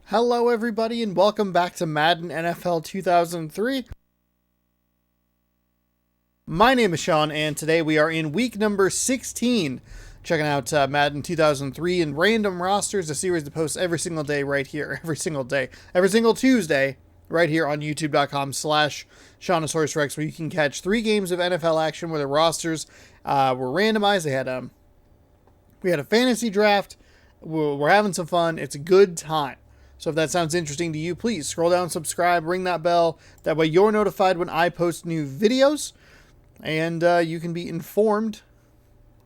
Hello everybody and welcome back to Madden NFL 2003. My name is Sean and today we are in week number 16, checking out Madden 2003 and random rosters, a series that posts every single day right here, every single Tuesday right here on youtube.com/SeanOsaurusRex, where you can catch 3 games of NFL action where the rosters were randomized. We had a fantasy draft. We're having some fun. It's a good time. So if that sounds interesting to you, please scroll down, subscribe, ring that bell. That way you're notified when I post new videos, and you can be informed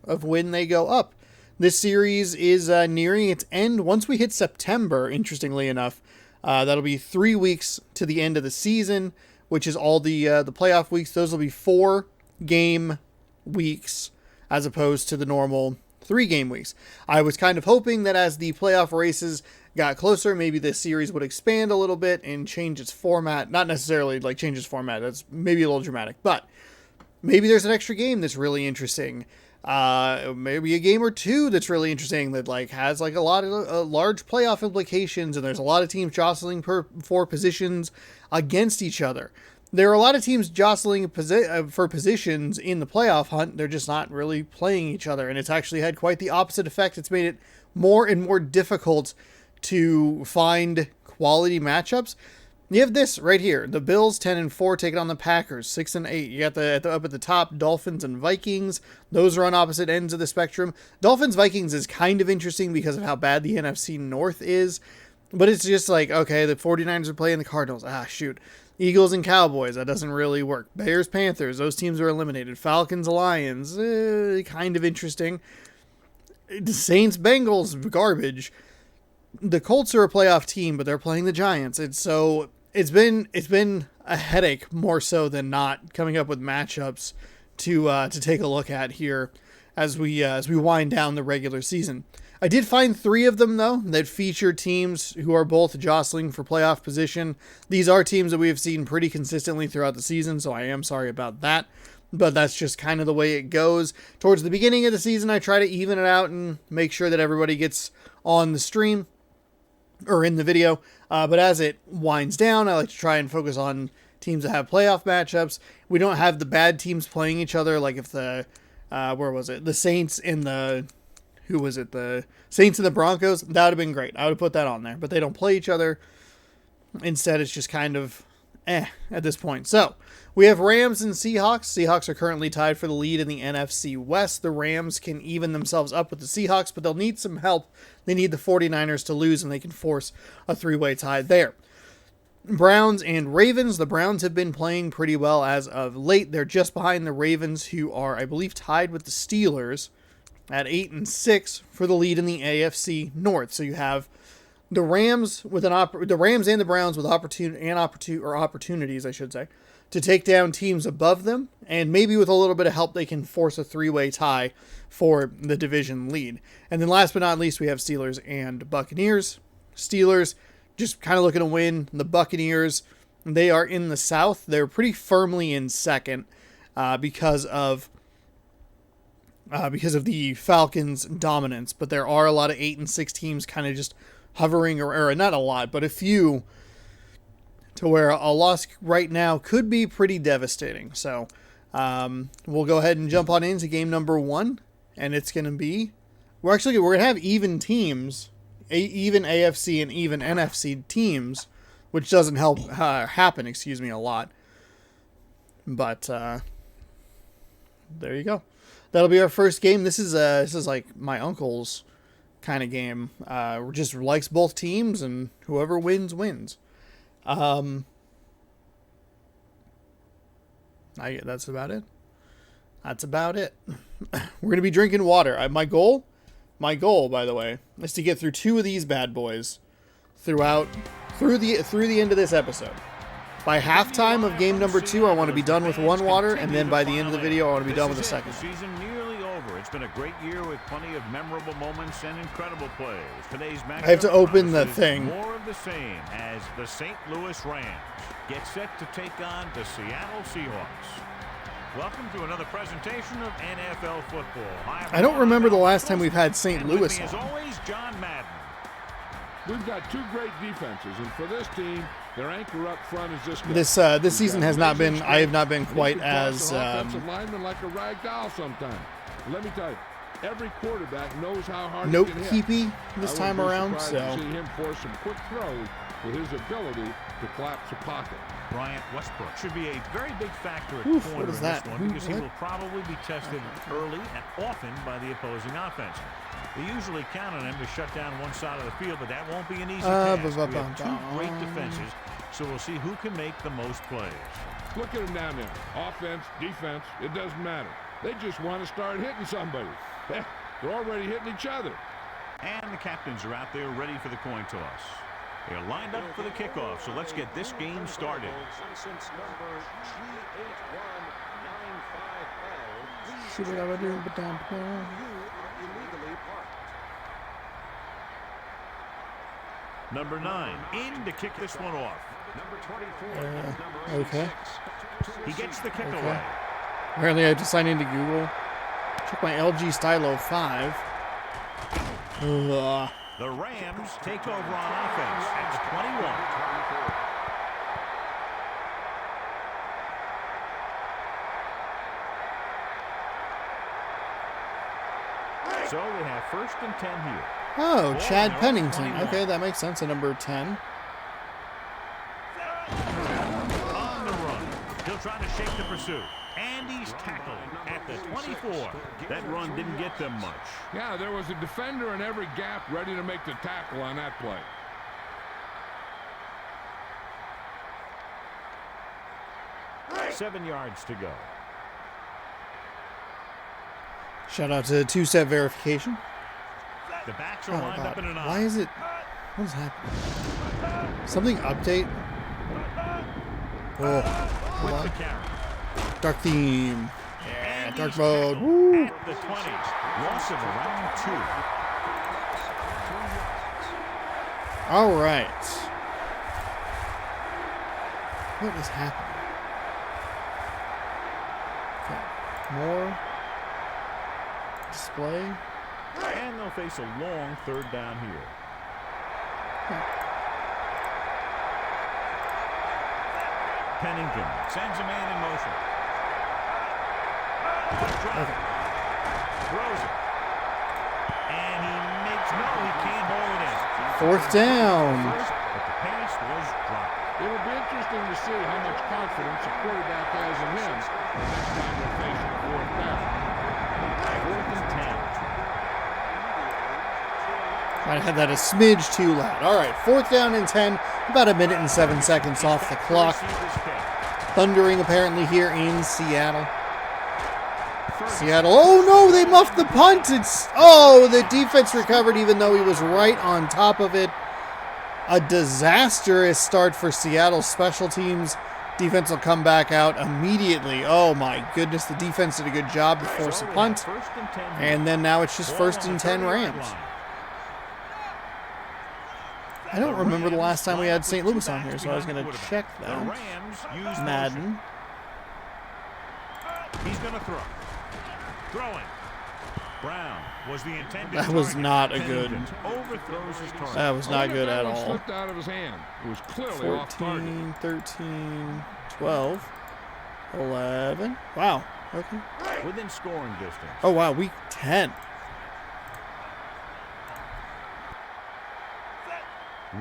of when they go up. This series is nearing its end. Once we hit September, interestingly enough, that'll be 3 weeks to the end of the season, which is all the playoff weeks. Those will be 4-game weeks as opposed to the normal 3-game weeks. I was kind of hoping that as the playoff races got closer, maybe this series would expand a little bit and change its format. Not necessarily like change its format. That's maybe a little dramatic, but maybe there's an extra game that's really interesting. Maybe a game or two that's really interesting that like has like a lot of large playoff implications, and there's a lot of teams jostling for positions against each other. There are a lot of teams jostling for positions in the playoff hunt. They're just not really playing each other, and it's actually had quite the opposite effect. It's made it more and more difficult to find quality matchups. You have this right here. The Bills 10-4 taking on the Packers 6-8. You got up at the top, Dolphins and Vikings. Those are on opposite ends of the spectrum. Dolphins Vikings is kind of interesting because of how bad the NFC North is. But it's just like, okay, the 49ers are playing the Cardinals. Shoot. Eagles and Cowboys, that doesn't really work. Bears, Panthers, those teams are eliminated. Falcons, Lions, kind of interesting. Saints, Bengals, garbage. The Colts are a playoff team, but they're playing the Giants. It's been a headache more so than not coming up with matchups to take a look at here as we wind down the regular season. I did find 3 of them, though, that feature teams who are both jostling for playoff position. These are teams that we have seen pretty consistently throughout the season, so I am sorry about that. But that's just kind of the way it goes. Towards the beginning of the season, I try to even it out and make sure that everybody gets on the stream or in the video. But as it winds down, I like to try and focus on teams that have playoff matchups. We don't have the bad teams playing each other, like if the Saints and the Saints and the Broncos. That would have been great. I would have put that on there, but they don't play each other. Instead, it's just kind of at this point. So we have Rams and Seahawks. Seahawks are currently tied for the lead in the NFC West. The Rams can even themselves up with the Seahawks, but they'll need some help. They need the 49ers to lose, and they can force a 3-way tie there. Browns and Ravens. The Browns have been playing pretty well as of late. They're just behind the Ravens, who are, I believe, tied with the Steelers at 8-6 for the lead in the AFC North. So you have the Rams and the Browns with opportunities, I should say, to take down teams above them, and maybe with a little bit of help they can force a 3-way tie for the division lead. And then last but not least, we have Steelers and Buccaneers. Steelers just kind of looking to win. The Buccaneers, they are in the South. They're pretty firmly in second because of the Falcons' dominance, but there are a lot of 8-6 teams kind of just hovering, or not a lot, but a few, to where a loss right now could be pretty devastating. So we'll go ahead and jump on into game number 1, and it's going to be, we're going to have even teams, even AFC and even NFC teams, which doesn't happen a lot. But there you go. That'll be our first game. This is like my uncle's kind of game. Just likes both teams, and whoever wins. That's about it. We're gonna be drinking water. My goal, by the way, is to get through 2 of these bad boys through the end of this episode. By halftime of game number 2, I want to be done with 1 water, and then by the end of the video, I want to be done with the second. Season nearly over. It's been a great year with plenty of memorable moments and incredible plays. Today's matchup, I have to open the thing. More of the same as the St. Louis Rams get set to take on the Seattle Seahawks. Welcome to another presentation of NFL football. I don't remember the last time we've had St. Louis on. As always, John Madden. We've got two great defenses, and for this team, their anchor up front is this guy. This season has not been. I have not been quite as offensive lineman like a rag doll sometimes. Let me tell you, every quarterback knows how hard note he can hit. keepy this time around. So to see him force some quick throws with his ability to collapse a pocket. Bryant Westbrook should be a very big factor at Oof, corner what is in that? this one because he will probably be tested early and often by the opposing offense. They usually count on him to shut down one side of the field, but that won't be an easy task. We have two great defenses, so we'll see who can make the most plays. Look at him down there. Offense, defense, it doesn't matter. They just want to start hitting somebody. They're already hitting each other. And the captains are out there ready for the coin toss. They're lined up for the kickoff, so let's get this game started. Number 9 in to kick this one off. okay. He gets the kick away. Apparently, I have to sign into Google. Check my LG Stylo 5. Ugh. The Rams take over on offense at the 21. So they have 1st and 10 here. Oh, Chad Pennington. Okay, that makes sense. At number 10. On the run. He'll try to shake the pursuit. And he's tackled at the 24. That run didn't get them much. Yeah, there was a defender in every gap ready to make the tackle on that play. Seven yards to go. Shout out to two-step verification. The backs are Oh, lined up in an eye. why is it? What is happening? Something update? Oh, hold With on. the carry. Dark theme. Yeah, And dark he's mode. tackled Woo. at the 20s. Loss of around 2. All right. What is happening? Okay. More display. And they'll face a long 3rd down here. Pennington sends a man in motion. Drop. Throws it. And he makes he can't hold it in. 4th down. But the pass was dropped. It'll be interesting to see how much confidence a quarterback has in him next time they're facing 4th down. 4th and 10. Might have had that a smidge too loud. All right, 4th down and 10. About 1 minute and 7 seconds off the clock. Thundering apparently here in Seattle. Seattle. Oh no, they muffed the punt. The defense recovered even though he was right on top of it. A disastrous start for Seattle special teams. Defense will come back out immediately. Oh my goodness, the defense did a good job to force a punt. And then now it's just 1st and 10 Rams. I don't remember the last time we had St. Louis on here, so I was going to check that. Madden. He's going to throw. Throwing. Brown was the intended That was target. not a good. Overthrows his target. That was not good at all. Slipped out of his hand. It was clearly off target. 14, 13, 12, 11. Wow. Okay. Within scoring distance. Oh, wow. Week 10.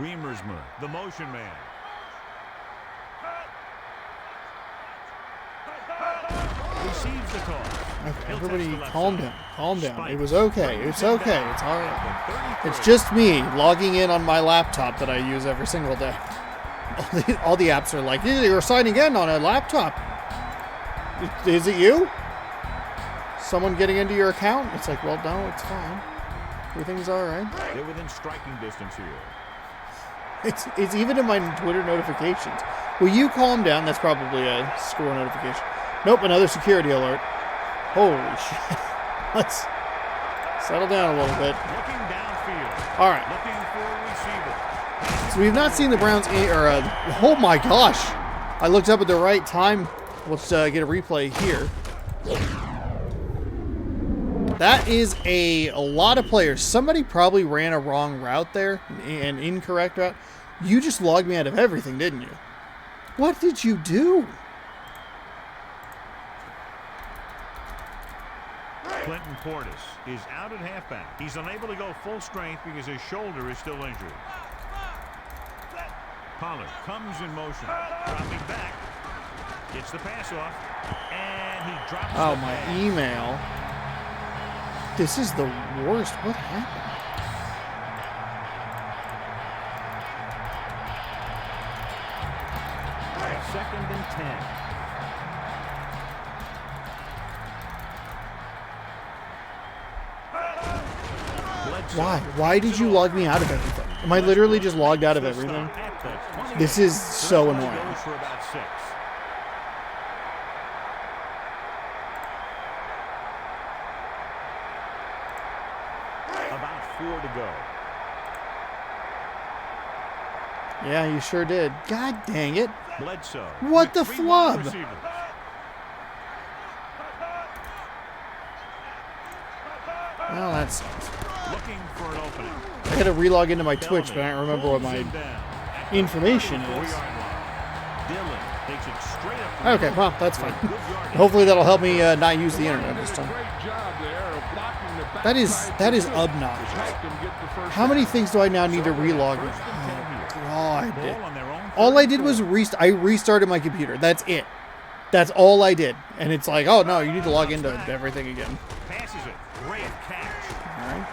Reamersma, the motion man. Receives the toss. Okay, everybody calm down. Calm down. It was okay. It's okay. It's all right. It's just me logging in on my laptop that I use every single day. All the apps are like, you're signing in on a laptop. Is it you? Someone getting into your account? It's like, well, no, it's fine. Everything's all right. They're within striking distance here. It's even in my Twitter notifications. Will you calm down? That's probably a score notification. Nope, another security alert. Holy shit. Let's settle down a little bit. Looking downfield. All right. Looking for a receiver. So we've not seen the Browns. Oh my gosh. I looked up at the right time. Let's get a replay here. That is a lot of players. Somebody probably ran a wrong route there, an incorrect route. You just logged me out of everything, didn't you? What did you do? Clinton Portis is out at halfback. He's unable to go full strength because his shoulder is still injured. Pollard comes in motion, dropping back, gets the pass off, and he drops Oh, the my pass. email. This is the worst. What happened? Second and 10. Why? Why did you log me out of everything? Am I literally just logged out of everything? This is so annoying. Goes for about 6. About 4 to go. Yeah, you sure did. God dang it. Bledsoe. What the with 3 wide flub? receivers. Well, that sucks. Looking for an opening. I gotta relog into my Twitch, but I don't remember what my information is. Dillon takes it straight up. Okay, well, that's fine. Hopefully that'll help me not use the internet this time. That is obnoxious. How many things do I now need to relog in? Oh, God. All I did was I restarted my computer. That's it. That's all I did. And it's like, oh, no, you need to log into everything again. Passes it. Great catch. All right.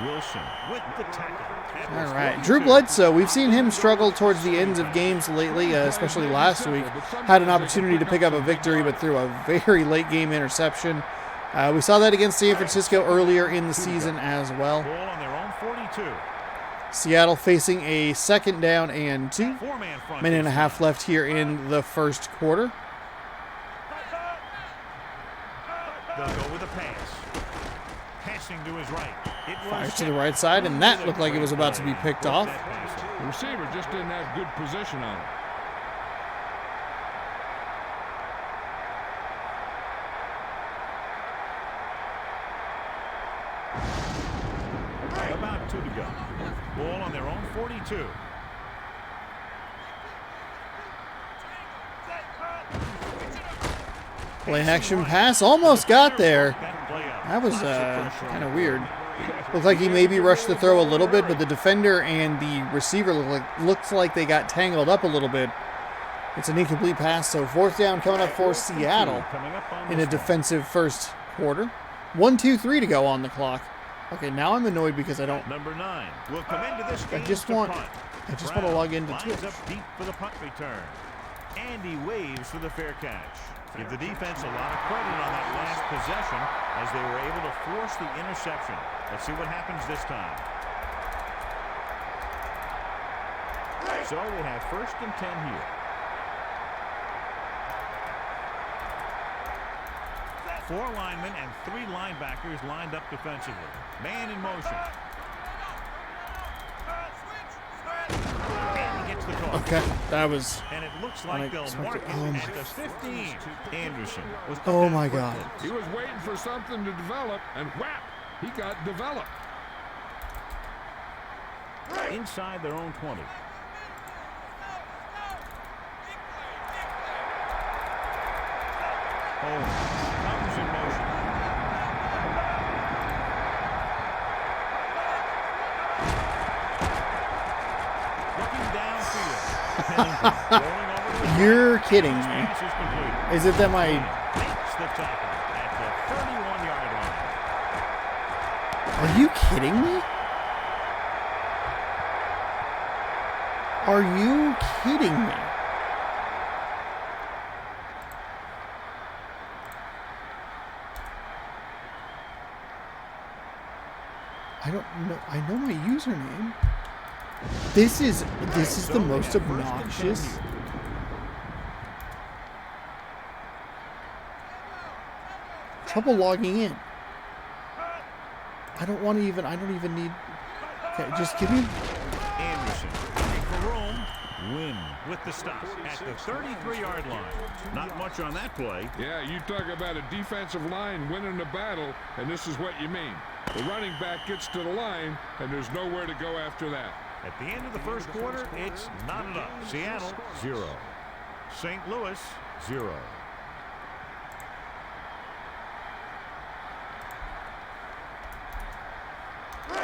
Wilson with the tackle. All right. Drew Bledsoe, we've seen him struggle towards the ends of games lately, especially last week. Had an opportunity to pick up a victory, but threw a very late game interception. We saw that against San Francisco earlier in the season as well. Ball on their own 42. Seattle facing a 2nd down and 2. 4-man front. Minute and a half left here in the first quarter. They'll go with a pass. Passing to his right. It was Fires to the right side, and that looked like it was about to be picked off. The receiver just didn't have good position on it. About 2 to go. Ball on their own 42. Play action pass, almost got there. That was kind of weird. Looked like he maybe rushed the throw a little bit, but the defender and the receiver looks like they got tangled up a little bit. It's an incomplete pass, so 4th down coming up for Seattle in a defensive first quarter. 1, 2, 3 to go on the clock. Okay, now I'm annoyed because I don't. Number 9 will come into this game. I just want to log into Twitch. Lines up deep for the punt return. And he waves for the fair catch. Give the defense a lot of credit on that last possession as they were able to force the interception. Let's see what happens this time. So they have 1st and 10 here. 4 linemen and 3 linebackers lined up defensively. Man in motion. And he gets the call. Okay, that was. And it looks like they'll mark it at the 15. Anderson was. Oh my God. He was waiting for something to develop, and whap, he got developed. Inside their own 20. Oh, comes in motion. Looking downfield. You're kidding me. Is it that my... Makes the tackle at the 31-yard line. Are you kidding me? Are you kidding me? I don't know. I know my username. This is the most obnoxious. Trouble logging in. I don't even need. Okay, just give me. Anderson looking for room. Wynn with the stop at the 33-yard line. Not much on that play. Yeah, you talk about a defensive line winning the battle, and this is what you mean. The running back gets to the line, and there's nowhere to go after that. At the end of the first quarter, it's knotted up. Seattle, 0. St. Louis, 0.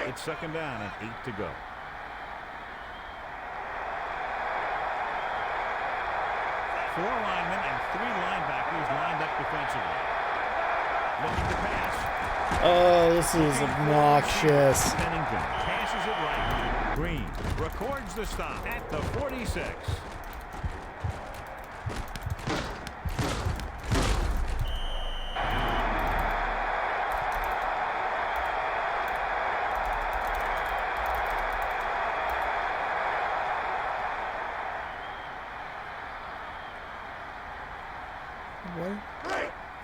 It's second down and 8 to go. Four linemen and 3 linebackers lined up defensively. Looking to pass. Oh, this is obnoxious. Pennington passes it right. Green records the stop at the 46.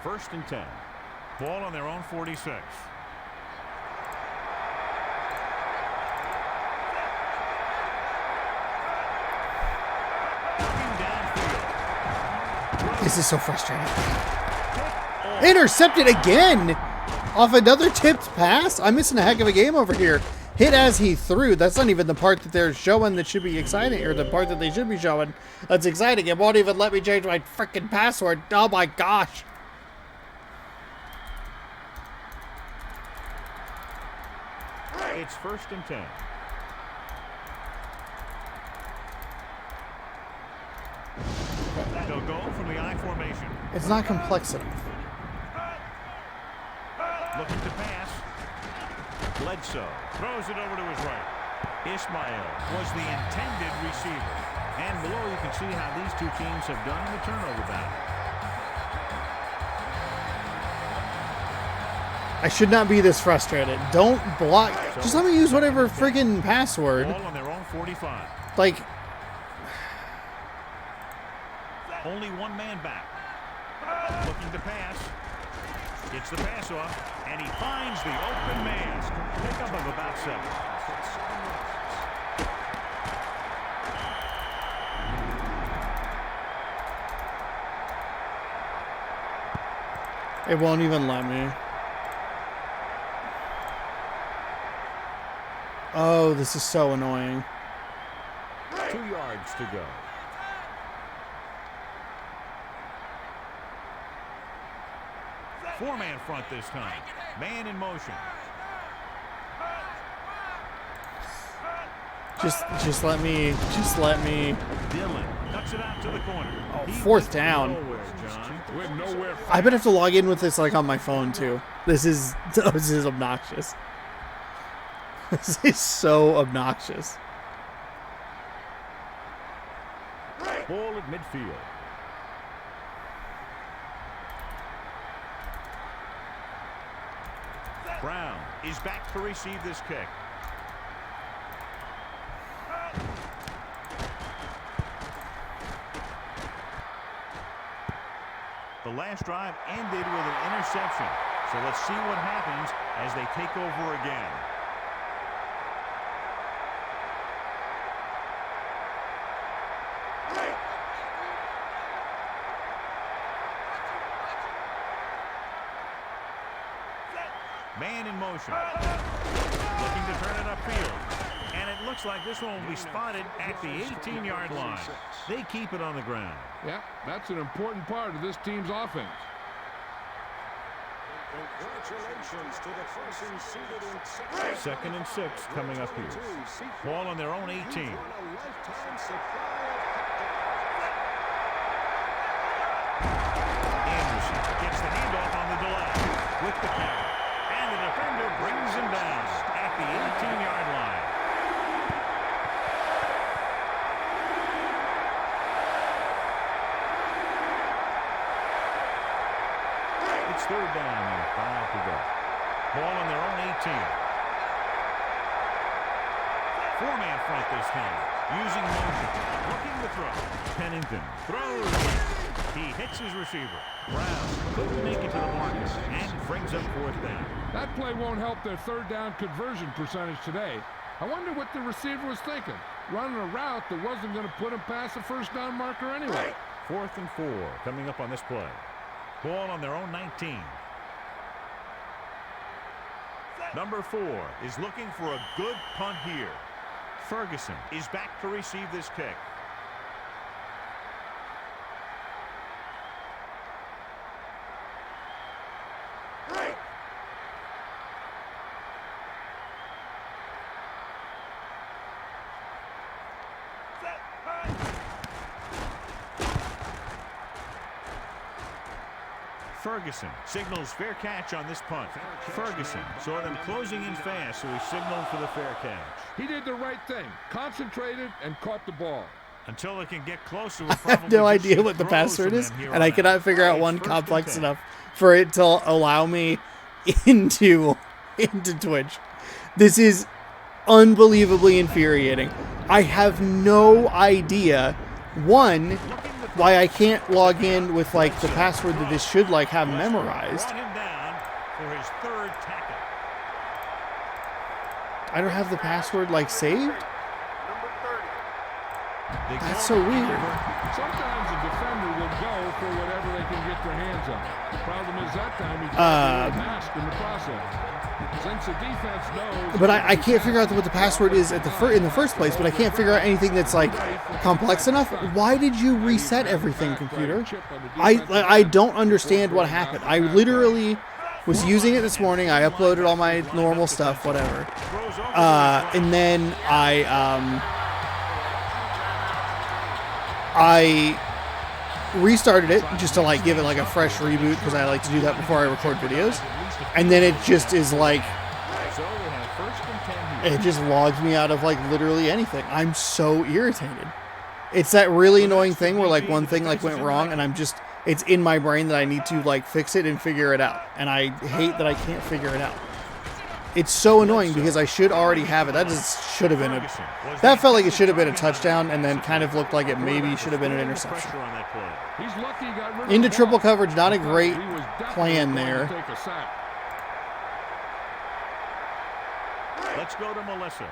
First and 10. Ball on their own 46. This is so frustrating. Intercepted again off another tipped pass. I'm missing a heck of a game over here. Hit as he threw. That's not even the part that they're showing that should be exciting, or the part that they should be showing that's exciting. It won't even let me change my freaking password. Oh my gosh. It's first and 10. They'll go from the I formation. It's not complex enough. Looking to pass. Bledsoe throws it over to his right. Ismail was the intended receiver. And below you can see how these two teams have done in the turnover battle. I should not be this frustrated. Don't block. Just let me use whatever friggin' password. Ball on their own 45. Like, only one man back. Looking to pass. Gets the pass off, and he finds the open man. Pickup of about 7. it won't even let me. Oh, this is so annoying. 2 yards to go. Four-man front this time. Man in motion. Just let me. Dillon cuts it out to the corner. Oh, fourth down. Went nowhere. I bet I have to log in with this like on my phone too. This is obnoxious. This is so obnoxious. Ball at midfield. Brown is back to receive this kick. The last drive ended with an interception. So let's see what happens as they take over again. Man in motion. Looking to turn it upfield. And it looks like this one will be spotted at the 18-yard line. They keep it on the ground. Yeah, that's an important part of this team's offense. Congratulations to the person seated in second and 6 coming up here. Ball on their own 18. Anderson gets the handoff on the delay with the carry. And the defender brings him down at the 18-yard line. It's third down and 5 to go. Ball on their own 18. Four-man front this time. Using motion. Looking to throw. Pennington throws. He hits his receiver. Brown couldn't make it to the marker and brings up fourth down. That play won't help their third down conversion percentage today. I wonder what the receiver was thinking. running a route that wasn't going to put him past the first down marker anyway. 4th and 4 coming up on this play. Ball on their own 19. Number 4 is looking for a good punt here. Ferguson is back to receive this kick. Ferguson signals fair catch on this punt. Ferguson saw them closing in fast, so he signaled for the fair catch. He did the right thing, concentrated and caught the ball. Until it can get closer, I have no idea what the password is, and I cannot figure out one complex enough for it to allow me into Twitch. This is unbelievably infuriating. I have no idea, one, why I can't log in with like the password that this should like have memorized. I don't have the password like saved. That's so weird. Sometimes a defender will go for whatever they can get their hands on. The problem is that time he got masked in the process. Since the defense knows, but I can't figure out what the password is at in the first place. But I can't figure out anything that's like complex enough. Why did you reset everything, computer? I don't understand what happened. I literally was using it this morning. I uploaded all my normal stuff, whatever, and then I restarted it just to like give it like a fresh reboot because I like to do that before I record videos, and then it just is like it just logs me out of like literally anything. I'm so irritated. It's that really annoying thing where like one thing like went wrong and it's in my brain that I need to like fix it and figure it out, and I hate that I can't figure it out. It's so annoying because I should already have it. That should have been that felt like it should have been a touchdown, and then kind of looked like it maybe should have been an interception. Into triple coverage, not a great plan there. Let's go to Melissa.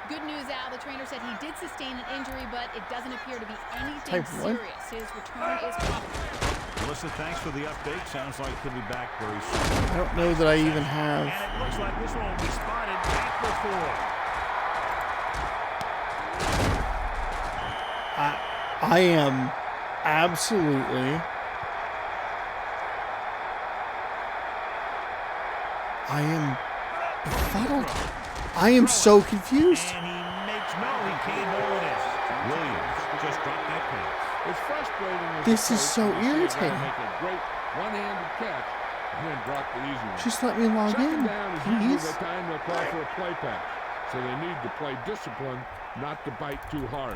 Good news, Al. The trainer said he did sustain an injury, but it doesn't appear to be anything serious. His return is probable. Melissa, thanks for the update. Sounds like he'll be back very soon. I don't know that I even have. And it looks like this one will be spotted back before. I am absolutely. I am befuddled. I am so confused. And he makes he can't hold it. Williams just dropped that pass. It's frustrating. This is so irritating. Make a great one-handed catch and then drop the easy one. Just let me log in, please. The time they'll call for a play pass, so they need to play discipline, not to bite too hard.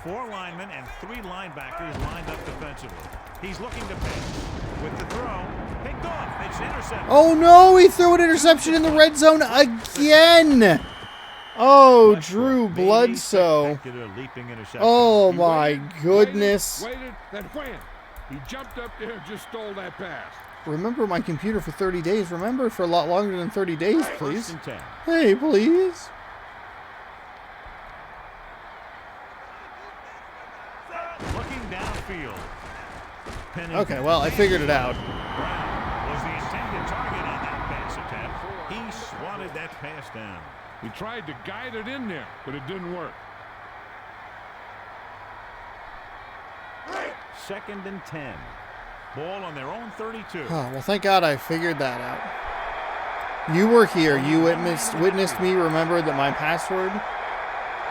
4 linemen and 3 linebackers lined up defensively. He's looking to pass with the throw. Picked off. It's intercepted. Oh no! He threw an interception in the red zone again. Oh, Drew Bledsoe. Oh my goodness. Waited, then wham. He jumped up there and just stole that pass. Remember my computer for 30 days. Remember for a lot longer than 30 days, please. Hey, please. Looking downfield. Okay, well, I figured it out. Brown was the intended target on that pass attempt. He swatted that pass down. He tried to guide it in there, but it didn't work. 2nd and 10. Ball on their own 32. Oh, well, thank God I figured that out. You were here. You witnessed me remember that my password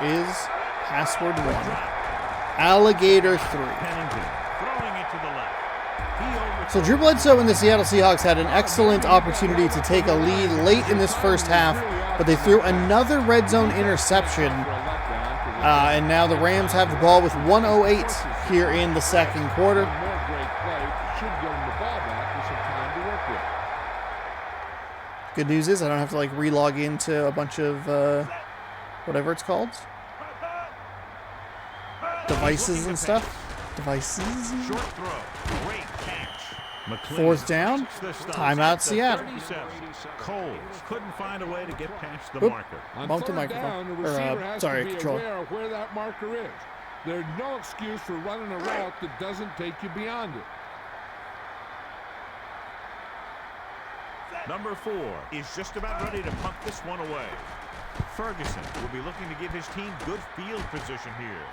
is password 1. Alligator 3. So Drew Bledsoe and the Seattle Seahawks had an excellent opportunity to take a lead late in this first half, but they threw another red zone interception. And now the Rams have the ball with 1:08 here in the second quarter. Good news is I don't have to like relog into a bunch of whatever it's called. Devices and stuff. Devices. Short throw. Great catch. 4th down. Timeout, Seattle. Cole couldn't find a way to get past the Oop. marker. Bumped the microphone. Sorry, controller. Aware of where that marker is. There's no excuse for running a route that doesn't take you beyond it. Number 4 is just about ready to punt this one away. Ferguson will be looking to give his team good field position here.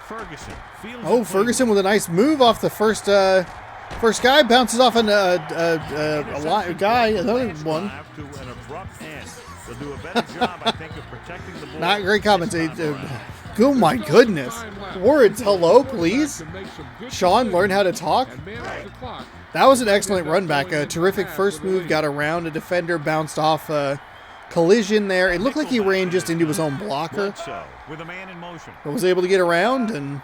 Ferguson fields. Oh, Ferguson with a nice move off the first guy, bounces off another one. They'll do a better job, I think, of protecting the ball. Not great commentator. Oh my goodness. Words, hello, please. Sean, learn how to talk. That was an excellent run back. A terrific first move, got around a defender, bounced off a collision there. It looked like he ran just into his own blocker, with a man in motion, but was able to get around, and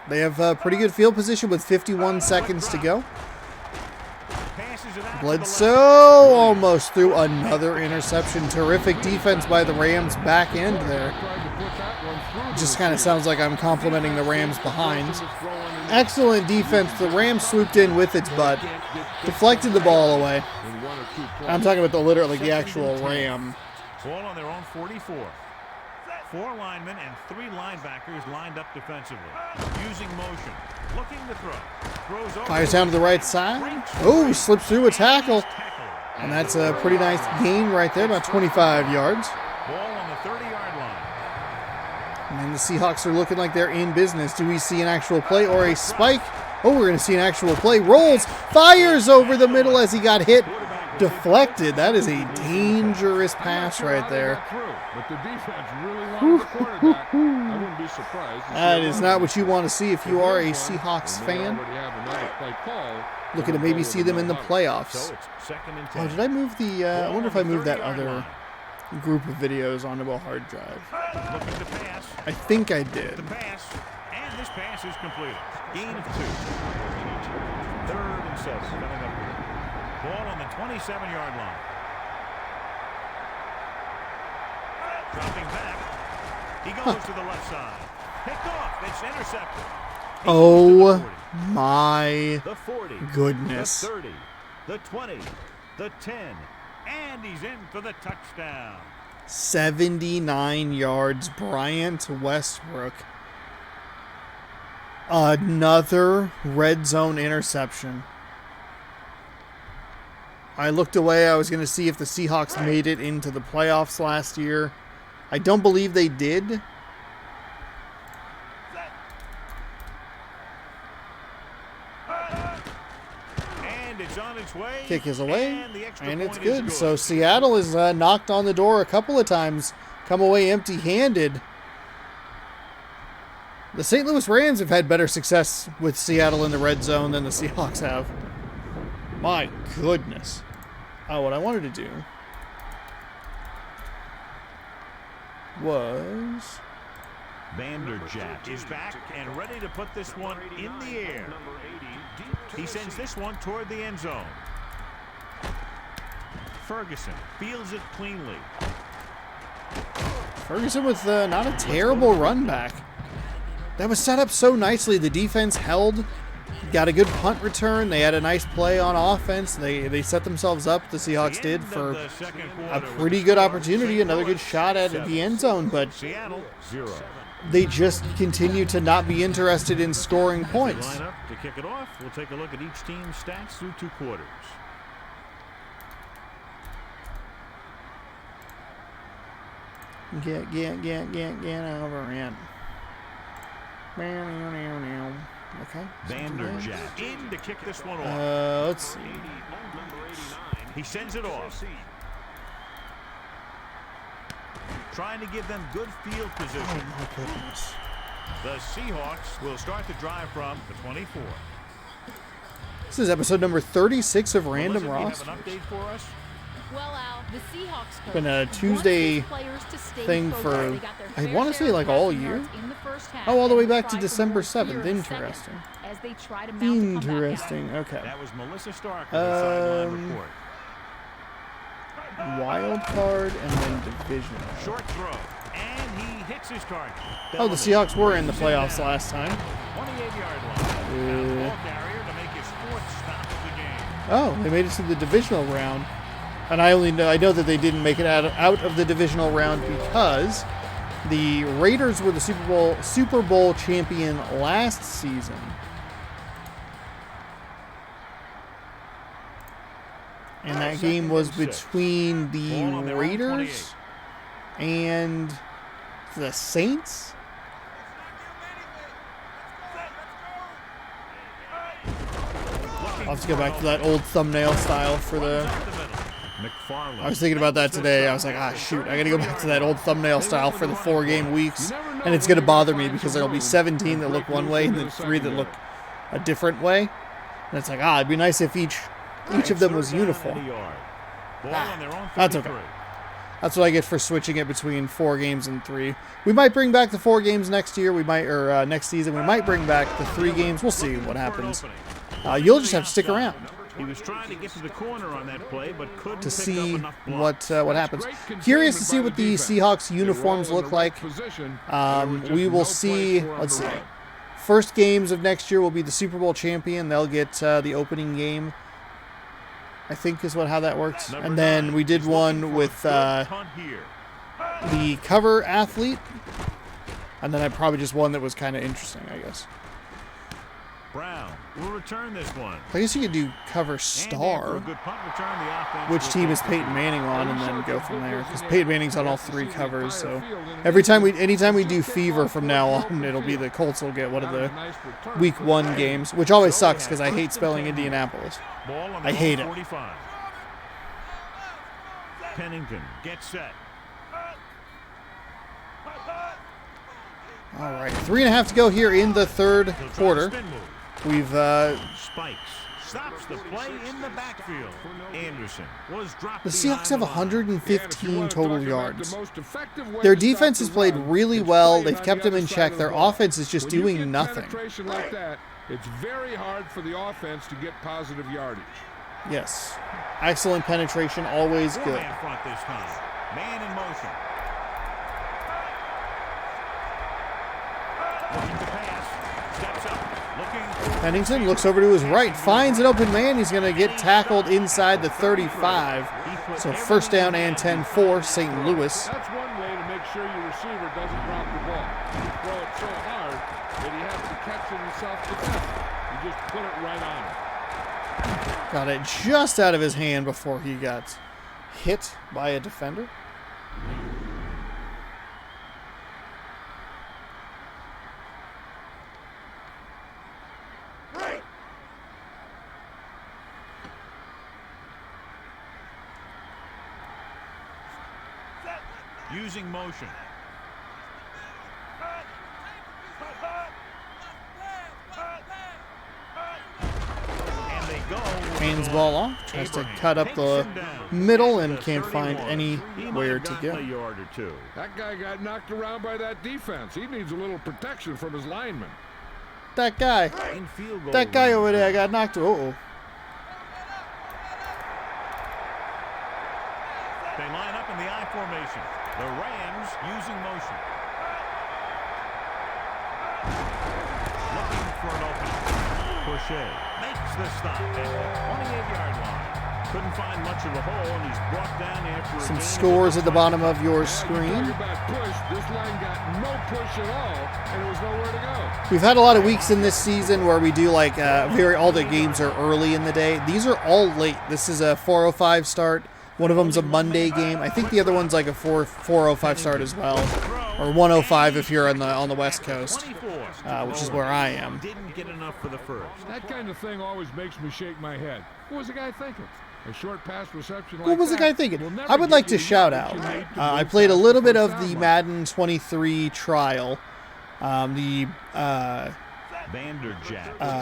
they have a pretty good field position with 51 seconds to go. Bledsoe almost threw another interception. Terrific defense by the Rams back end there. Just kind of sounds like I'm complimenting the Rams behind. Excellent defense. The Rams swooped in with its butt, deflected the ball away. I'm talking about literally the actual Ram. Ball on their own 44. 4 linemen and 3 linebackers lined up defensively. Using motion. Looking to throw. Throws over. Fires down to the right side. Oh, slips through a tackle. And that's a pretty nice gain right there, about 25 yards. Ball on the 30-yard line. And the Seahawks are looking like they're in business. Do we see an actual play or a spike? Oh, we're going to see an actual play. Rolls, fires over the middle as he got hit. Deflected. That is a dangerous pass right there. That is not what you want to see if you are a Seahawks fan. Looking to maybe see them in the playoffs. Oh, did I move the... I wonder if I moved that other group of videos onto a hard drive. I think I did. And this pass is completed. Gain of 2. 3rd and 7 coming up. Ball on the 27-yard line. Dropping back. He goes to the left side. Picked off. It's intercepted. Oh my the 40, goodness. The 30, the 20, the 10, and he's in for the touchdown. 79 yards, Bryant Westbrook. Another red zone interception. I looked away. I was going to see if the Seahawks made it into the playoffs last year. I don't believe they did. And it's on its way. Kick is away, and it's good. So Seattle is knocked on the door a couple of times, come away empty-handed. The St. Louis Rams have had better success with Seattle in the red zone than the Seahawks have. My goodness. Oh, what I wanted to do was... Vanderjagt is back and ready to put this one in the air. He sends this one toward the end zone. Ferguson fields it cleanly. Ferguson with not a terrible run back. That was set up so nicely. The defense held, got a good punt return. They had a nice play on offense. They set themselves up, the Seahawks did, for a pretty good opportunity, another good shot at the end zone, but they just continue to not be interested in scoring points. To kick it off, we'll take a look at each team's stats through 2 quarters. Get overran. Okay. Vanderjagt in to kick this one off. Let's see. He sends it off. Trying to give them good field position. Oh my goodness. The Seahawks will start the drive from the 24. This is episode number 36 of Random Roster. Have an update for us? Well, Al, the Seahawks coach Been a Tuesday thing for, I want to say, like all year. Oh, all the way back to December 7th. Interesting. Interesting. Okay. That was Melissa Stark with the sideline report. Wild card and then divisional. Short throw, and he hits his target. Oh, the Seahawks were in the playoffs last time. 28-yard line. Ball carrier to make his 4th stop of Oh, they made it to the divisional round. And I know that they didn't make it out of the divisional round because the Raiders were the Super Bowl champion last season. And that game was between the Raiders and the Saints. I'll have to go back to that old thumbnail style for the... I was thinking about that today. I was like, shoot, I got to go back to that old thumbnail style for the 4-game weeks. And it's going to bother me because there'll be 17 that look one way and then 3 that look a different way. And it's like, it'd be nice if each of them was uniform. That's okay. That's what I get for switching it between 4 games and 3. We might bring back the 4 games next year. Next season. We might bring back the 3 games. We'll see what happens. You'll just have to stick around. He was trying to get to the corner on that play, but couldn't to see what happens. Curious to see what the Seahawks uniforms look like. We will see. Let's see. First games of next year will be the Super Bowl champion. They'll get the opening game, I think is how that works. And then we did one with the cover athlete. And then I probably just one that was kind of interesting, I guess. Brown will return this one. I guess you could do cover star. Which team is Peyton Manning on, and then go from there. Because Peyton Manning's on all 3 covers, so anytime we do Fever from now on, it'll be the Colts will get one of the Week 1 games, which always sucks because I hate spelling Indianapolis. I hate it. Pennington gets set. All right, 3.5 to go here in the third quarter. We've Spikes stops the play in the backfield. Anderson was dropped. The Seahawks have 115 total yards. Their defense has played really well. They've kept them in check. Their offense is just doing nothing. Like that, it's very hard for the offense to get positive yardage. Yes, excellent penetration, always good. Man front this time. Man in motion. Looking to pass. Steps up. Pennington looks over to his right, finds an open man. He's going to get tackled inside the 35. So first down and 10 for St. Louis. That's one way to make sure your receiver doesn't drop the ball. You throw it so hard that he has to catch it in self-defense. You just put it right on him. Got it just out of his hand before he got hit by a defender. Using motion. And they go. Hands ball off. Tries to cut up the middle and can't find anywhere to go. That guy got knocked around by that defense. He needs a little protection from his linemen. That guy over there got knocked. Uh-oh. They line up in the I formation. The Rams using motion. Looking for an opening. Crochet makes the stop at the 28-yard line. Couldn't find much of a hole, and he's brought down after some scores at the bottom of your screen. This line got no push at all, and it was nowhere to go. We've had a lot of weeks in this season where we do like all the games are early in the day. These are all late. This is a 4:05 start. One of them's a Monday game. I think the other one's like a 4:05 start as well, or 1:05 if you're on the West Coast, which is where I am. Didn't get enough for the first. That kind of thing always makes me shake my head. What was the guy thinking? A short pass reception like what was the guy thinking? I would like to shout out. I played a little bit of the Madden 23 trial.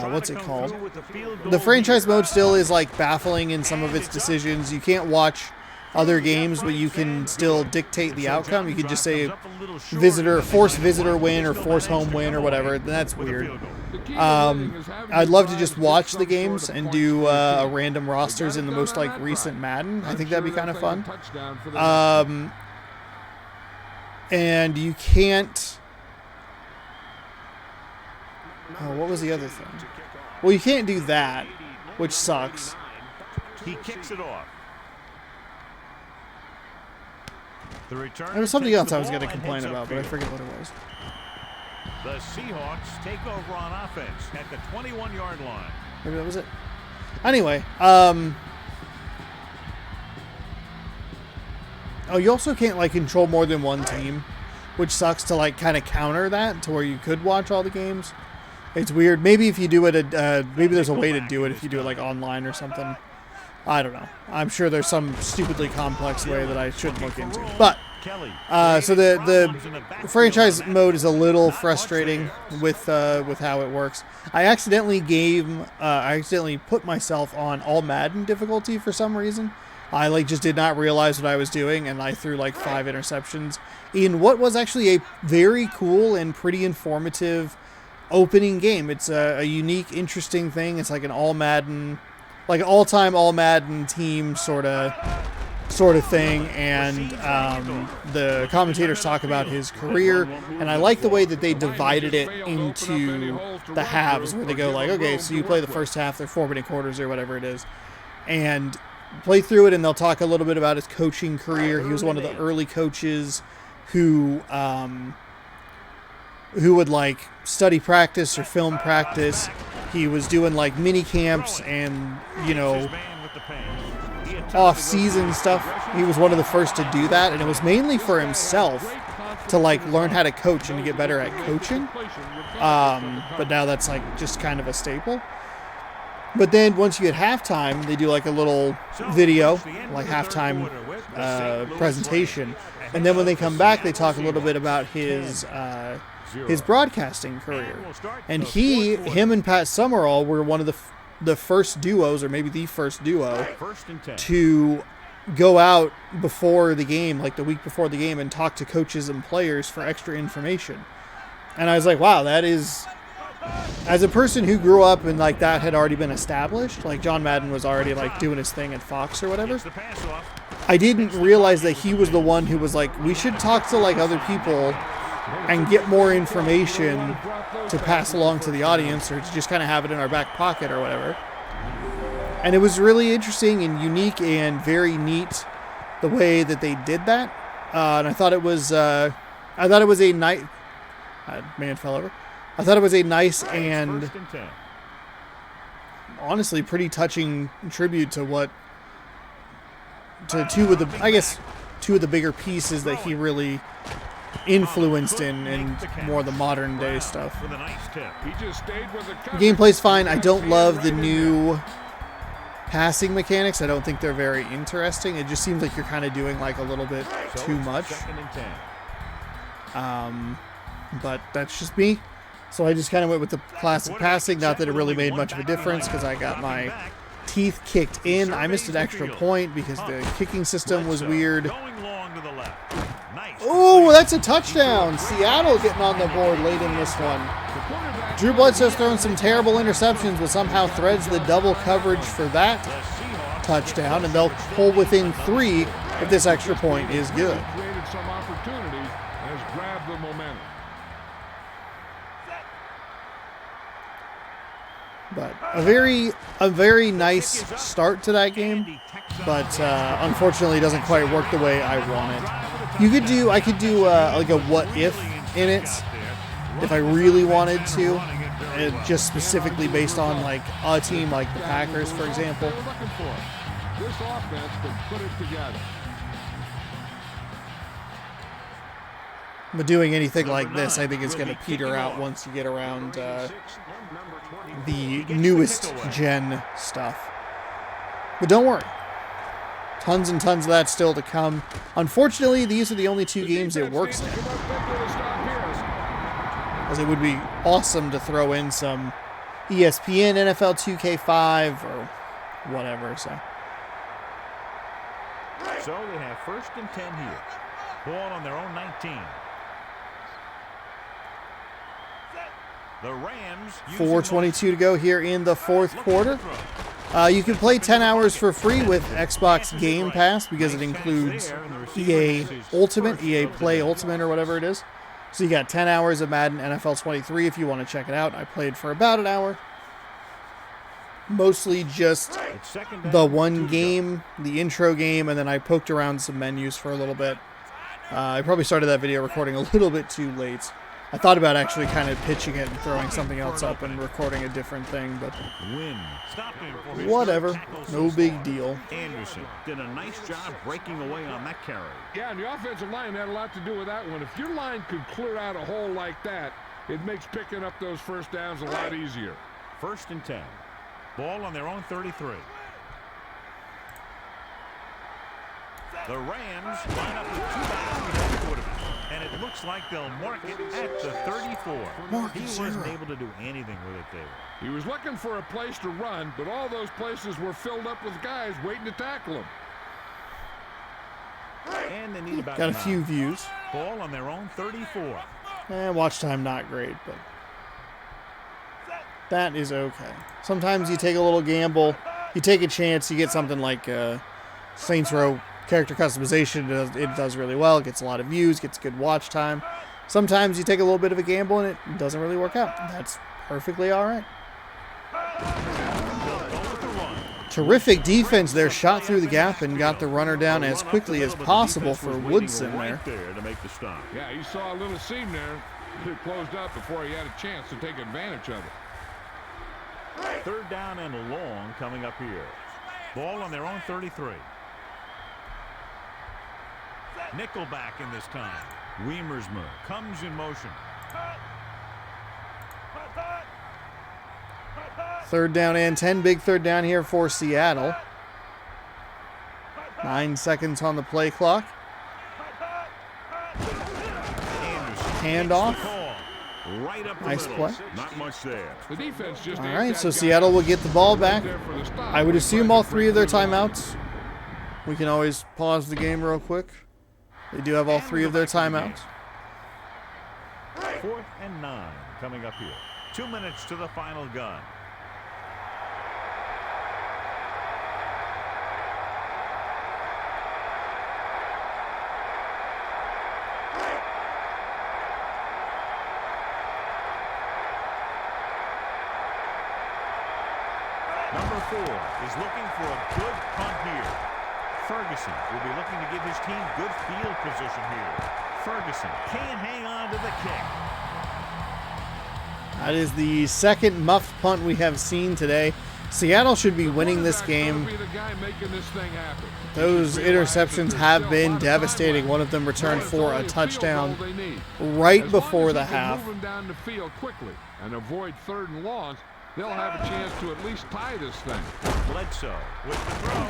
What's it called? The franchise mode still is like baffling in some of its decisions. You can't watch other games, but you can still dictate the outcome. You can just say force visitor win or force home win or whatever. That's weird. I'd love to just watch the games and do random rosters in the most like recent Madden. I think that'd be kind of fun. And you can't. Oh, what was the other thing? Well, you can't do that, which sucks. He kicks it off. The return. There was something else I was going to complain about, but I forget what it was. The Seahawks take over on offense at the 21-yard line. Maybe that was it. Anyway, oh, you also can't like control more than one team, which sucks to like kind of counter that to where you could watch all the games. It's weird. Maybe if you do it, maybe there's a way to do it if you do it like online or something. I don't know. I'm sure there's some stupidly complex way that I shouldn't look into. But so the franchise mode is a little frustrating with how it works. I accidentally put myself on all Madden difficulty for some reason. I like just did not realize what I was doing, and I threw like 5 interceptions in what was actually a very cool and pretty informative opening game. It's a unique, interesting thing. It's like an all Madden, like an all-time all Madden team sort of thing, and the commentators talk about his career, and I like the way that they divided it into the halves, where they go like, okay, so you play the first half, they're 4-minute quarters or whatever it is, and play through it, and they'll talk a little bit about his coaching career. He was one of the early coaches who would like study practice or film practice. He was doing like mini camps and, you know, off-season stuff. He was one of the first to do that, and it was mainly for himself to like learn how to coach and to get better at coaching. But now that's like just kind of a staple. But then once you get halftime, they do like a little video, like halftime presentation, and then when they come back, they talk a little bit about his broadcasting career. And him and Pat Summerall were one of the first duos, or maybe the first duo, to go out before the game, like the week before the game, and talk to coaches and players for extra information. And I was like, wow, that is, as a person who grew up and like that had already been established, like John Madden was already like doing his thing at Fox or whatever, I didn't realize that he was the one who was like, we should talk to like other people and get more information to pass along to the audience, or to just kind of have it in our back pocket or whatever. And it was really interesting and unique and very neat the way that they did that. And I thought it was a nice, man fell over. I thought it was a nice and honestly pretty touching tribute to two of the bigger pieces that he really influenced in more of the modern day stuff. The gameplay's fine. I don't love the new passing mechanics. I don't think they're very interesting. It just seems like you're kind of doing like a little bit too much. But that's just me. So I just kind of went with the classic passing. Not that it really made much of a difference because I got my teeth kicked in. I missed an extra point because the kicking system was weird. Oh, that's a touchdown. Seattle getting on the board late in this one. Drew Bledsoe's thrown some terrible interceptions, but somehow threads the double coverage for that touchdown, and they'll pull within 3 if this extra point is good. Created some opportunity and has grabbed the momentum. But a very nice start to that game, but unfortunately it doesn't quite work the way I want it. I could do like a what if in it if I really wanted to, just specifically based on like a team like the Packers, for example. This offense can put it together. But doing anything like this, I think is going to peter out once you get around the newest gen stuff. But don't worry. Tons and tons of that still to come. Unfortunately, these are the only 2 games it works in. As it would be awesome to throw in some ESPN, NFL 2K5, or whatever. So they have 1st and 10 here. Ball on their own 19. The Rams. 4:22 to go here in the 4th quarter. You can play 10 hours for free with Xbox Game Pass because it includes EA Ultimate, EA Play Ultimate, or whatever it is. So you got 10 hours of Madden NFL 23 if you want to check it out. I played for about an hour. mostly just It's second down, the one 2 to go. game, the intro game, and then I poked around some menus for a little bit. I probably started that video recording a little bit too late. I thought about actually kind of pitching it and throwing something else up and recording a different thing, but Win. Stopped him for his whatever. third tackle No so big far. deal. Anderson did a nice job breaking away on that carry. Yeah, and the offensive line had a lot to do with that one. If your line could clear out a hole like that, it makes picking up those first downs a lot easier. 1st and 10. Ball on their own 33. The Rams line up with 2 backs behind the quarterback. And it looks like they'll mark it at the 34. He wasn't able to do anything with it there. He was looking for a place to run, but all those places were filled up with guys waiting to tackle him. And they need about Got a 9. few views. Ball on their own 34. Watch time not great, but that is okay. Sometimes you take a little gamble, you take a chance, you get something like Saints Row character customization. It does really well. It gets a lot of views, gets good watch time. Sometimes you take a little bit of a gamble and it doesn't really work out. That's perfectly all right. Terrific defense there. Shot through the gap and got the runner down as quickly as possible for Woodson there. To make the stop. Yeah, he saw a little seam there. It closed up before he had a chance to take advantage of it. 3rd down and long coming up here. Ball on their own 33. Nickelback in this time. Wiemersma comes in motion. 3rd down and 10. Big 3rd down here for Seattle. 9 seconds on the play clock. Handoff. Right up the Nice middle. play. Not much there. The defense just All ain't right, that so guy. Seattle will get the ball back. There for the stop. I would assume all 3 of their timeouts. We can always pause the game real quick. They do have all 3 of their timeouts. 4th and 9 coming up here. 2 minutes to the final gun. Number 4 is looking for a good punt here. Ferguson will be looking to give his team good field position here. Ferguson can't hang on to the kick. That is the 2nd muffed punt we have seen today. Seattle should be winning this game. Be the guy making this thing happen. Those interceptions have been devastating. One of them returned for a touchdown right before the half. Move them down the field quickly and avoid 3rd and longs. They'll have a chance to at least tie this thing. Bledsoe with the throw.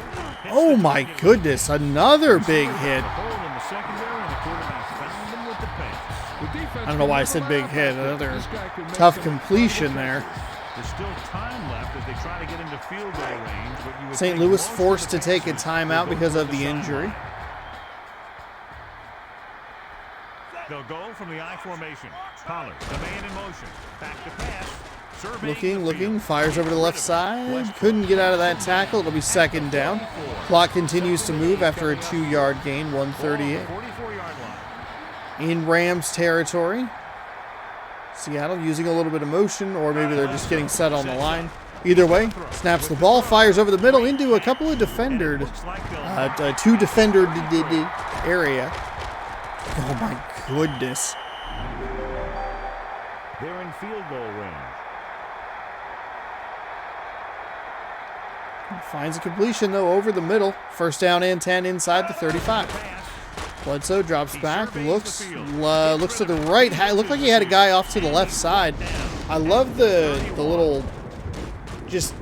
Oh my goodness, another big hit. Hole in the secondary, and the quarterback found him with the pass. The defense I don't know why I said big hit. Another tough completion there. There's still time left as they try to get into field goal range. But you would St. think Louis most of forced the to take a defense timeout will go because to of the injury. They'll go from the I formation. Pollard, the man in motion. Back to pass. Looking, fires over to the left side. Couldn't get out of that tackle. It'll be 2nd down. Clock continues to move after a 2-yard gain, 138. 44-yard line. In Rams territory. Seattle using a little bit of motion, or maybe they're just getting set on the line. Either way, snaps the ball, fires over the middle into a couple of defendered, 2 defendered area. Oh my goodness. They're in field goal range. Finds a completion, though, over the middle. 1st down and 10 inside the 35. Bledsoe drops back, looks to the right. Looked like he had a guy off to the left side. I love the little just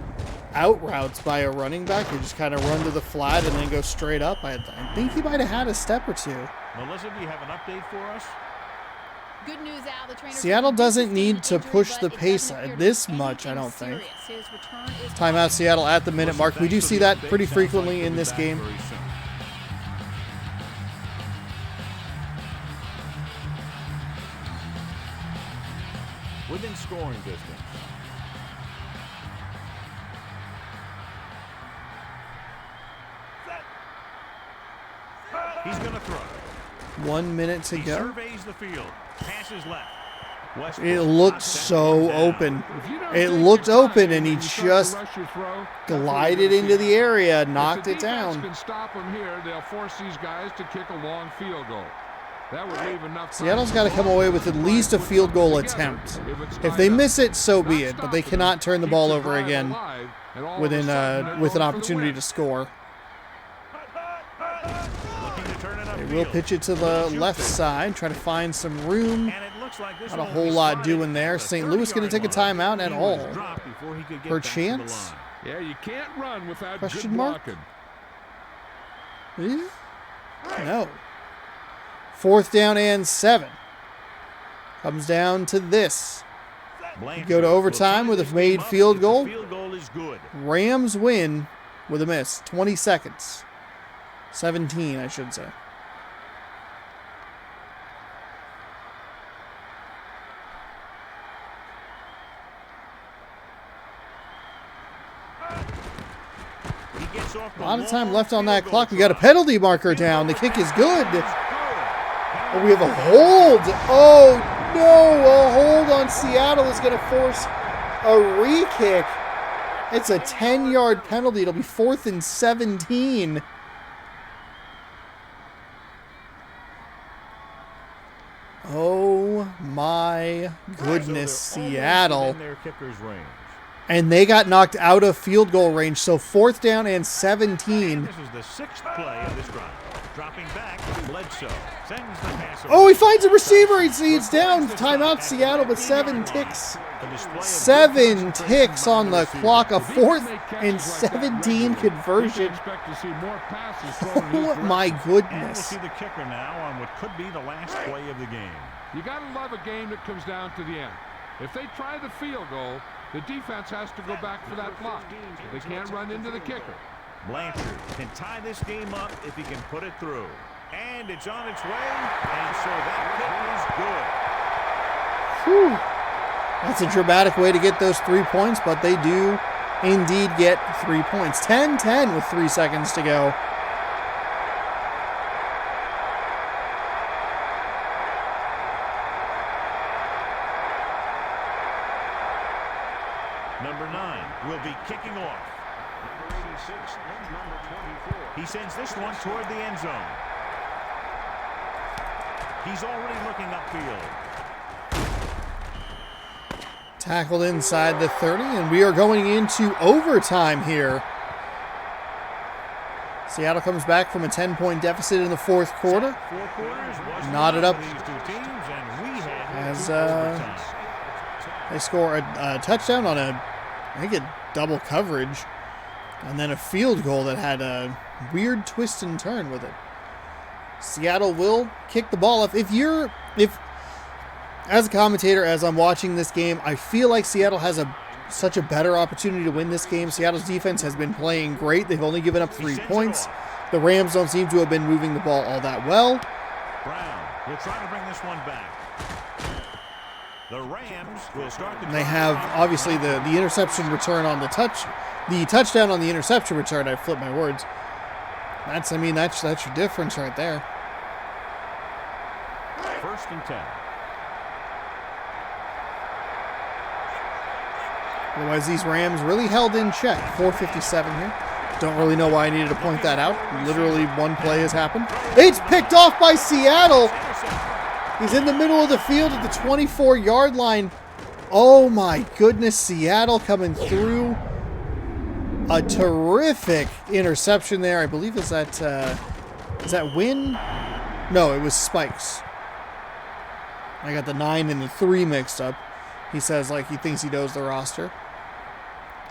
out routes by a running back. You just kind of run to the flat and then go straight up. I think he might have had a step or 2. Melissa, do you have an update for us? Good news, Al. The trainer Seattle said he doesn't sustained need an to injury, push but the it pace doesn't appear to this be much, I anything don't think. serious. His return is Timeout Seattle at the minute mark. We do see that pretty frequently in this game. Within scoring distance. He's going to throw. 1 minute to He go. surveys the field. Passes left. It looked so open. It looked open, and he just glided into the area, knocked it down. Can stop them here, they'll force these guys to kick a long field goal. That would leave enough time. Seattle's got to come away with at least a field goal attempt. If they miss it, so be it. But they cannot turn the ball over again with an opportunity to score. They will pitch it to the left side, try to find some room. Not a whole lot doing there. St. Louis going to take a timeout at all. Per chance? Yeah, you can't run without Question mark? No. 4th down and 7. Comes down to this. We go to overtime with a made field goal. Rams win with a miss. 20 seconds. 17, I should say. A lot of time left on that clock. We got a penalty marker down. The kick is good. Oh, we have a hold. Oh, no. A hold on Seattle is going to force a re-kick. It's a 10-yard penalty. It'll be 4th and 17. Oh, my goodness, Seattle. And they got knocked out of field goal range, so 4th down and 17. This is the 6th play of this drive. Dropping back, Bledsoe sends the pass. Oh, he finds a receiver. He's down. Timeout Seattle, but 7 ticks. 7 ticks on the clock. A 4th and 17 conversion. Oh, my goodness. See the kicker now on what could be the last play of the game. You got to love a game that comes down to the end. If they try the field goal, the defense has to go back for that block. They can't run into the kicker. Blanchard can tie this game up if he can put it through. And it's on its way, and so that kick is good. Whew. That's a dramatic way to get those 3 points, but they do indeed get 3 points. 10-10 with 3 seconds to go. Number 9 will be kicking off. He sends this one toward the end zone. He's already looking upfield. Tackled inside the 30, and we are going into overtime here. Seattle comes back from a 10-point deficit in the 4th quarter. Knotted up as they score a touchdown on a double coverage, and then a field goal that had a weird twist and turn with it. Seattle will kick the ball off. If as a commentator, as I'm watching this game, I feel like Seattle has such a better opportunity to win this game. Seattle's defense has been playing great. They've only given up 3 points. The Rams don't seem to have been moving the ball all that well. Brown will try to bring this one back. The Rams will start the. And they have obviously the interception return on the touchdown on the interception return. I flipped my words. That's your difference right there. 1st and 10. Otherwise, these Rams really held in check. 4:57 here. Don't really know why I needed to point that out. Literally one play has happened. It's picked off by Seattle. He's in the middle of the field at the 24-yard line. Oh my goodness, Seattle coming through. A terrific interception there. I believe is that Wynn? No, it was Spikes. I got the 9 and the 3 mixed up. He says like he thinks he knows the roster.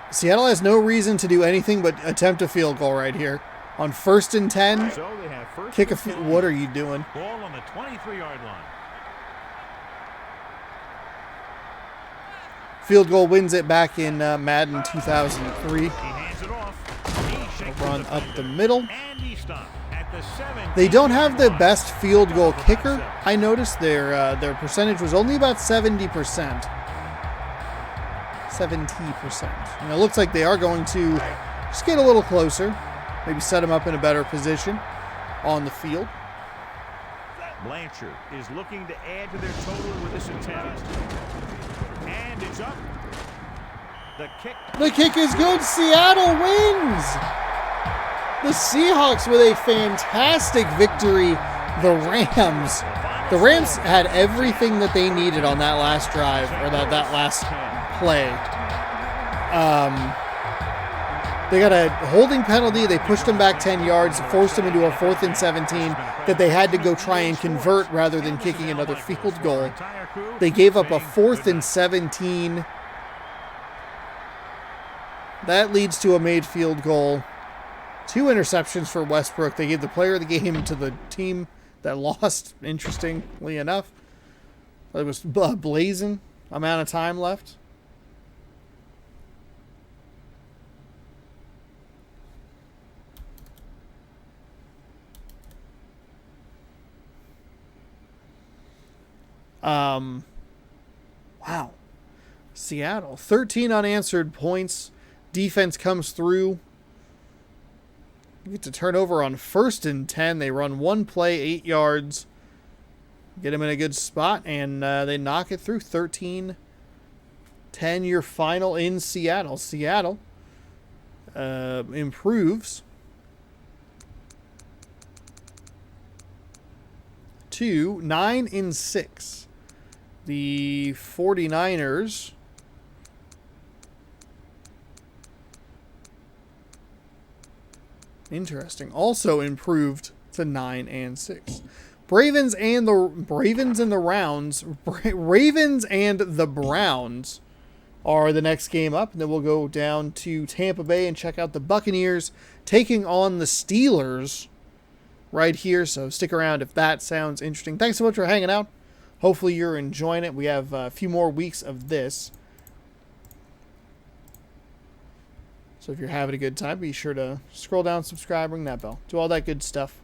Seattle has no reason to do anything but attempt a field goal right here. On 1st and 10, So they have first kick a and field. 10. What are you doing? Ball on the 23-yard line. Field goal wins it back in Madden 2003. He hands it off. He shakes Run the up defender. the middle. And he stopped at the 7. They don't have the best field goal kicker. I noticed their percentage was only about 70%. 70%. And it looks like they are going to just get a little closer. Maybe set them up in a better position on the field. Blanchard is looking to add to their total with this attempt. And it's up. The kick is good. Seattle wins. The Seahawks with a fantastic victory. The Rams had everything that they needed on that last drive, or that last play. They got a holding penalty. They pushed them back 10 yards, forced them into a 4th and 17 that they had to go try and convert rather than kicking another field goal. They gave up a 4th and 17. That leads to a made field goal. 2 interceptions for Westbrook. They gave the player of the game to the team that lost, interestingly enough. It was a blazing amount of time left. Wow. Seattle, 13 unanswered points. Defense comes through. You get to turn over on 1st and 10. They run one play, 8 yards. Get them in a good spot, and they knock it through. 13-10 your final in Seattle. Seattle improves to 9-6. The 49ers also improved to 9-6. Ravens and the Browns are the next game up, and then we'll go down to Tampa Bay and check out the Buccaneers taking on the Steelers right here. So stick around if that sounds interesting. Thanks so much for hanging out. Hopefully you're enjoying it. We have a few more weeks of this. So if you're having a good time, be sure to scroll down, subscribe, ring that bell. Do all that good stuff.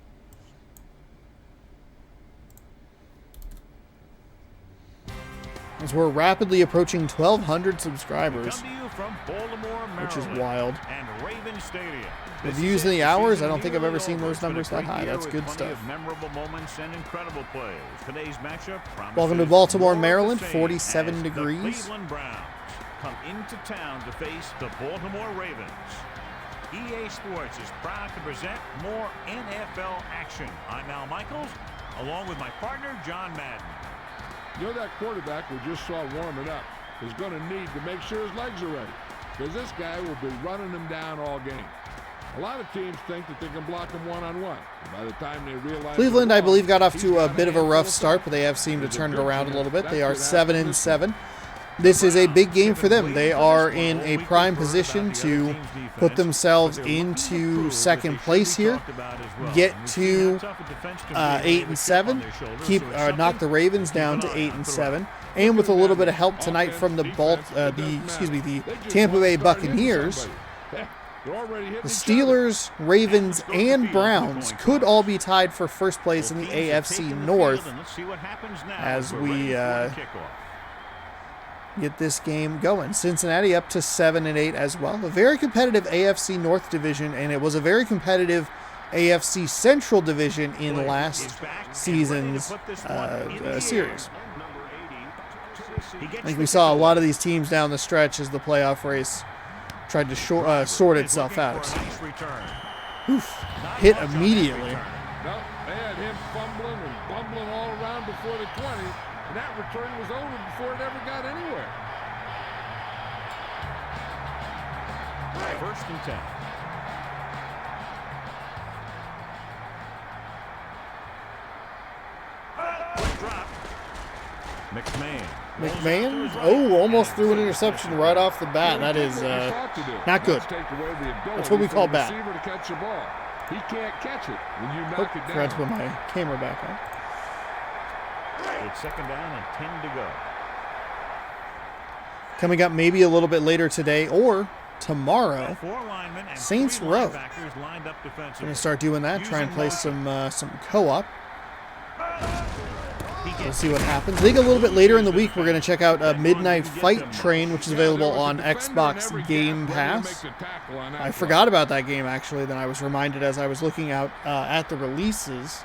As we're rapidly approaching 1,200 subscribers, which is wild. The views in the hours, I don't think I've ever seen those numbers that high. That's good stuff. Welcome to Baltimore, Maryland, 47 degrees. Come into town to face the Baltimore Ravens. EA Sports is proud to present more NFL action. I'm Al Michaels, along with my partner, John Madden. You know, that quarterback we just saw warming up is going to need to make sure his legs are ready, because this guy will be running them down all game. A lot of teams think that they can block him one-on-one. By the time they realize Cleveland, I believe, got off to a bit of a rough start, but they have seemed to turn it around a little bit. They are 7-7. This is a big game for them. They are in a prime position to put themselves into second place here, get to 8-7, knock the Ravens down to 8-7, and with a little bit of help tonight from the Tampa Bay Buccaneers, the Steelers, Ravens, and Browns could all be tied for first place in the AFC North as we get this game going. Cincinnati up to 7-8 as well. A very competitive AFC North division, and it was a very competitive AFC Central division in last season's series. I think we saw a lot of these teams down the stretch as the playoff race tried to sort itself out. Oof. Hit immediately. No, they had him fumbling and bumbling all around before the 20. And that return was over before it ever got anywhere. 1st and 10. Drop. McMahon? Oh, almost threw an interception right off the bat. That is not good. That's what we call bad. He can't catch it when you knock it down. Forgot to put my camera back on. It's 2nd down and 10 to go. Coming up maybe a little bit later today or tomorrow, Saints Row. Going to start doing that. Try and play some co-op. We'll see what happens. I think a little bit later in the week we're going to check out Midnight Fight Train, which is available on Xbox Game Pass. I forgot about that game actually. Then I was reminded as I was looking out at the releases.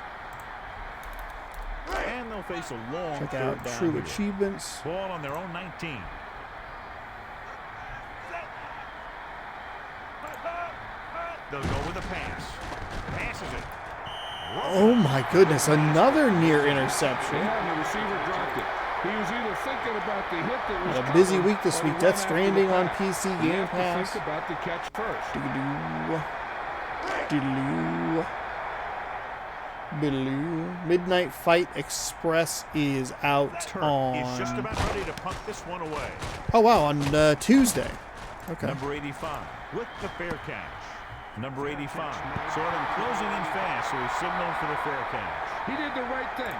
face a long Check third out down true here. achievements. Ball on their own 19. They'll go with a pass. Passes it. Oh my goodness, another near interception. Yeah, and the receiver dropped it. He was either thinking about the hit that was A busy coming, week this or he week. ran Death after Stranding the on pass. PC You Game have to Pass. think about the catch first. Midnight Fight Express is out Turn is just on. about ready to punt this one away. Oh wow, on Tuesday. Okay. Number 85 with the fair catch. Number 85 saw them closing in fast, so he signaled for the fair catch. He did the right thing.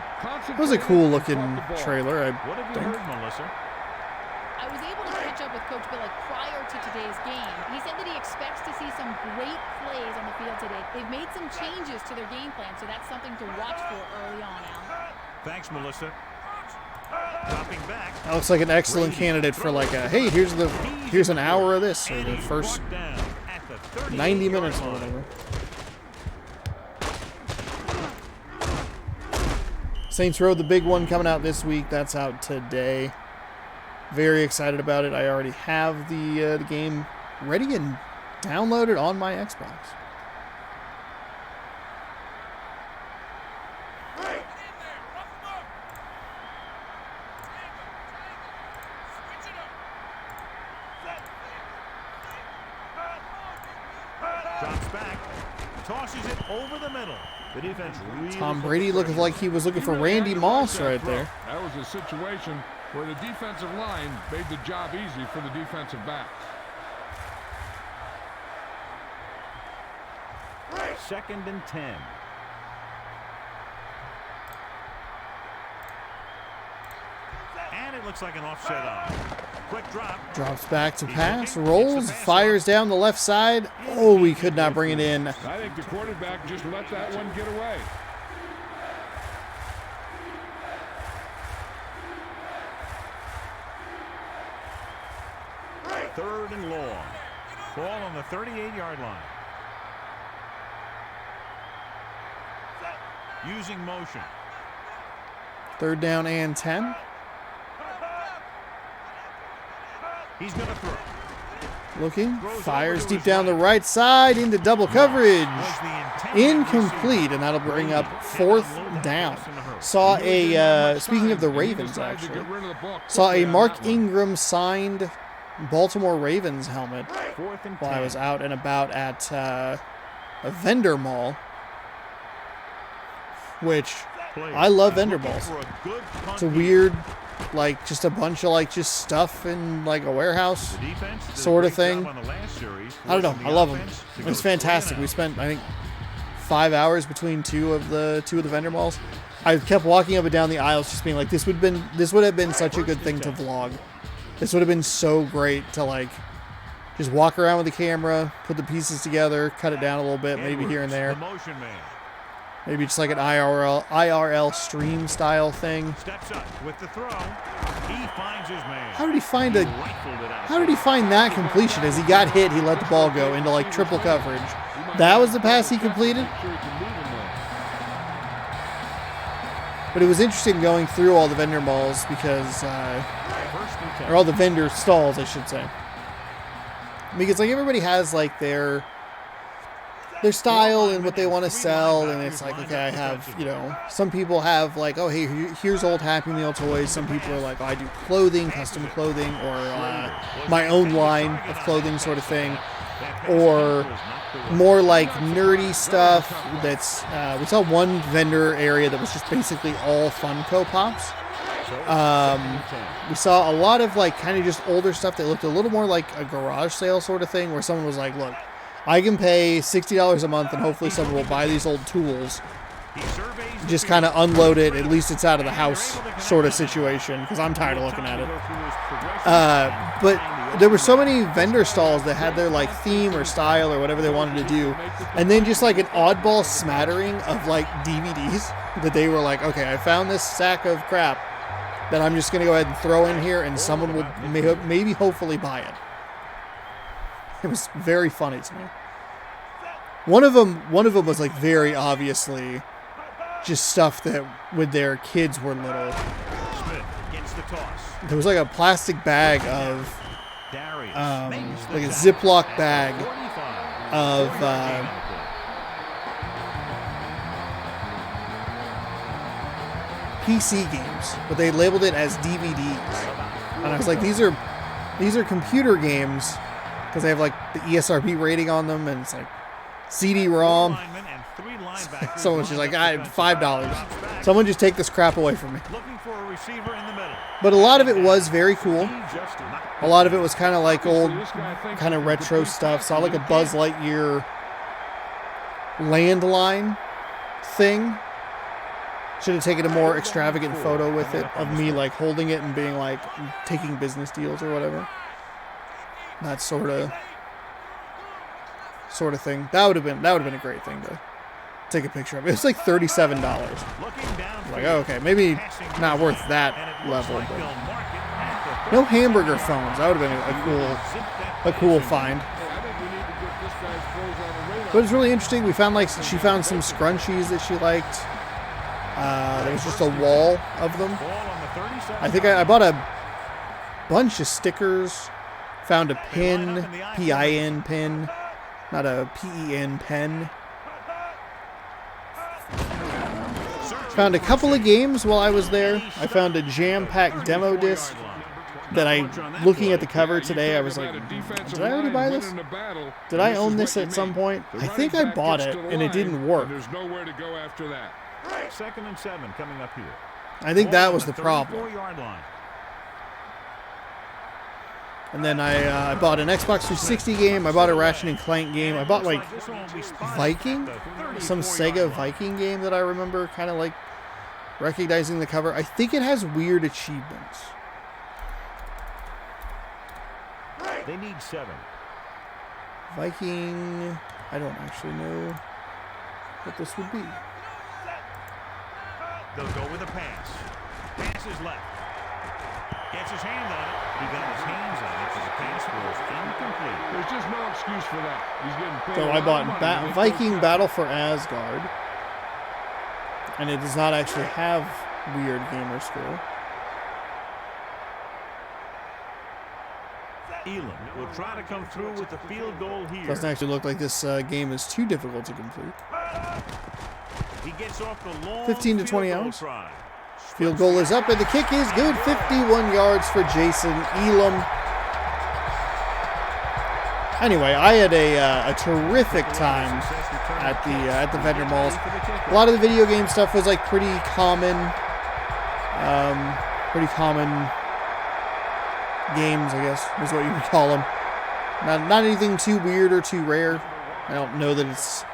It was a cool looking trailer. What have you think. heard, Melissa? I was able to catch up with Coach Billick prior to today's game. He said that he expects to see some great plays on the field today. They've made some changes to their game plan, so that's something to watch for early on, Al. Thanks, Melissa. Dropping back. That looks like an excellent candidate for like a hey, here's an hour of this or the first 90 minutes or whatever. Saints Row, the big one coming out this week. That's out today. Very excited about it. I already have the game ready and downloaded on my Xbox. Drops back. Tosses it over the middle. The defense really Tom Brady looking like he was looking for Randy Moss right there. That was a situation where the defensive line made the job easy for the defensive backs. Second and 10. And it looks like an offset on. Quick drop. Drops back to pass, rolls, fires down the left side. Oh, we could not bring it in. I think the quarterback just let that one get away. Third and long. Ball on the 38-yard line. Using motion. Third down and 10. He's going to throw. Looking, fires deep down the right side into double coverage. Incomplete, and that'll bring up fourth down. Saw a, speaking of the Ravens actually, saw a Mark Ingram signed Baltimore Ravens helmet while I was out and about at a vendor mall, which I love vendor malls. It's a weird, like just a bunch of like just stuff in like a warehouse sort of thing. I don't know. I love them. It was fantastic. We spent I think 5 hours between two of the vendor malls. I kept walking up and down the aisles, just being like, this would have been such a good thing to vlog. This would have been so great to like just walk around with the camera, put the pieces together, cut it down a little bit, maybe here and there. Maybe just like an IRL stream style thing. Steps up with the throw. He finds his man. How did he find that completion? As he got hit, he let the ball go into like triple coverage. That was the pass he completed. But it was interesting going through all the vendor malls because, or all the vendor stalls, I should say, because like everybody has like their style and what they want to sell, and it's like, okay, I have, you know, some people have like, oh hey, here's old Happy Meal toys. Some people are like, oh, I do clothing, custom clothing, or my own line of clothing sort of thing, or more like nerdy stuff. That's we saw one vendor area that was just basically all Funko Pops. We saw a lot of like kind of just older stuff that looked a little more like a garage sale sort of thing, where someone was like, look, I can pay $60 a month and hopefully someone will buy these old tools, just kind of unload it, at least it's out of the house sort of situation, because I'm tired of looking at it. But there were so many vendor stalls that had their like theme or style or whatever they wanted to do, and then just like an oddball smattering of like DVDs that they were like, okay, I found this sack of crap that I'm just going to go ahead and throw in here and someone will maybe hopefully buy it. It was very funny to me. One of them was like very obviously just stuff that when their kids were little. Smith gets the toss. There was like a plastic bag of, Darius like a Ziploc bag of PC games, but they labeled it as DVDs. And I was like, these are computer games because they have like the ESRB rating on them, and it's like CD-ROM. Someone's just like, $5. Someone just take this crap away from me. But a lot of it was very cool. A lot of it was kind of like old, kind of retro stuff. Saw like a Buzz Lightyear landline thing. Should have taken a more extravagant photo with it of me like holding it and being like taking business deals or whatever. That sort of thing. That would have been a great thing to take a picture of. It was like $37. Like, oh, okay, maybe not worth that level, but no hamburger phones. That would have been a cool find. But it's really interesting. We found she found some scrunchies that she liked. There was just a wall of them. I think I bought a bunch of stickers. Found a pin, P-I-N pin, not a P-E-N pen. Found a couple of games while I was there. I found a jam-packed demo disc that looking at the cover today, I was like, did I already buy this? Did I own this at some point? I think I bought it, and it didn't work. There's nowhere to go after that. 2nd and 7 coming up here. I think that was the problem. And then I bought an Xbox 360 game. I bought a Ratchet and Clank game. I bought like Viking, some Sega Viking game that I remember kind of like recognizing the cover. I think it has weird achievements. They need 7. Viking. I don't actually know what this would be. They'll go with a pass. Pass is left. Gets his hand on it. He got his hands on it, so the pass was incomplete. There's just no excuse for that. He's getting paid. So I bought Viking Battle for Asgard, and it does not actually have weird gamer score. Elam will try to come through with the field goal here. Doesn't actually look like this game is too difficult to complete. He gets off the long 15 to 20 hours. Try. Field goal is up, and the kick is good. 51 yards for Jason Elam. Anyway, I had a terrific time at the vendor malls. A lot of the video game stuff was like pretty common games, I guess, is what you would call them. Not anything too weird or too rare. I don't know that it's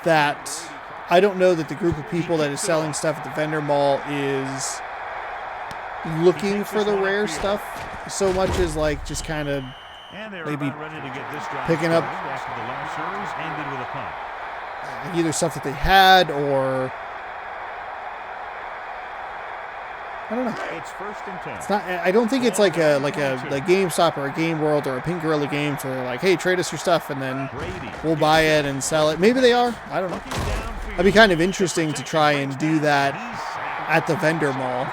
that. I don't know that the group of people that is selling stuff at the vendor mall is looking for the rare stuff so much as like just kind of maybe picking up either stuff that they had or I don't know. It's 1st and 10. It's not. I don't think it's like a GameStop or a Game World or a Pink Gorilla Games where they're like, hey, trade us your stuff and then we'll buy it and sell it. Maybe they are. I don't know. That'd be kind of interesting to try and do that at the vendor mall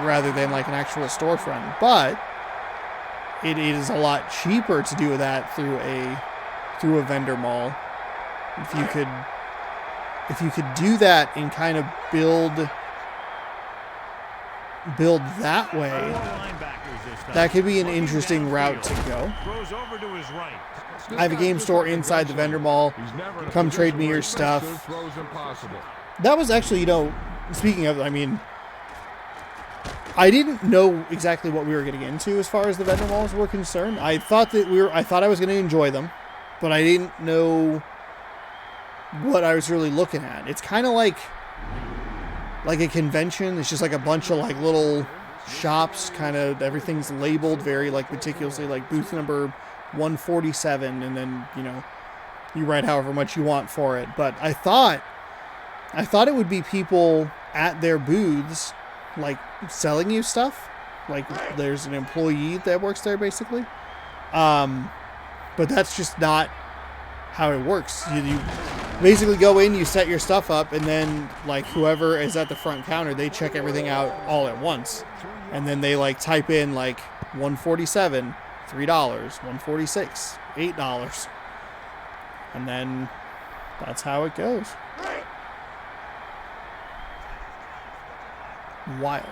rather than like an actual storefront. But it is a lot cheaper to do that through a vendor mall. If you could do that and kind of build that way, that could be an interesting route to go. I have a game store inside the vendor mall. Come trade me your stuff. That was actually, speaking of, I mean, I didn't know exactly what we were getting into as far as the vendor malls were concerned. I thought I was going to enjoy them, but I didn't know what I was really looking at. It's kind of like a convention. It's just like a bunch of like little shops, kind of everything's labeled very like meticulously, like booth number 147, and then you write however much you want for it. But I thought it would be people at their booths like selling you stuff, like there's an employee that works there basically, but that's just not how it works. basically go in, you set your stuff up, and then like whoever is at the front counter, they check everything out all at once, and then they like type in like $147, $3, $146, $8, and then that's how it goes. Wild.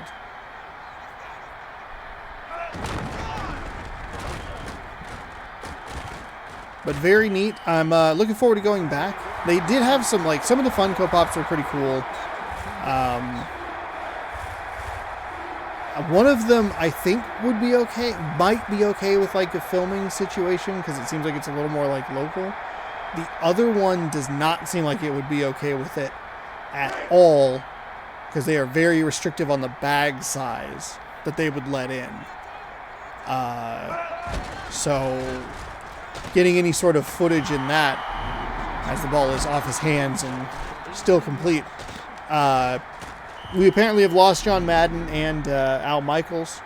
But very neat. I'm looking forward to going back. They did have some, like, some of the Funko Pops were pretty cool. One of them I think would be okay, might be okay with like a filming situation because it seems like it's a little more like local. The other one does not seem like it would be okay with it at all because they are very restrictive on the bag size that they would let in. So getting any sort of footage in that as the ball is off his hands and still complete. We apparently have lost John Madden and Al Michaels.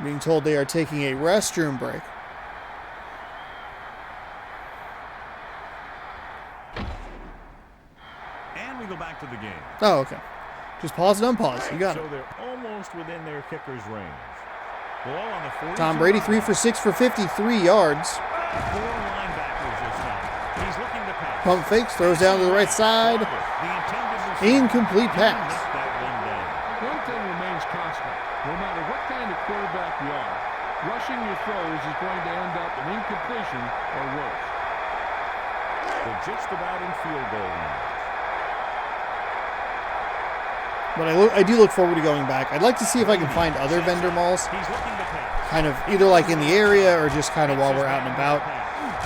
Being told they are taking a restroom break. And we go back to the game. Oh, okay. Just pause and unpause. You got it. So they're almost within their kicker's range. Ball on the 42. Tom Brady 3 for 6 for 53 yards. 4 linebackers this time. He's looking to pass. Pump fakes, throws down to the right side. Incomplete pass. One thing remains constant. No matter what kind of quarterback you are, rushing your throws is going to end up in incompletion or worse. They're just about in field goal range. But I do look forward to going back. I'd like to see if I can find other vendor malls. Kind of either like in the area or just kind of while we're out and about.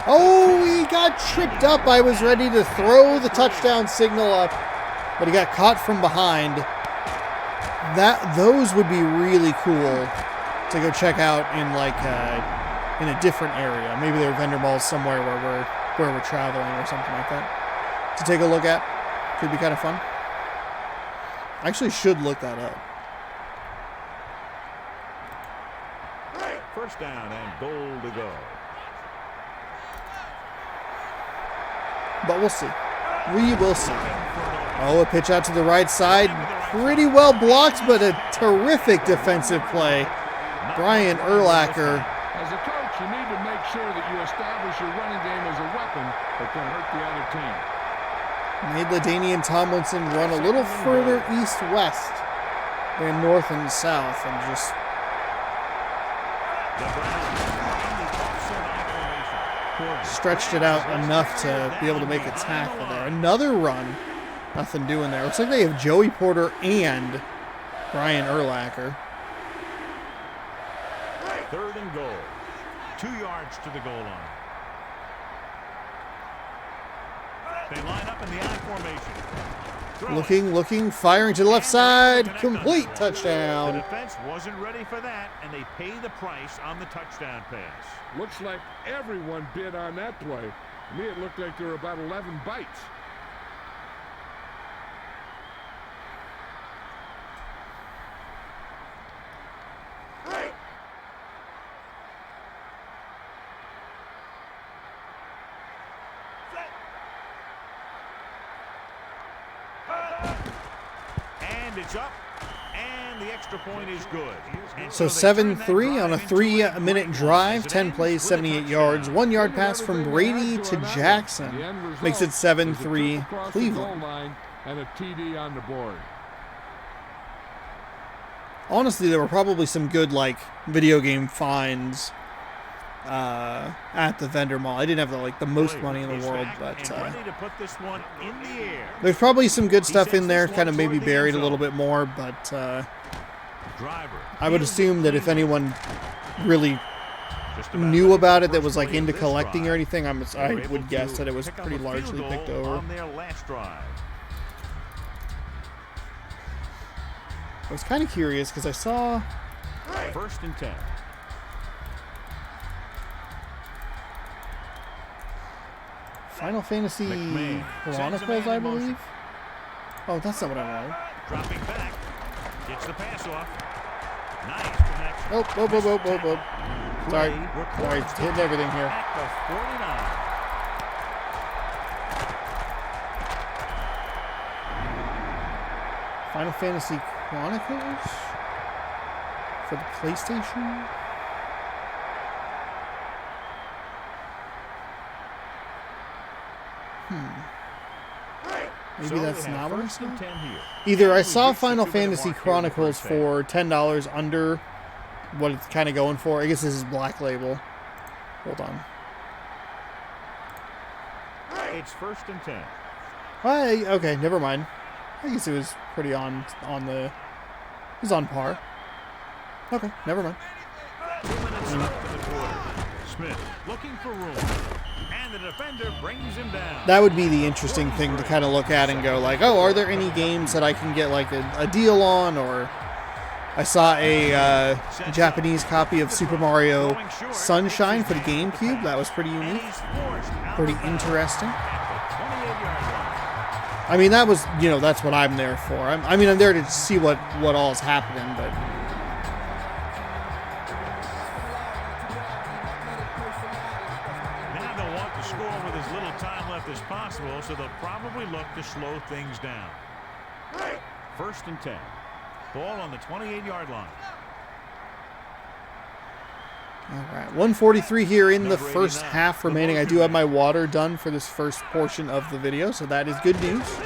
Oh, he got tripped up. I was ready to throw the touchdown signal up, but he got caught from behind. Those would be really cool to go check out in like in a different area. Maybe there are vendor malls somewhere where we're traveling or something like that to take a look at. Could be kind of fun. I actually should look that up. First down and goal to go. But we'll see. We will see. Oh, a pitch out to the right side. Pretty well blocked, but a terrific defensive play. Brian Urlacher. As a coach, you need to make sure that you establish your running game as a weapon that can hurt the other team. Made LaDainian Tomlinson run a little further east-west than north and south, and just stretched it out enough to be able to make a tackle there. Another run. Nothing doing there. Looks like they have Joey Porter and Brian Urlacher. 3rd and goal. 2 yards to the goal line. They line up in the I formation. Looking, firing to the left side. Complete touchdown. The defense wasn't ready for that, and they pay the price on the touchdown pass. Looks like everyone bid on that play. To me, it looked like there were about 11 bites. It's up, and the extra point is good. And so 7-3 on a 3-minute drive, 10 plays, 78 yards, 1 yard pass from Brady to Jackson. Makes it 7-3 Cleveland. And a TD on the board. Honestly, there were probably some good like video game finds at the vendor mall. I didn't have the most money in the world, but there's probably some good stuff in there, kind of maybe buried a little bit more, but I would assume that if anyone really knew about it that was like into collecting or anything, I would guess that it was pretty largely picked over. I was kind of curious because I saw 1st and 10. Final Fantasy Chronicles, I believe. Oh, that's not what I wanted. Dropping back, gets the pass off. Nice connection. Oh. Sorry, hitting everything here. Final Fantasy Chronicles for the PlayStation. Maybe that's not what I saw. Either I saw Final Fantasy Chronicles for $10 under what it's kind of going for. I guess this is Black Label. Hold on. It's 1st and 10. Okay, never mind. I guess it was pretty on the. It was on par. Okay, never mind. 2 minutes left in the quarter. Smith looking for room. And the defender brings him down. That would be the interesting thing to kind of look at and go like, oh, are there any games that I can get like a deal on? Or I saw a Japanese copy of Super Mario Sunshine for the GameCube. That was pretty unique, pretty interesting. I mean, that was, you know, that's what I'm there for. I'm there to see what all is happening, but. As possible, so they'll probably look to slow things down. 1st and 10. Ball on the 28-yard line. All right, 1:43 here in the first half remaining. I do have my water done for this first portion of the video, so that is good news.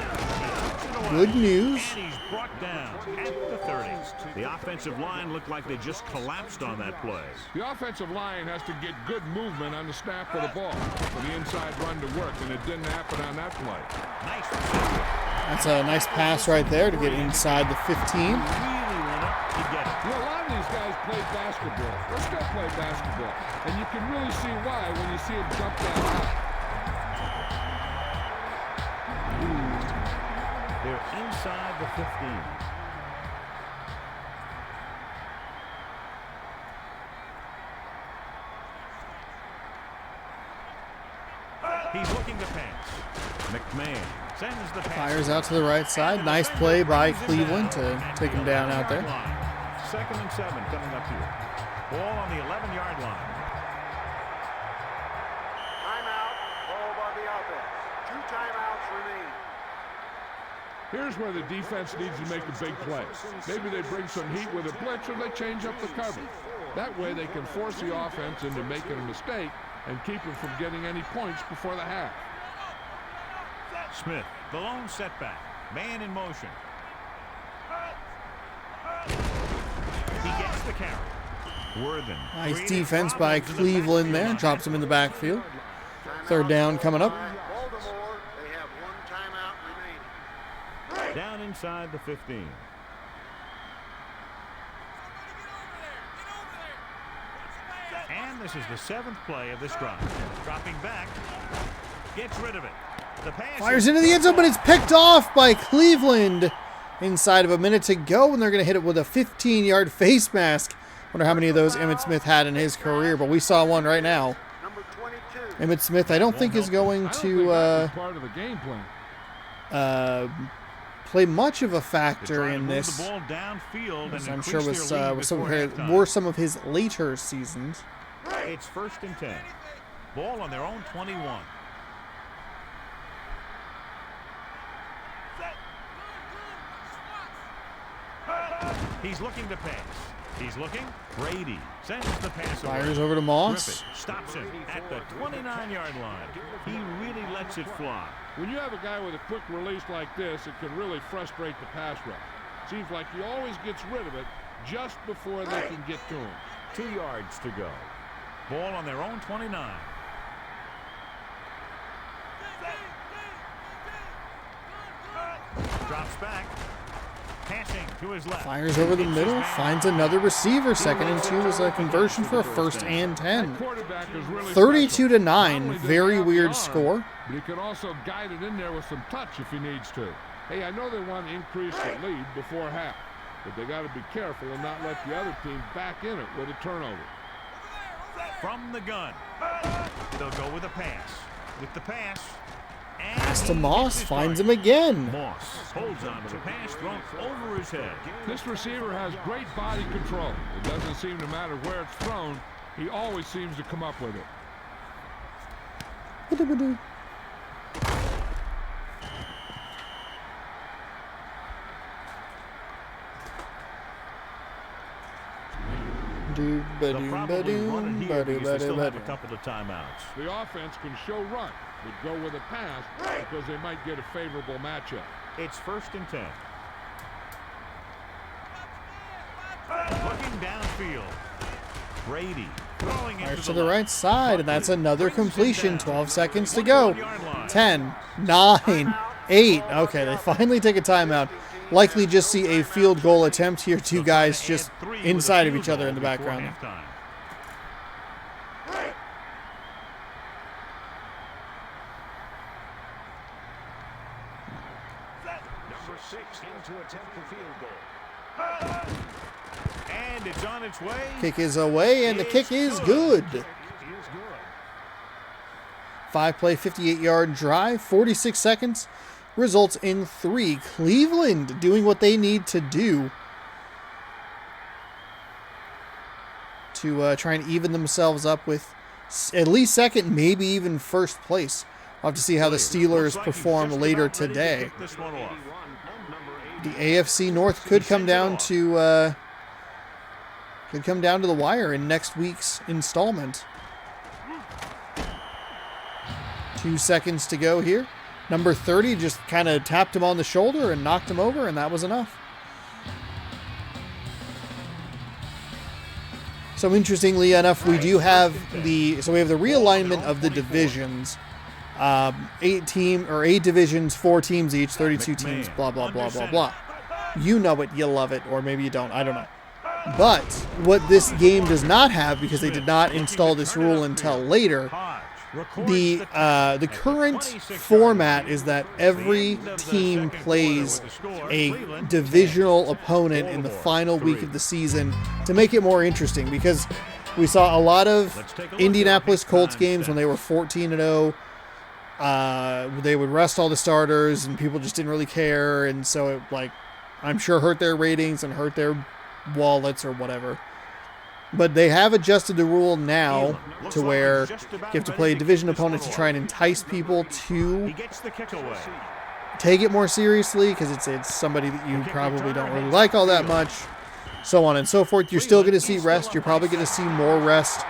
Good news. And he's brought down at the 30. The offensive line looked like they just collapsed on that play. The offensive line has to get good movement on the snap of the ball for the inside run to work, and it didn't happen on that play. Nice. That's a nice pass right there to get inside the 15. Really went up to get it. You know, a lot of these guys play basketball. They still play basketball, and you can really see why when you see them jump that high. They're inside the 15. He's looking to pass. McMahon sends the pass. Fires out to the right side. Nice play by Cleveland to take him down out there. 2nd and 7 coming up here. Ball on the 11-yard line. Timeout. Ball by the offense. 2 timeouts remain. Here's where the defense needs to make a big play. Maybe they bring some heat with a blitz, or they change up the cover. That way they can force the offense into making a mistake and keep him from getting any points before the half. Smith, the lone setback. Man in motion. He gets the carry. Worthen. Nice defense by Cleveland there. Drops him in the backfield. 3rd down coming up. Baltimore, they have 1 timeout remaining. Down inside the 15. And this is the 7th play of this drive. Dropping back. Gets rid of it. The pass Fires into the end zone, but it's picked off by Cleveland. Inside of a minute to go, and they're going to hit it with a 15-yard face mask. Wonder how many of those Emmitt Smith had in his career, but we saw one right now. Number 22. Emmitt Smith, I don't think is going to part of the game plan. play much of a factor in this. The ball downfield, As and I'm sure with were some of his later seasons. It's 1st and 10. Ball on their own 21. He's looking to pass. He's looking. Brady sends the pass away. Fires over to Moss. Griffith stops him at the 29-yard line. He really lets it fly. When you have a guy with a quick release like this, it can really frustrate the pass rush. Seems like he always gets rid of it just before they can get to him. 2 yards to go. Ball on their own 29. Drops back. Passing to his left. Fires over the middle. Finds another receiver. 2nd and 2 is a conversion for a 1st and 10. 32-9. Very weird score. But he can also guide it in there with some touch if he needs to. Hey, I know they want to increase the lead before half, but they got to be careful and not let the other team back in it with a turnover. From the gun. They'll go with a pass. With the pass. Pass to Moss. Finds him again. Moss holds on to the pass thrown over his head. This receiver has great body control. It doesn't seem to matter where it's thrown. He always seems to come up with it. They'll probably run it here because they still have a couple of timeouts. The offense can show run, but go with a pass because they might get a favorable matchup. It's 1st and 10. Looking downfield. Brady throwing into to the right side, and that's another completion. 12 seconds to go. 10, 9, 8. Okay, they finally take a timeout. Likely just see a field goal attempt here. Two guys just inside of each other in the background. Number 6 in to attempt the field goal. And it's on its way. Kick is away, and the kick is good. 5-play, 58-yard drive, 46 seconds, results in 3. Cleveland doing what they need to do to try and even themselves up with at least 2nd, maybe even 1st place. We'll have to see how the Steelers perform later today. The AFC North could come down to the wire in next week's installment. 2 seconds to go here. Number 30 just kind of tapped him on the shoulder and knocked him over, and that was enough. So interestingly enough, we do have the realignment of the divisions. 8 divisions, 4 teams each, 32 teams, blah, blah, blah, blah, blah. You know it, you love it, or maybe you don't, I don't know. But what this game does not have, because they did not install this rule until later, the current format is that every team plays a divisional opponent in the final week of the season to make it more interesting, because we saw a lot of Indianapolis Colts games when they were 14-0. They would rest all the starters and people just didn't really care, and so it, like, I'm sure hurt their ratings and hurt their wallets or whatever. But they have adjusted the rule now to where you have to play a division opponent to try and entice people to take it more seriously, because it's somebody that you probably don't really like all that much, so on and so forth. You're still going to see rest. You're probably going to see more rest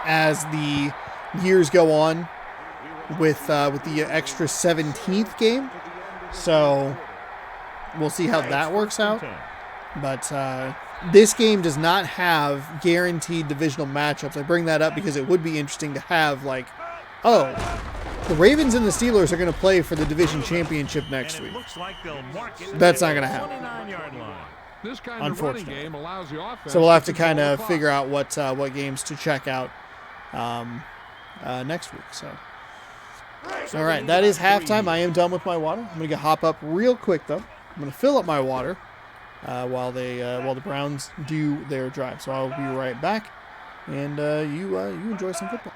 as the years go on with the extra 17th game. So we'll see how that works out. But this game does not have guaranteed divisional matchups. I bring that up because it would be interesting to have, like, oh, the Ravens and the Steelers are going to play for the division championship next week. That's not going to happen, This kind unfortunately. Of running game allows the offense so we'll have to kind of figure out what games to check out next week. So, all right, that is halftime. I am done with my water. I'm going to hop up real quick, though. I'm going to fill up my water while the Browns do their drive. So I'll be right back, and you enjoy some football.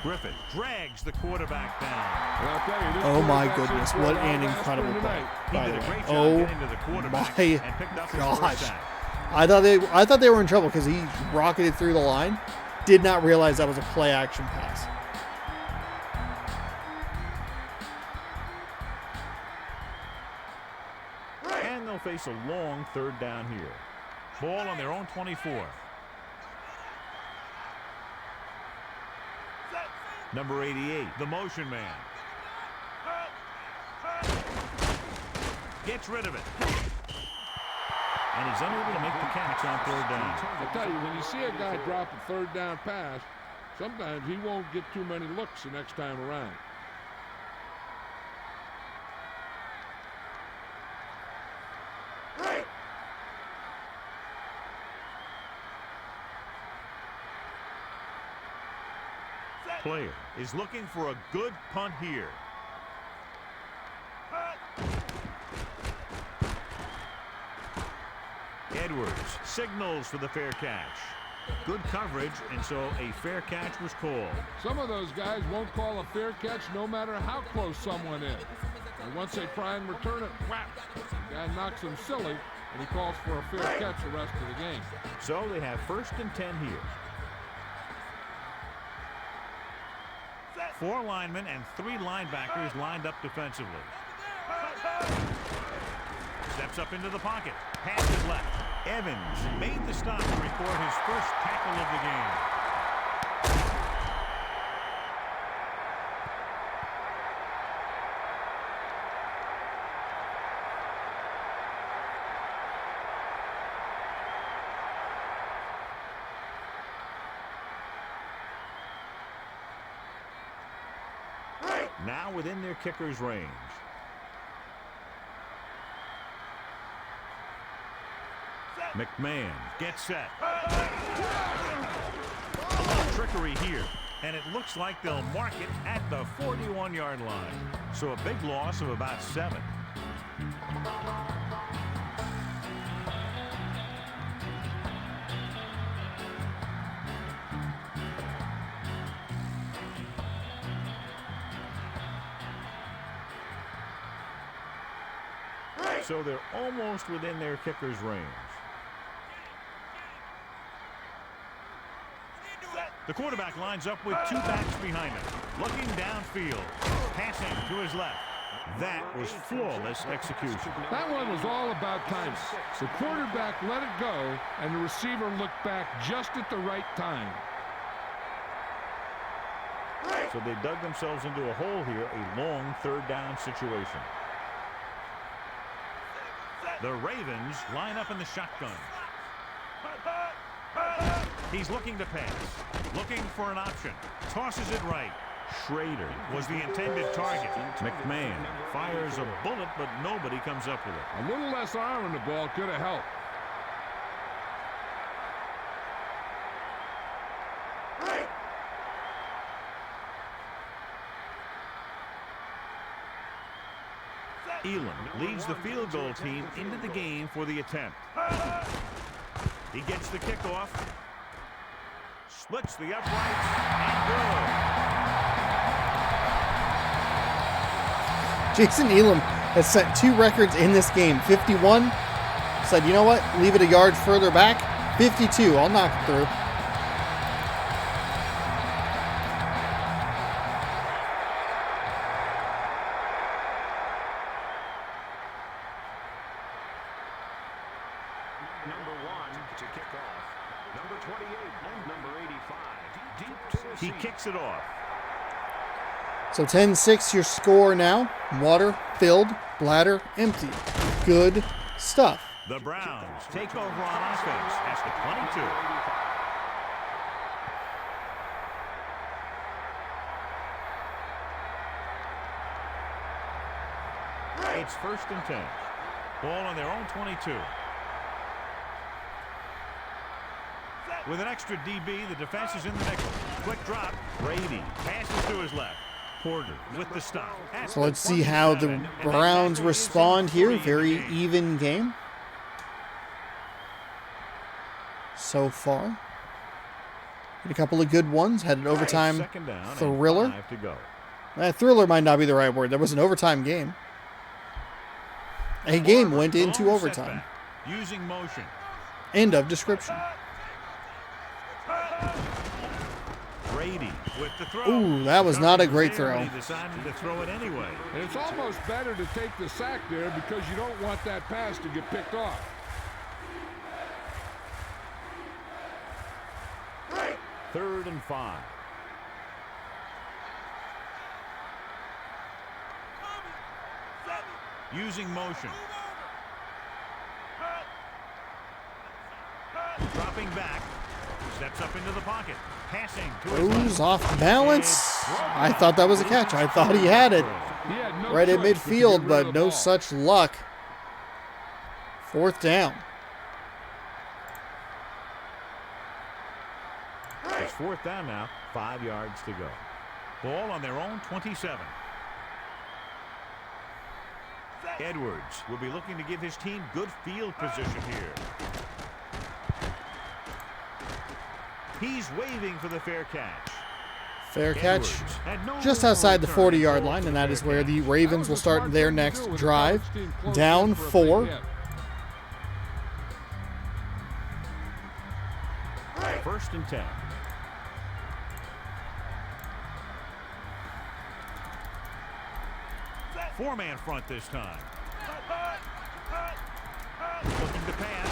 Griffin drags the quarterback down. Oh my goodness, what an incredible play, by the way. Oh my gosh. I thought they were in trouble because he rocketed through the line. Did not realize that was a play action pass. And they'll face a long 3rd down here. Ball on their own 24. Number 88, the motion man. Gets rid of it. And he's unable to make the catch on 3rd down. I tell you, when you see a guy drop a 3rd down pass, sometimes he won't get too many looks the next time around. Player is looking for a good punt here. Edwards signals for the fair catch. Good coverage, and so a fair catch was called. Some of those guys won't call a fair catch no matter how close someone is. And once they try and return it, whap, the guy knocks him silly, and he calls for a fair catch the rest of the game. So they have 1st and 10 here. 4 linemen and 3 linebackers lined up defensively. Steps up into the pocket. Passes left. Evans made the stop to record his first tackle of the game. Now within their kicker's range. McMahon gets set. A little trickery here, and it looks like they'll mark it at the 41-yard line. So a big loss of about 7. So they're almost within their kicker's range. The quarterback lines up with 2 backs behind him. Looking downfield. Passing to his left. That was flawless execution. That one was all about timing. The quarterback let it go, and the receiver looked back just at the right time. So they dug themselves into a hole here, a long 3rd down situation. The Ravens line up in the shotgun. He's looking to pass. Looking for an option. Tosses it right. Schrader was the intended target. McMahon fires a bullet, but nobody comes up with it. A little less arm on the ball could have helped. Elam leads the field goal team into the game for the attempt. He gets the kickoff. Splits the uprights and good. Jason Elam has set 2 records in this game. 51. Said, you know what? Leave it a yard further back. 52. I'll knock it through. He kicks it off. So 10-6 your score now. Water filled, bladder empty. Good stuff. The Browns take over on offense at the 22. It's 1st and 10. Ball on their own 22. With an extra DB, the defense is in the nickel. Quick drop. Brady passes to his left. Porter with the stop. So let's see how the Browns respond here. Very even game so far. Had a couple of good ones. Had an overtime thriller. Thriller might not be the right word. That was an overtime game. A game went into overtime. Using motion. End of description. Brady with the throw. Ooh, that was not a great throw. He decided to throw it anyway. And it's almost better to take the sack there because you don't want that pass to get picked off. Third and 5. Using motion. Dropping back. Steps up into the pocket. Passing to his Goes off balance. I thought that was a catch. I thought he had it right at midfield, but no such luck. 4th down. It's 4th down now. 5 yards to go. Ball on their own 27. Edwards will be looking to give his team good field position here. He's waving for the fair catch. Fair catch just outside the 40-yard line, and that is where the Ravens will start their next drive. Down 4. 1st and 10. Four-man front this time. Looking to pass.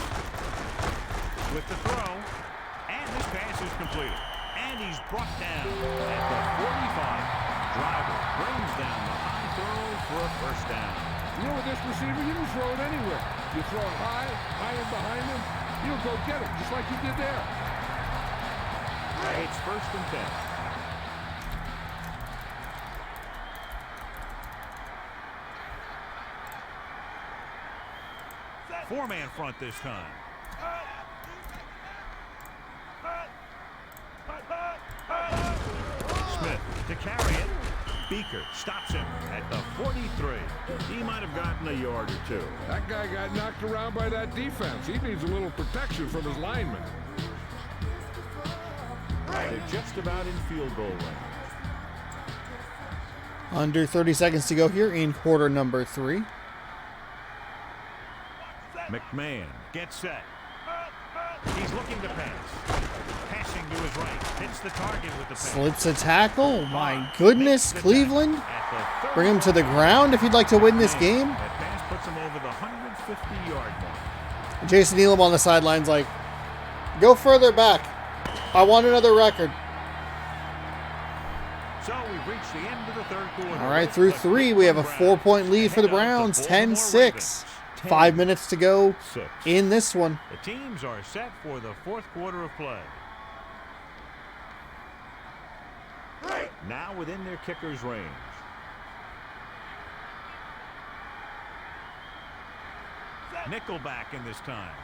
With the throw. And this pass is completed. And he's brought down at the 45. Driver brings down the high throw for a first down. You know, with this receiver, you can throw it anywhere. You throw it high and behind him, he'll go get it, just like you did there. It's 1st and 10. Four-man front this time. Smith to carry it. Beaker stops him at the 43. He might have gotten a yard or two. That guy got knocked around by that defense. He needs a little protection from his linemen. They're just about in field goal range. Under 30 seconds to go here in quarter number 3. McMahon gets set. He's looking to pass. Passing to his right. Hits the target with the pass. Slips a tackle. My goodness, Cleveland. Bring him to the ground if you'd like to win this game. That pass puts him over the 150-yard mark. Jason Elam on the sidelines like, go further back. I want another record. So we've reached the end of the third quarter. All right, through 3, we have a 4-point lead for the Browns, 10-6. 5 minutes to go in this one. The teams are set for the fourth quarter of play. Now within their kicker's range. Nickelback in this time.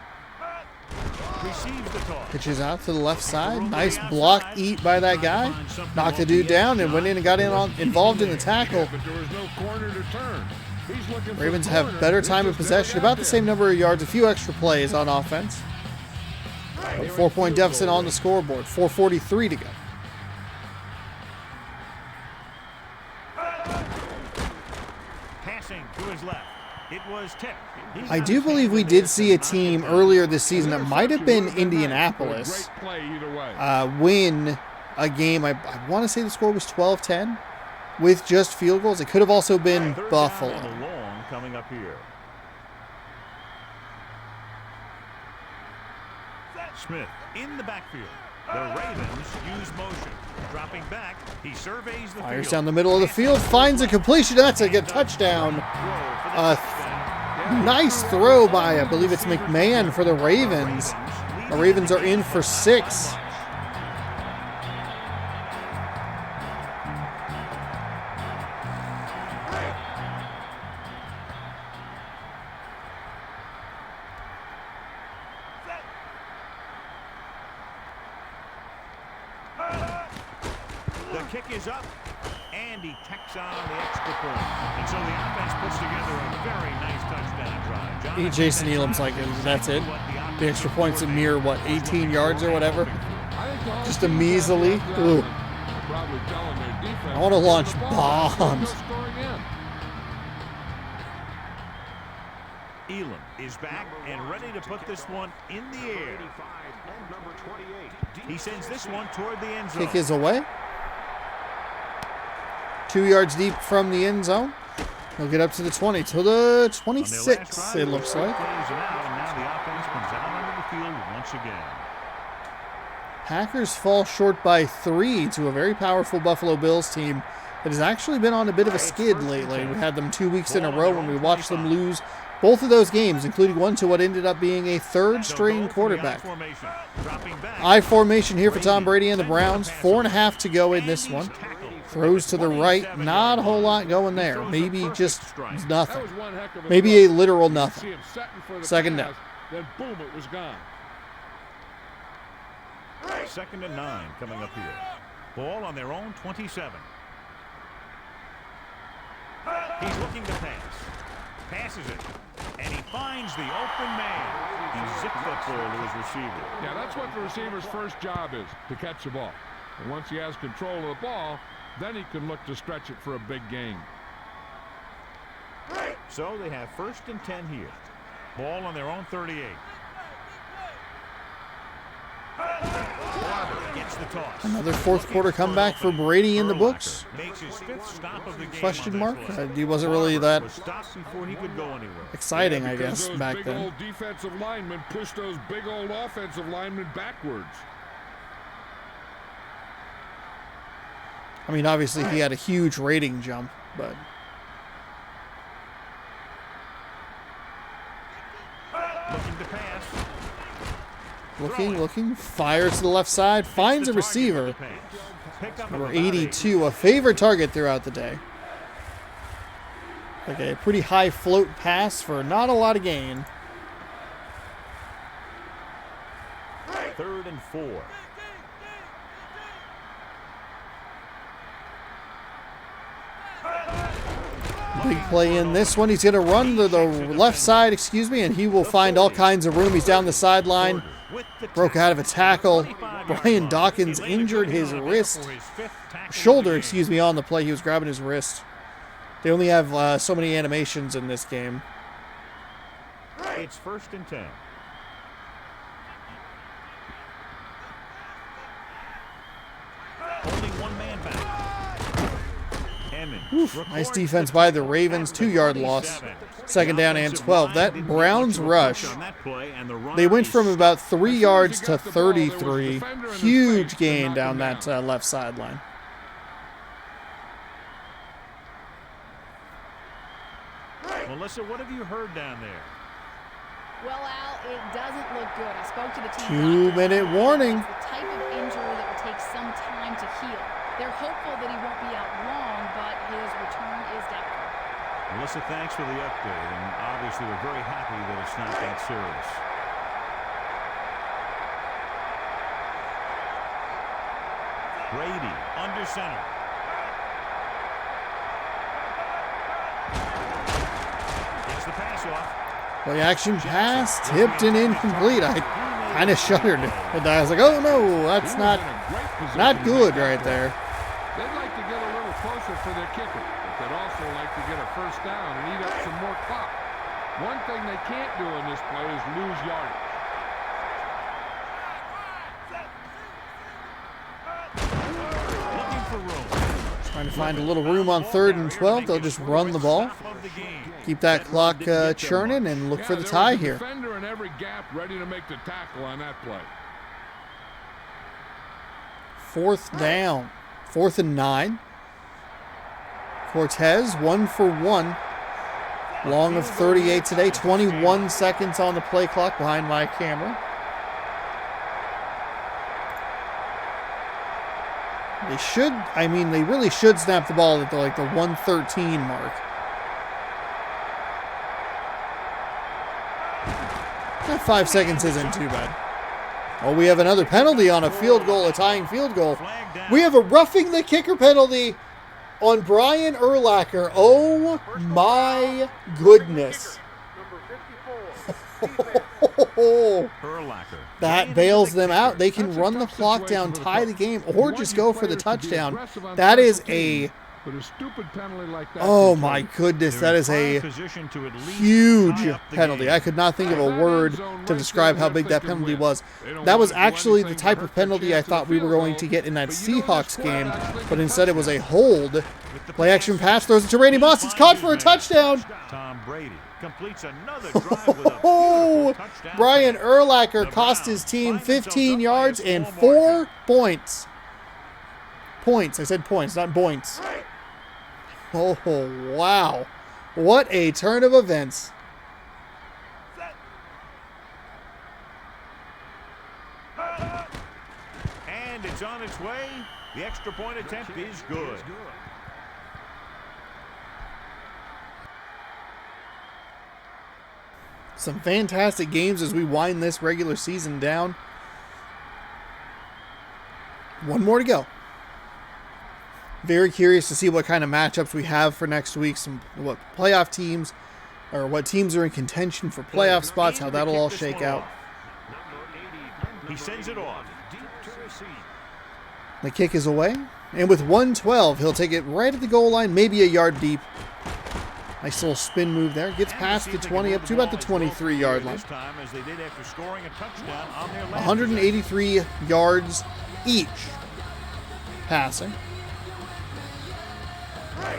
Receives the toss. Pitches out to the left side. Nice block eat by that guy. Knocked the dude down and went in and got involved in the tackle. But there was no corner to turn. He's looking for Ravens a have corner. better time of possession, about the same number of yards, a few extra plays on offense. A 4-point deficit on the scoreboard. 4:43 to go. Passing to his left. It was tipped. I do believe we did see a team earlier this season that might have been Indianapolis Great play either way. win a game. I want to say the score was 12-10 with just field goals. It could have also been Third Buffalo. down and long coming up here. Smith in the backfield. The Ravens use motion. Dropping back, he surveys the Fires field. down the middle of the field, finds a completion. That's a good touchdown. Nice throw by, I believe it's McMahon for the Ravens. The Ravens are in for 6. The kick is up, and he tacks on the extra point. And so the offense puts together a very nice touchdown drive. Jonathan, Jason Elam's like, that's it. The extra point's a mere, 18 yards or whatever? Just a measly. Ooh. I want to launch bombs. Elam is back and ready to put this one in the air. He sends this one toward the end zone. Kick is away. 2 yards deep from the end zone. He'll get up to the 20, to the 26, it looks like. Packers fall short by 3 to a very powerful Buffalo Bills team that has actually been on a bit of a skid lately. We had them 2 weeks in a row when we watched them lose both of those games, including one to what ended up being a third-string quarterback. I formation here for Tom Brady and the Browns. 4.5 to go in this one. Throws to the right. Not a whole lot going there. Maybe just nothing. Maybe a literal nothing. Second down. Then boom, it was gone. 2nd and 9 coming up here. Ball on their own 27. He's looking to pass. Passes it. And he finds the open man. He zipped that ball to his receiver. Yeah, that's what the receiver's first job is, to catch the ball. And once he has control of the ball, then he can look to stretch it for a big gain. So they have 1st and 10 here. Ball on their own 38. Barber gets Gets the toss. Another fourth quarter comeback for Brady in the books. Makes his 5th stop of the game. Question mark? He wasn't really that Was stopped before he could go anywhere. exciting, I because guess, those back big then. old defensive linemen pushed those big old offensive linemen backwards. I mean, obviously he had a huge rating jump, but Looking to pass. looking, fires to the left side, finds a receiver. Pick up Number about 82, a favorite target throughout the day. Like a pretty high float pass for not a lot of gain. 3rd and 4. Big play in this one. He's going to run to the left side, and he will find all kinds of room. He's down the sideline. Broke out of a tackle. Brian Dawkins injured his shoulder, on the play. He was grabbing his wrist. They only have so many animations in this game. It's 1st and 10. Only one man back. Nice defense by the Ravens. 2-yard loss. 2nd down and 12. That Browns rush, they went from about 3 yards to 33. Huge gain down that left sideline. Melissa, what have you heard down there? Well, Al, it doesn't look good. I spoke to the team. 2-minute warning. It's the type of injury that will take some time to heal. They're hopeful that he won't be out long, but his return is doubtful. Melissa, thanks for the update, and obviously we're very happy that it's not that serious. Brady under center. Gets the pass off. Play action pass, tipped and incomplete. I kind of shuddered. And I was like, oh no, that's not good right there. They'd like to get a little closer for their kicker, but they'd also like to get a first down and eat up some more clock. One thing they can't do in this play is lose yardage. Looking for room. Trying to find a little room on 3rd and 12. They'll just run the ball. Keep that clock churning and look for the tie here. Defender in every gap ready to make the tackle on that play. 4th down. 4th and 9. Cortez 1 for 1. Long of 38 today. 21 seconds on the play clock behind my camera. They really should snap the ball at the 113 mark. That 5 seconds isn't too bad. Oh, we have another penalty on a field goal, a tying field goal. We have a roughing the kicker penalty on Brian Urlacher. Oh my goodness. That bails them out. They can run the clock down, tie the game, or just go for the touchdown. That is a... Oh my goodness, that is a huge penalty. I could not think of a word to describe how big that penalty was. That was actually the type of penalty I thought we were going to get in that Seahawks game, but instead it was a hold. Play action pass, throws it to Randy Moss. It's caught for a touchdown. Tom Brady completes another drive with a beautiful touchdown. Brian Urlacher cost his team 15 yards and 4 points. Points. I said points, not points. Oh, wow. What a turn of events. And it's on its way. The extra point attempt is good. Some fantastic games as we wind this regular season down. One more to go. Very curious to see what kind of matchups we have for next week. What playoff teams, or what teams are in contention for playoff spots, how that'll all shake out. He sends it off. The kick is away. And with 1:12, he'll take it right at the goal line, maybe a yard deep. Nice little spin move there. Gets past the 20 up to about the 23-yard line. 183 yards each. Passing.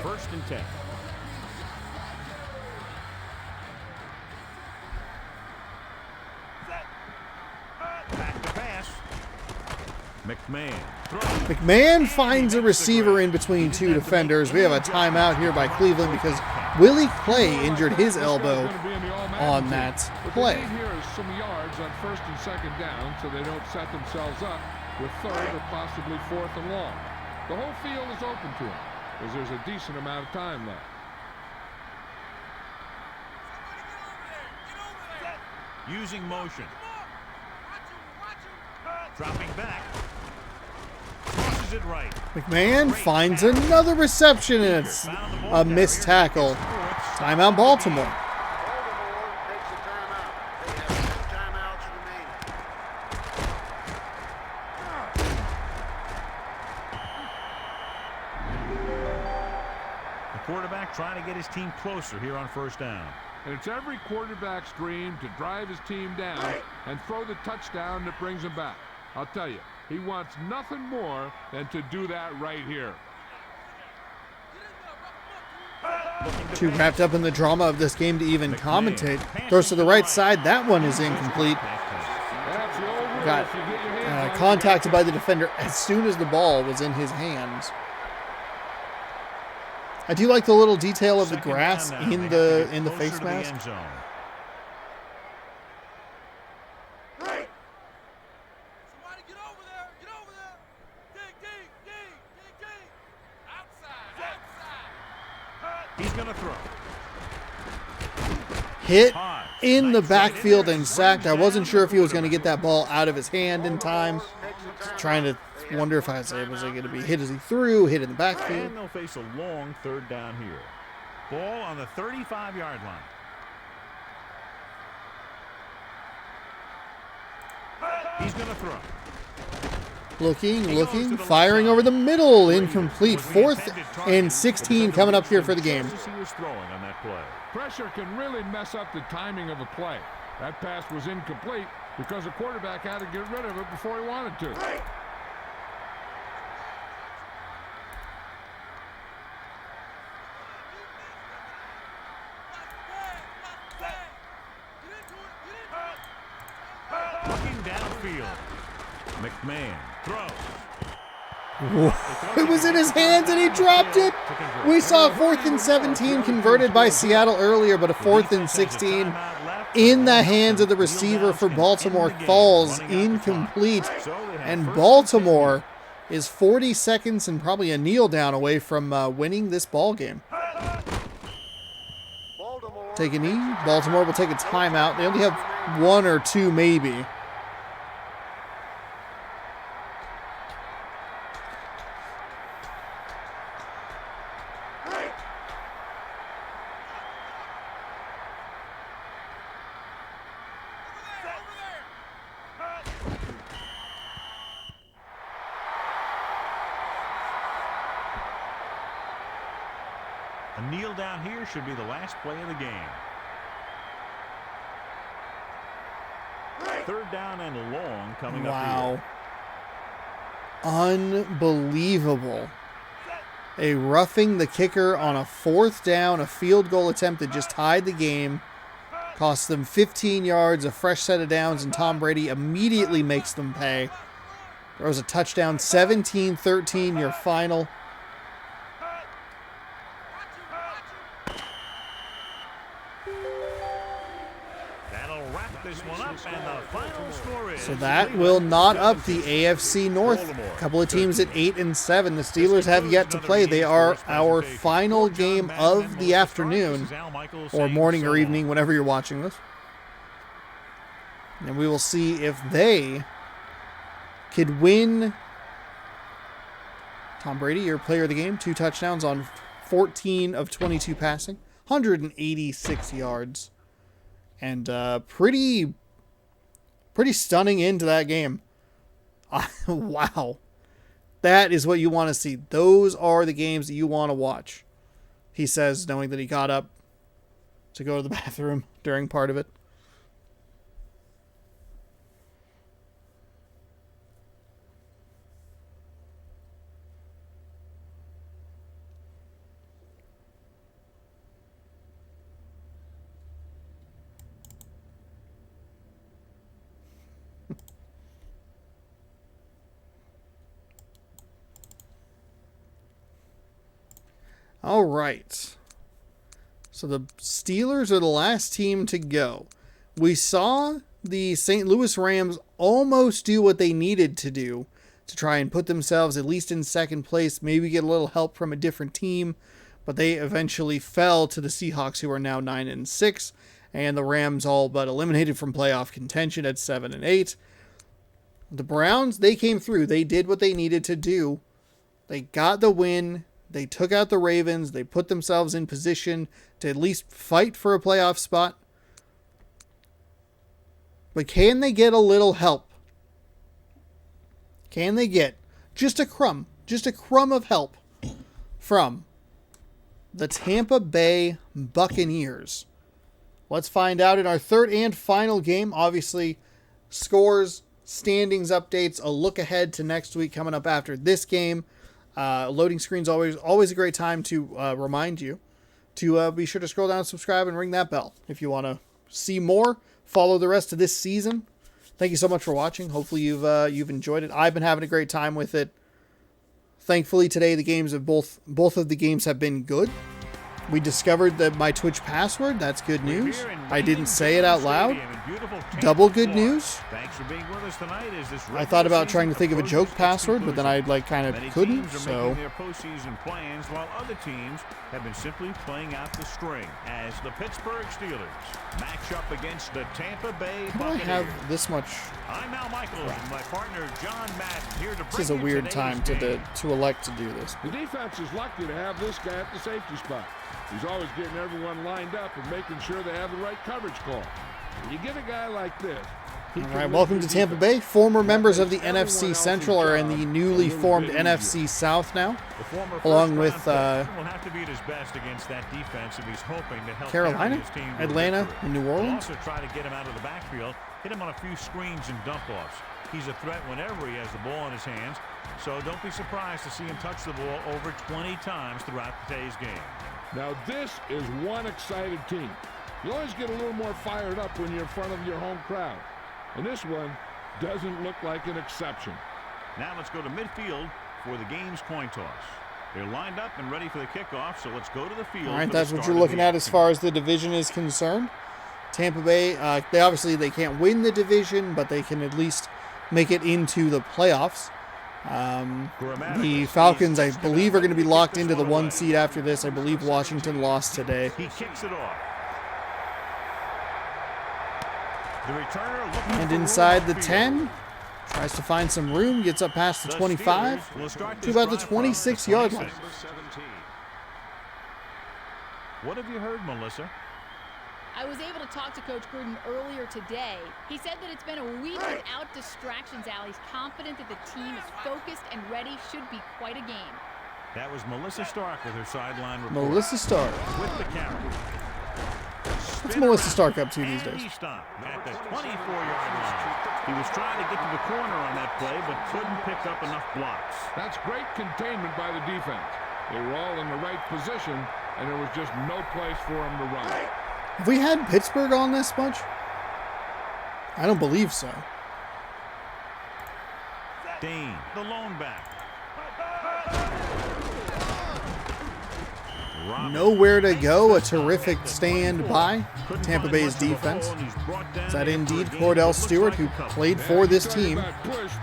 1st and 10. Back to pass. McMahon finds a receiver in between two defenders. We have a timeout here by Cleveland because Willie Clay injured his elbow on that play. What they need here is some yards on 1st and 2nd down so they don't set themselves up with 3rd or possibly 4th and long. The whole field is open to them because there's a decent amount of time left. Using motion. Dropping back. Crosses it right. McMahon finds another reception, and it's a missed tackle. Timeout, Baltimore. Baltimore takes a timeout. They have 2 timeouts remaining. The quarterback trying to get his team closer here on 1st down. And it's every quarterback's dream to drive his team down and throw the touchdown that brings him back. I'll tell you, he wants nothing more than to do that right here. Too wrapped up in the drama of this game to even commentate. Throws to the right side. That one is incomplete. Got contacted by the defender as soon as the ball was in his hands. I do like the little detail of the grass in the face mask. He's going to throw. Hit in the backfield and sacked. I wasn't sure if he was going to get that ball out of his hand in time. Trying to wonder if was going to be hit as he threw, hit in the backfield. And they'll face a long 3rd down here. Ball on the 35-yard line. He's going to throw. Looking, firing over the middle, incomplete. 4th and 16 coming up here for the game. Pressure can really mess up the timing of a play. That pass was incomplete because the quarterback had to get rid of it before he wanted to. Looking downfield. McMahon throws. It was in his hands and he dropped it. We saw 4th and 17 converted by Seattle earlier, but a 4th and 16 in the hands of the receiver for Baltimore falls incomplete. And Baltimore is 40 seconds and probably a kneel down away from winning this ball game. Take a knee. Baltimore will take a timeout. They only have 1 or 2 maybe. A kneel down here should be the last play of the game. 3rd down and long coming up here. Unbelievable. A roughing the kicker on a 4th down, a field goal attempt that just tied the game. Cost them 15 yards, a fresh set of downs, and Tom Brady immediately makes them pay. Throws a touchdown, 17-13, your final. So that will not up the AFC North. A couple of teams at 8 and 7. The Steelers have yet to play. They are our final game of the afternoon, or morning or evening, whenever you're watching this. And we will see if they could win. Tom Brady, your player of the game, 2 touchdowns on 14 of 22 passing, 186 yards. And pretty stunning end to that game. Wow. That is what you want to see. Those are the games that you want to watch, he says, knowing that he got up to go to the bathroom during part of it. All right. So the Steelers are the last team to go. We saw the St. Louis Rams almost do what they needed to do to try and put themselves at least in second place, maybe get a little help from a different team, but they eventually fell to the Seahawks, who are now 9-6, and the Rams all but eliminated from playoff contention at 7-8. The Browns, they came through. They did what they needed to do. They got the win. They took out the Ravens. They put themselves in position to at least fight for a playoff spot. But can they get a little help? Can they get just a crumb of help from the Tampa Bay Buccaneers? Let's find out in our third and final game. Obviously, scores, standings updates, a look ahead to next week coming up after this game. Loading screen's always a great time to remind you to be sure to scroll down, subscribe, and ring that bell if you want to see more. Follow the rest of this season. Thank you so much for watching. Hopefully you've enjoyed it. I've been having a great time with it. Thankfully today the games of both of the games have been good. We discovered that my Twitch password. That's good news. I didn't say it out loud. Double good news. Thanks for being with us tonight. I thought about trying to think of a joke password, but then I kind of couldn't. So their postseason plans, while other teams have been simply playing out the string as the Pittsburgh Steelers match up against the Tampa Bay Buccaneers. I have this much. I'm Al Michaels and my partner John Madden here to bring This is a weird time to elect to do this. The defense is lucky to have this guy at the safety spot. He's always getting everyone lined up and making sure they have the right coverage call. When you get a guy like this. All right, welcome to Tampa Bay. Former members of the NFC Central are in the newly formed NFC South now, along with Carolina, Atlanta, and New Orleans. Also try to get him out of the backfield, hit him on a few screens and dump-offs. He's a threat whenever he has the ball in his hands, so don't be surprised to see him touch the ball over 20 times throughout today's game. Now this is one excited team. You always get a little more fired up when you're in front of your home crowd. And this one doesn't look like an exception. Now let's go to midfield for the game's coin toss. They're lined up and ready for the kickoff, so let's go to the field. All right, that's what you're looking at as far as the division is concerned. Tampa Bay, they can't win the division, but they can at least make it into the playoffs. The Falcons, I believe, are going to be locked into the 1 seed after this. I believe Washington lost today. He kicks it off. The returner and inside the 10, tries to find some room, gets up past the 25 to about the 26-yard line. What have you heard, Melissa? I was able to talk to Coach Gruden earlier today. He said that it's been a week without distractions, Al. He's confident that the team is focused and ready. Should be quite a game. That was Melissa Stark with her sideline report. Melissa Stark. With the carry. What's Melissa Stark up to these days? He stopped at the 24-yard line. He was trying to get to the corner on that play, but couldn't pick up enough blocks. That's great containment by the defense. They were all in the right position, and there was just no place for them to run. Have we had Pittsburgh on this much? I don't believe so. Dane, the lone back. Nowhere to go. A terrific stand by Tampa Bay's defense. Is that indeed Cordell Stewart, who played for this team?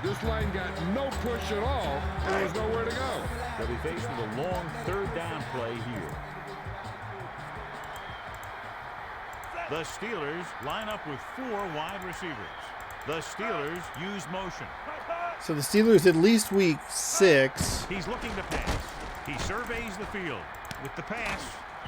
This line got no push at all, and there was nowhere to go. They'll be faced with a long third down play here. The Steelers line up with 4 wide receivers. The Steelers use motion. So the Steelers at least week 6. He's looking to pass. He surveys the field with the pass.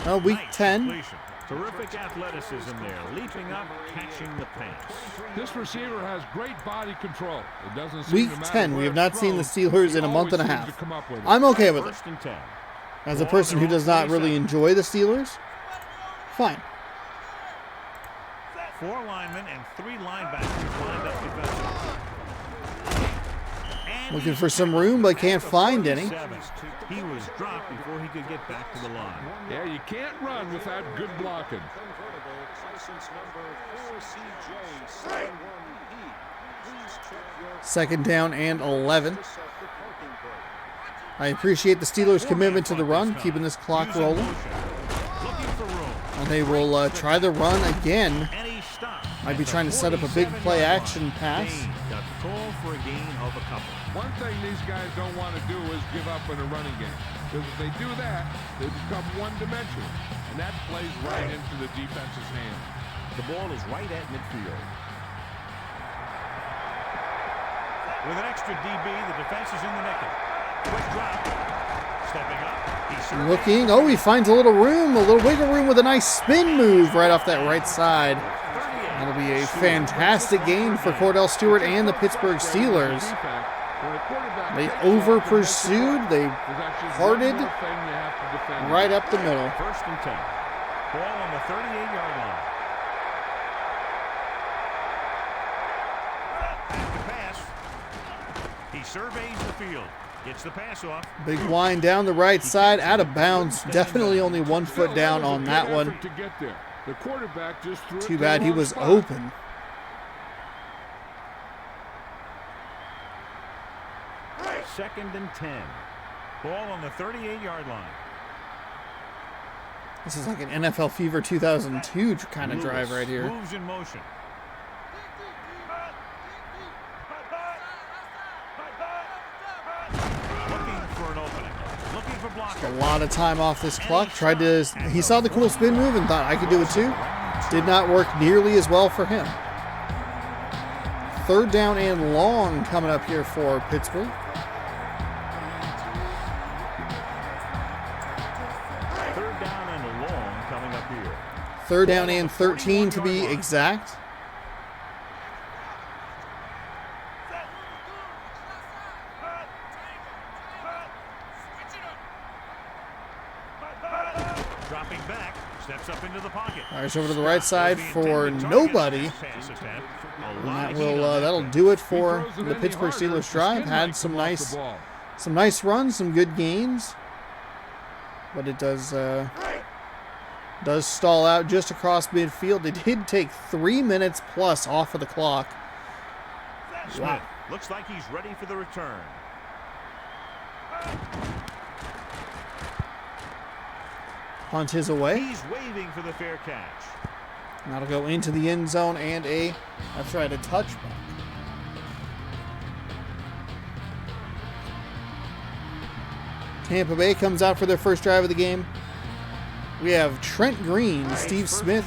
Oh, week 10. Completion. Terrific athleticism there, leaping up, catching the pass. This receiver has great body control. It doesn't seem week 10. We have not seen the Steelers in a month and a half. I'm okay with it. As a person who does not really enjoy the Steelers, fine. 4 linemen and 3 linebackers lined up defensively. Looking for some room, but can't find any. He was dropped before he could get back to the line. Yeah, you can't run without good blocking. Second down and 11. I appreciate the Steelers' commitment to the run, keeping this clock rolling. And they will try the run again. Might be trying to set up a big play action pass. One thing these guys don't want to do is give up in a running game. Because if they do that, they become one-dimensional. And that plays right into the defense's hand. The ball is right at midfield. With an extra DB, the defense is in the nickel. Quick drop. Stepping up. Looking. Oh, he finds a little room, a little wiggle room with a nice spin move right off that right side. That'll be a fantastic gain for Cordell Stewart and the Pittsburgh Steelers. They over-pursued. They hearted right up the middle. 1st and 10. Ball on the 38-yard line. The pass. He surveys the field. Gets the pass off. Big wind down the right side, out of bounds. Definitely only 1 foot down on that one. Too bad he was open. Second and 10. Ball on the 38-yard line. This is like an NFL Fever 2002 kind of drive right here. Moves in motion. Looking for an opening. Looking for blocking. A lot of time off this clock. He saw the cool spin move and thought I could do it too. Did not work nearly as well for him. 3rd down and long coming up here for Pittsburgh. 3rd down and long coming up here. 3rd down and 13 to be exact. Dropping back, steps up into the pocket. Fires over to the right side for nobody. And that'll do it for the Pittsburgh Steelers drive. Had some nice runs, some good gains, but it does stall out just across midfield. They did take 3 minutes plus off of the clock. Wow. Looks like he's ready for the return. Punt his away. He's waving for the fair catch. And that'll go into the end zone and a touchback. Tampa Bay comes out for their first drive of the game. We have Trent Green, Steve Smith,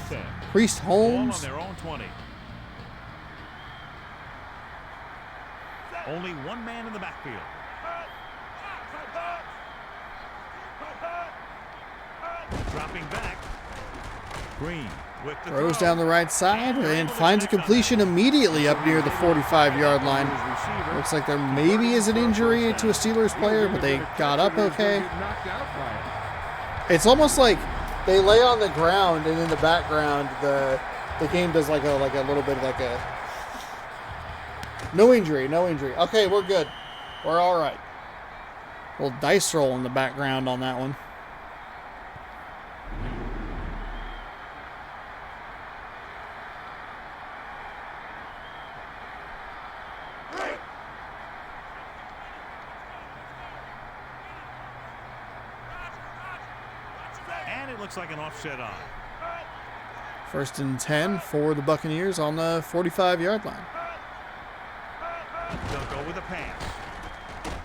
Priest Holmes. On their own 20. Only one man in the backfield. Dropping back. Green with the Throws throw. down the right side and finds a completion immediately up near the 45-yard line. Looks like there maybe is an injury to a Steelers player, but they got up okay. It's almost like they lay on the ground, and in the background, the game does like a little bit like a no injury. Okay, we're good. We're all right. Little dice roll in the background on that one. And it looks like an offset on. 1st and 10 for the Buccaneers on the 45-yard line. They'll go with a pass.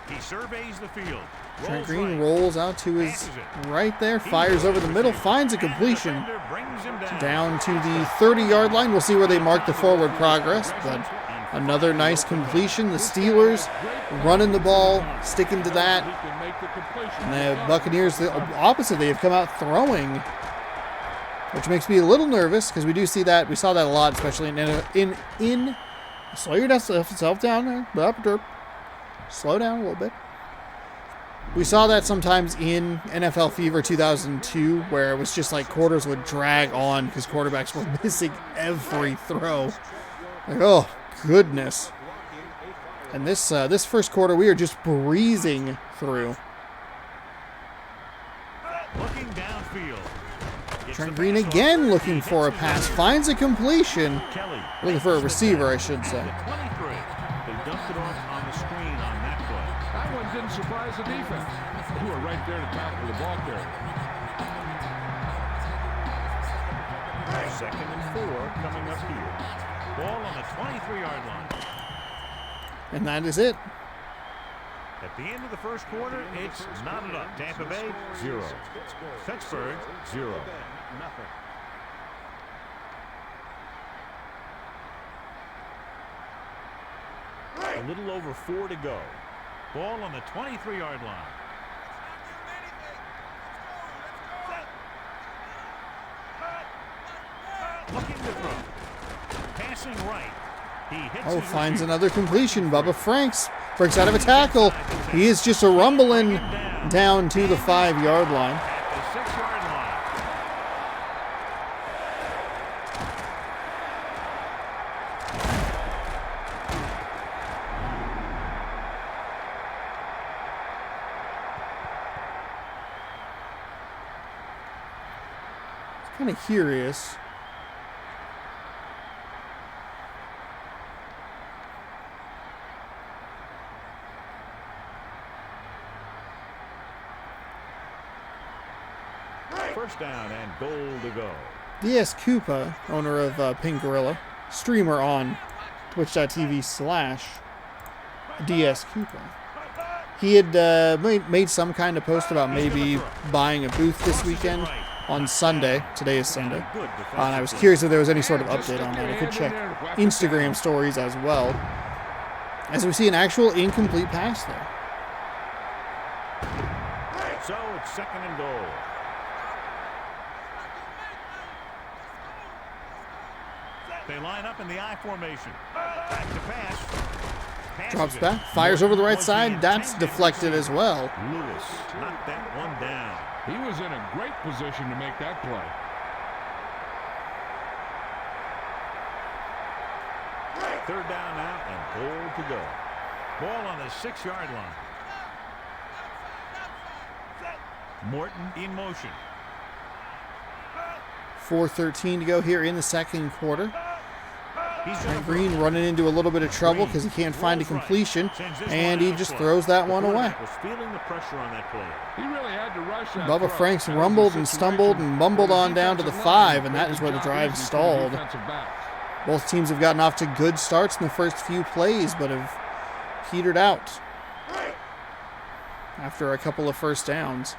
He surveys the field. Trent Green rolls out to his right there, fires over the middle, finds a completion down to the 30-yard line. We'll see where they mark the forward progress, but another nice completion. The Steelers running the ball, sticking to that. And the Buccaneers, the opposite, they have come out throwing, which makes me a little nervous because we do see that. We saw that a lot, especially in slow yourself down there. Slow down a little bit. We saw that sometimes in NFL Fever 2002, where it was just like quarters would drag on because quarterbacks were missing every throw. Like, oh, goodness. And this first quarter, we are just breezing through. Looking downfield. Trent Green again looking for a pass. Finds a completion. Looking for a receiver, I should say. They dumped it off on the screen on that play. That one didn't surprise the defense. They were right there to tackle the ball carrier. 2nd and 4 coming up here. Ball on the 23-yard line. And that is it. At the end of the first quarter, it's knotted up. Tampa Bay, 0. Pittsburgh, 0. A little over 4 to go. Ball on the 23-yard line. Looking to throw. Passing right. He hits Finds another completion. Bubba Franks breaks out of a tackle. He is just a rumbling down to the 5-yard line. At the 6-yard line. Kind of curious. First down and goal to go. DS Koopa, owner of Pink Gorilla, streamer on twitch.tv/DS Koopa. He had made some kind of post about maybe buying a booth this weekend on Sunday. Today is Sunday. And I was curious if there was any sort of update on that. I could check Instagram stories as well, as we see an actual incomplete pass there. So it's 2nd and goal. They line up in the I formation. Back to pass. Drops back, fires over the right side. That's deflected as well. Lewis knocked that one down. He was in a great position to make that play. Third down now and goal to go. Ball on the 6-yard line. Morton in motion. 4:13 to go here in the second quarter. Green running into a little bit of trouble because he can't find a completion, and he just throws that one away. Was feeling the pressure on that play. He really had to rush that Bubba throw. Franks rumbled and stumbled and mumbled on down to the 5, and that is where the drive stalled. Both teams have gotten off to good starts in the first few plays, but have petered out after a couple of first downs.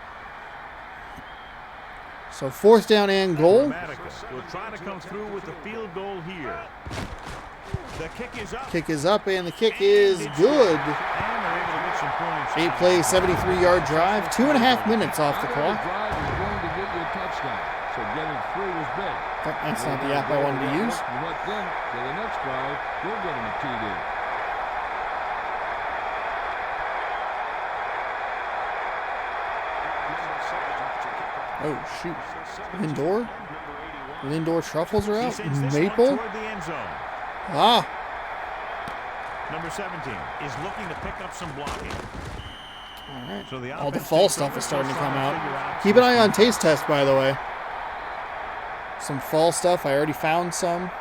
So 4th down and goal. Will try to come through with the field goal here. The kick is up. Kick is up, and the kick is good. 8-play, 73-yard drive. 2.5 minutes off the clock. That's not the app I wanted to use. But then, for the next drive, they'll get him a TD. Oh, shoot. Lindor truffles are out. Maple. Ah. Number 17 is looking to pick up some blocking. All right. So all the fall stuff is starting to come out. Keep an eye on Taste Test, by the way. Some fall stuff. I already found some.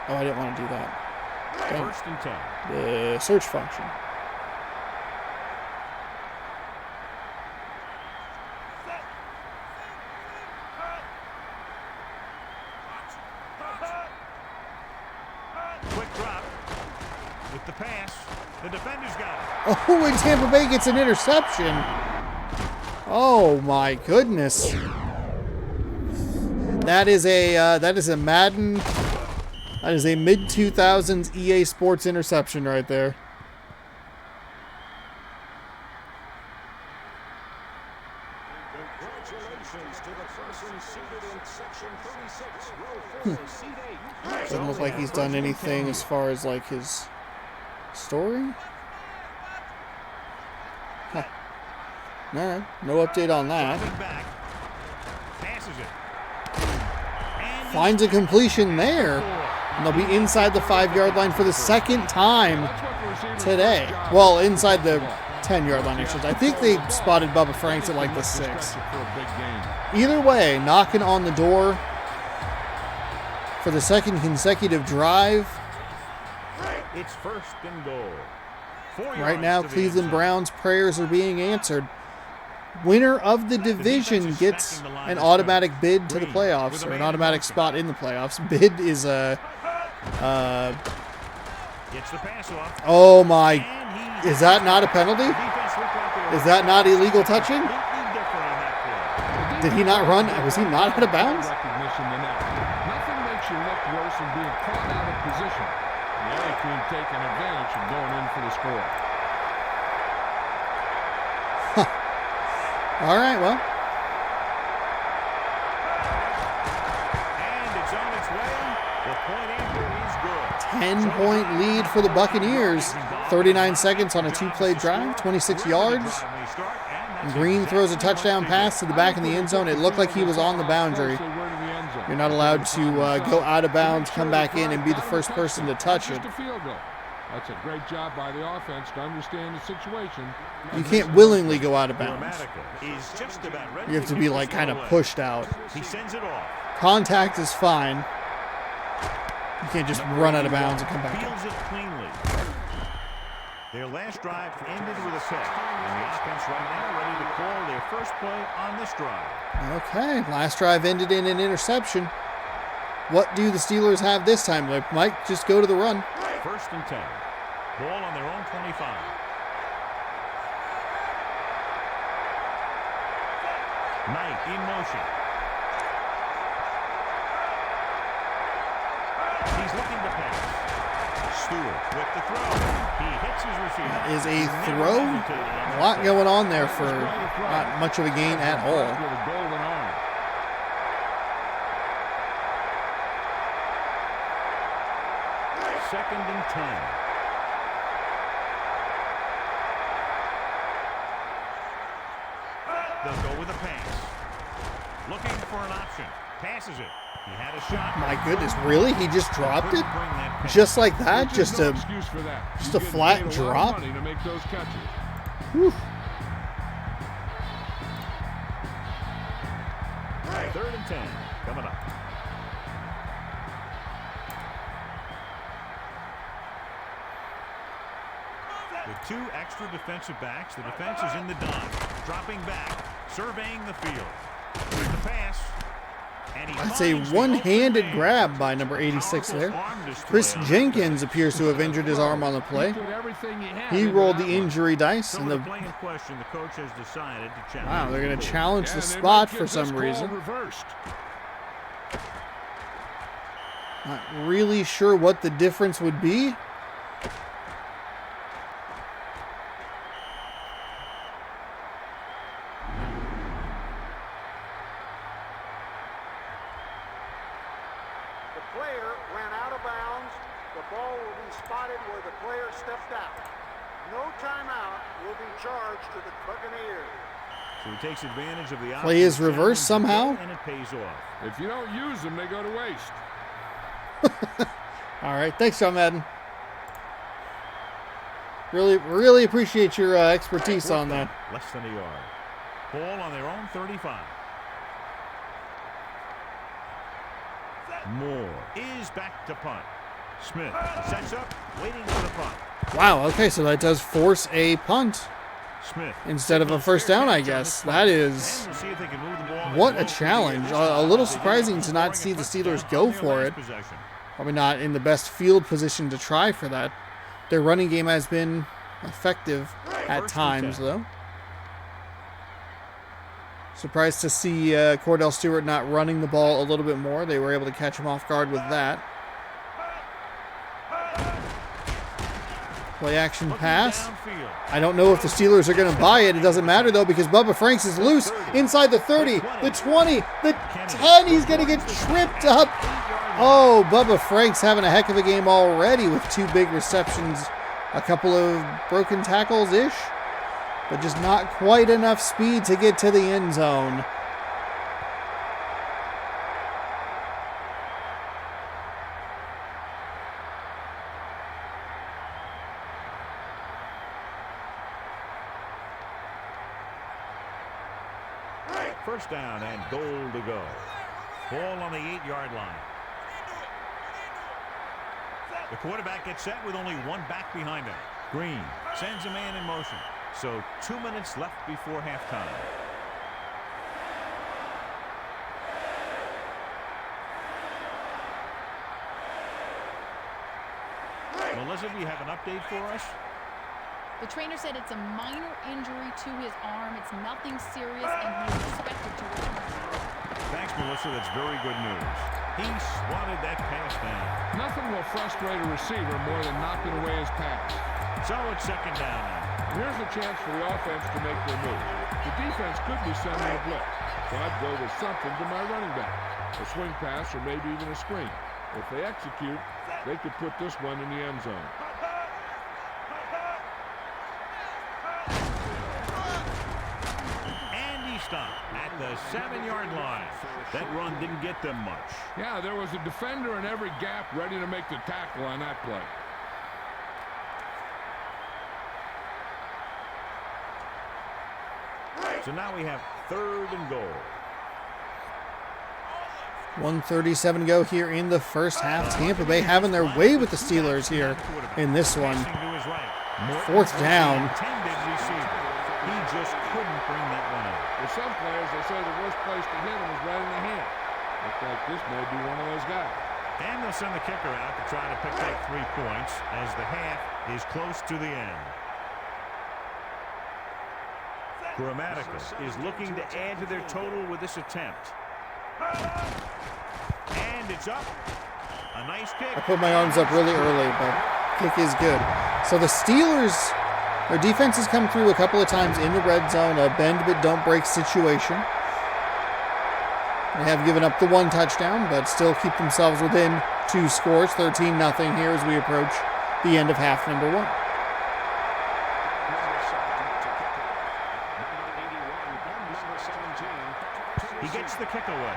Oh, I didn't want to do that. First and 10. The search function. Quick drop with the pass. The defender's got it. Oh, and Tampa Bay gets an interception. Oh my goodness. That is a Madden. That is a mid-2000s EA Sports interception right there. Congratulations to the person seated in section 36, row 4, seat 8. Doesn't look like he's done anything as far as like his story. Huh. All right, no update on that. Finds a completion there, and they'll be inside the 5-yard line for the second time today. Well, inside the 10-yard line, I think they spotted Bubba Franks at like the 6. Either way, knocking on the door for the second consecutive drive. It's first and goal. Right now, Cleveland Browns prayers are being answered. Winner of the division gets an automatic bid to the playoffs, or an automatic spot in the playoffs. Bid is a... oh my... Is that not a penalty? Is that not illegal touching? Did he not run? Was he not out of bounds? Nothing makes you look worse than being caught out of position. The other team taking advantage of going in for the score. All right, well. And it's on its way. The point after is good. 10-point lead for the Buccaneers. 39 seconds on a two-play drive, 26 yards. And Green throws a touchdown pass to the back of the end zone. It looked like he was on the boundary. You're not allowed to go out of bounds, come back in, and be the first person to touch it. That's a great job by the offense to understand the situation. You can't willingly go out of bounds. You have to be like kind of pushed out. He sends it off. Contact is fine. You can't just run out of bounds and come back in. Fields it cleanly. Their last drive ended with a pick, and the offense right now ready to call their first play on this drive. Okay, last drive ended in an interception. What do the Steelers have this time? They might just go to the run. 1st and 10. Ball on their own 25. Knight in motion. He's looking to pass. Stewart with the throw. He hits his receiver. That is a throw. A lot going on there for not much of a gain at all. Second and 10. They'll go with a pass. Looking for an option. Passes it. He had a shot. My goodness, really? He just dropped it? Just like that? Just a flat drop? Whew. 3rd and 10. Coming up. With 2 extra defensive backs, the defense is in the dime. Dropping back, surveying the field. With the pass. That's a one-handed grab by number 86 there. Chris Jenkins appears to have injured his arm on the play. He rolled the injury dice. And wow, they're going to challenge the spot for some reason. Not really sure what the difference would be. So he takes advantage of the play is reversed somehow. And it pays off. If you don't use them, they go to waste. All right, thanks, John Madden. Really appreciate your expertise on that. Less than a yard. Ball on their own 35. Moore is back to punt. Smith sets up, waiting for the punt. Wow, okay, so that does force a punt Smith instead of a first down, I guess. That is... what a challenge. A little surprising to not see the Steelers go for it. Probably not in the best field position to try for that. Their running game has been effective at times, though. Surprised to see Cordell Stewart not running the ball a little bit more. They were able to catch him off guard with that. Play action pass. I don't know if the Steelers are going to buy it. It doesn't matter, though, because Bubba Franks is loose inside the 30, the 20, the 10. He's going to get tripped up. Oh, Bubba Franks having a heck of a game already with 2 big receptions, a couple of broken tackles-ish, but just not quite enough speed to get to the end zone. First down and goal to go. Ball on the 8-yard line. The quarterback gets set with only 1 back behind him. Green sends a man in motion. So 2 minutes left before halftime. Melissa, do you have an update for us? The trainer said it's a minor injury to his arm. It's nothing serious, and he is expected to return. Thanks, Melissa. That's very good news. He swatted that pass down. Nothing will frustrate a receiver more than knocking away his pass. So it's second down now. Here's a chance for the offense to make their move. The defense could be sending a blitz, so I'd go with something to my running back. A swing pass or maybe even a screen. If they execute, they could put this one in the end zone. And he stopped at the 7-yard line. That run didn't get them much. Yeah, there was a defender in every gap ready to make the tackle on that play. So now we have 3rd and goal. 1:37 to go here in the first half. Tampa Bay having their way with the Steelers here in this one. 4th down. He just couldn't bring that one up. With some players, they say the worst place to hit him is right in the hand. Looks like this may be one of those guys. And they'll send the kicker out to try to pick up 3 points as the half is close to the end. Grammatica is looking to add to their total with this attempt. And it's up. A nice kick. I put my arms up really early, but kick is good. So the Steelers, their defense has come through a couple of times in the red zone, a bend but don't break situation. They have given up the 1 touchdown, but still keep themselves within 2 scores, 13-0 here as we approach the end of half number 1. He gets the kick away.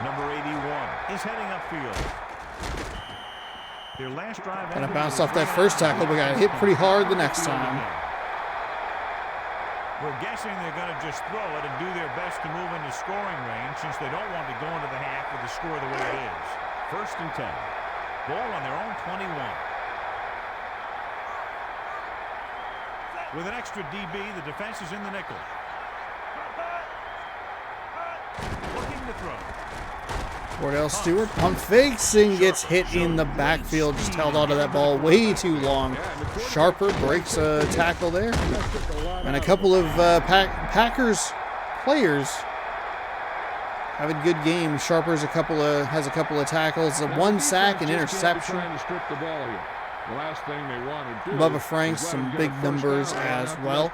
Number 81 is heading upfield. Their last drive. Kind of bounced off that first tackle, but got hit pretty hard the next time. We're guessing they're going to just throw it and do their best to move into scoring range since they don't want to go into the half with the score the way it is. 1st and 10. Ball on their own 21. With an extra DB, the defense is in the nickel. Looking to throw. Cordell Stewart pump fakes and gets hit in the backfield. Just held onto that ball way too long. Sharper breaks a tackle there. And a couple of Packers players having good games. Sharper's has a couple of tackles, 1 sack, and interception. Bubba Franks, some big numbers as well.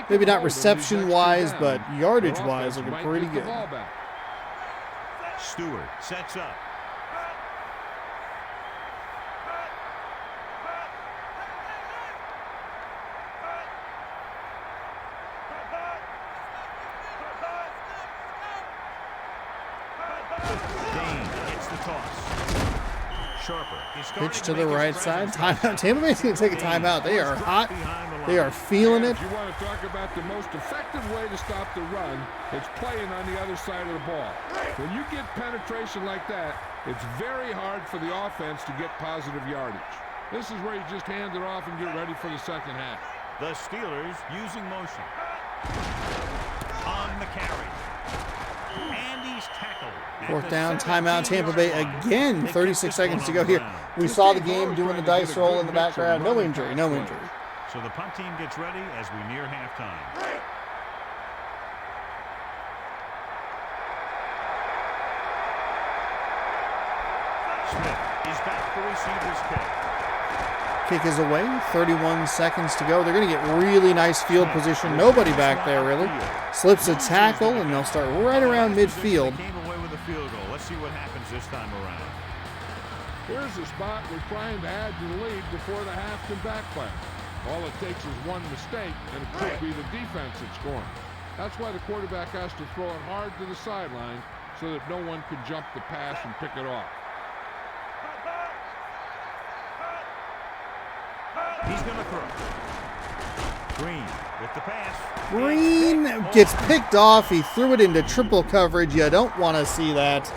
Maybe not reception-wise, but yardage-wise, looking pretty good. Stewart sets up. Dane gets the toss. Sharper. Pitch to the right side. Timeout. Tampa Bay's going to take a timeout. They are hot. They are feeling it. If you want to talk about the most effective way to stop the run, it's playing on the other side of the ball. When you get penetration like that, it's very hard for the offense to get positive yardage. This is where you just hand it off and get ready for the second half. The Steelers using motion. On the carry. And he's tackled. 4th down, timeout, Tampa Bay again. 36 seconds to go here. We saw the game doing the dice roll in the background. No injury, no injury. So the punt team gets ready as we near halftime. Smith is back to receive his kick. Kick is away. 31 seconds to go. They're going to get really nice field position. Nobody back there, really. Slips a tackle, and they'll start right around midfield. Came away with a field goal. Let's see what happens this time around. Here's the spot we're trying to add to the lead before the half can backfire. All it takes is one mistake, and it could be the defense that's scoring. That's why the quarterback has to throw it hard to the sideline so that no one can jump the pass and pick it off. He's going to throw. Green with the pass. Green gets picked off. He threw it into triple coverage. You don't want to see that.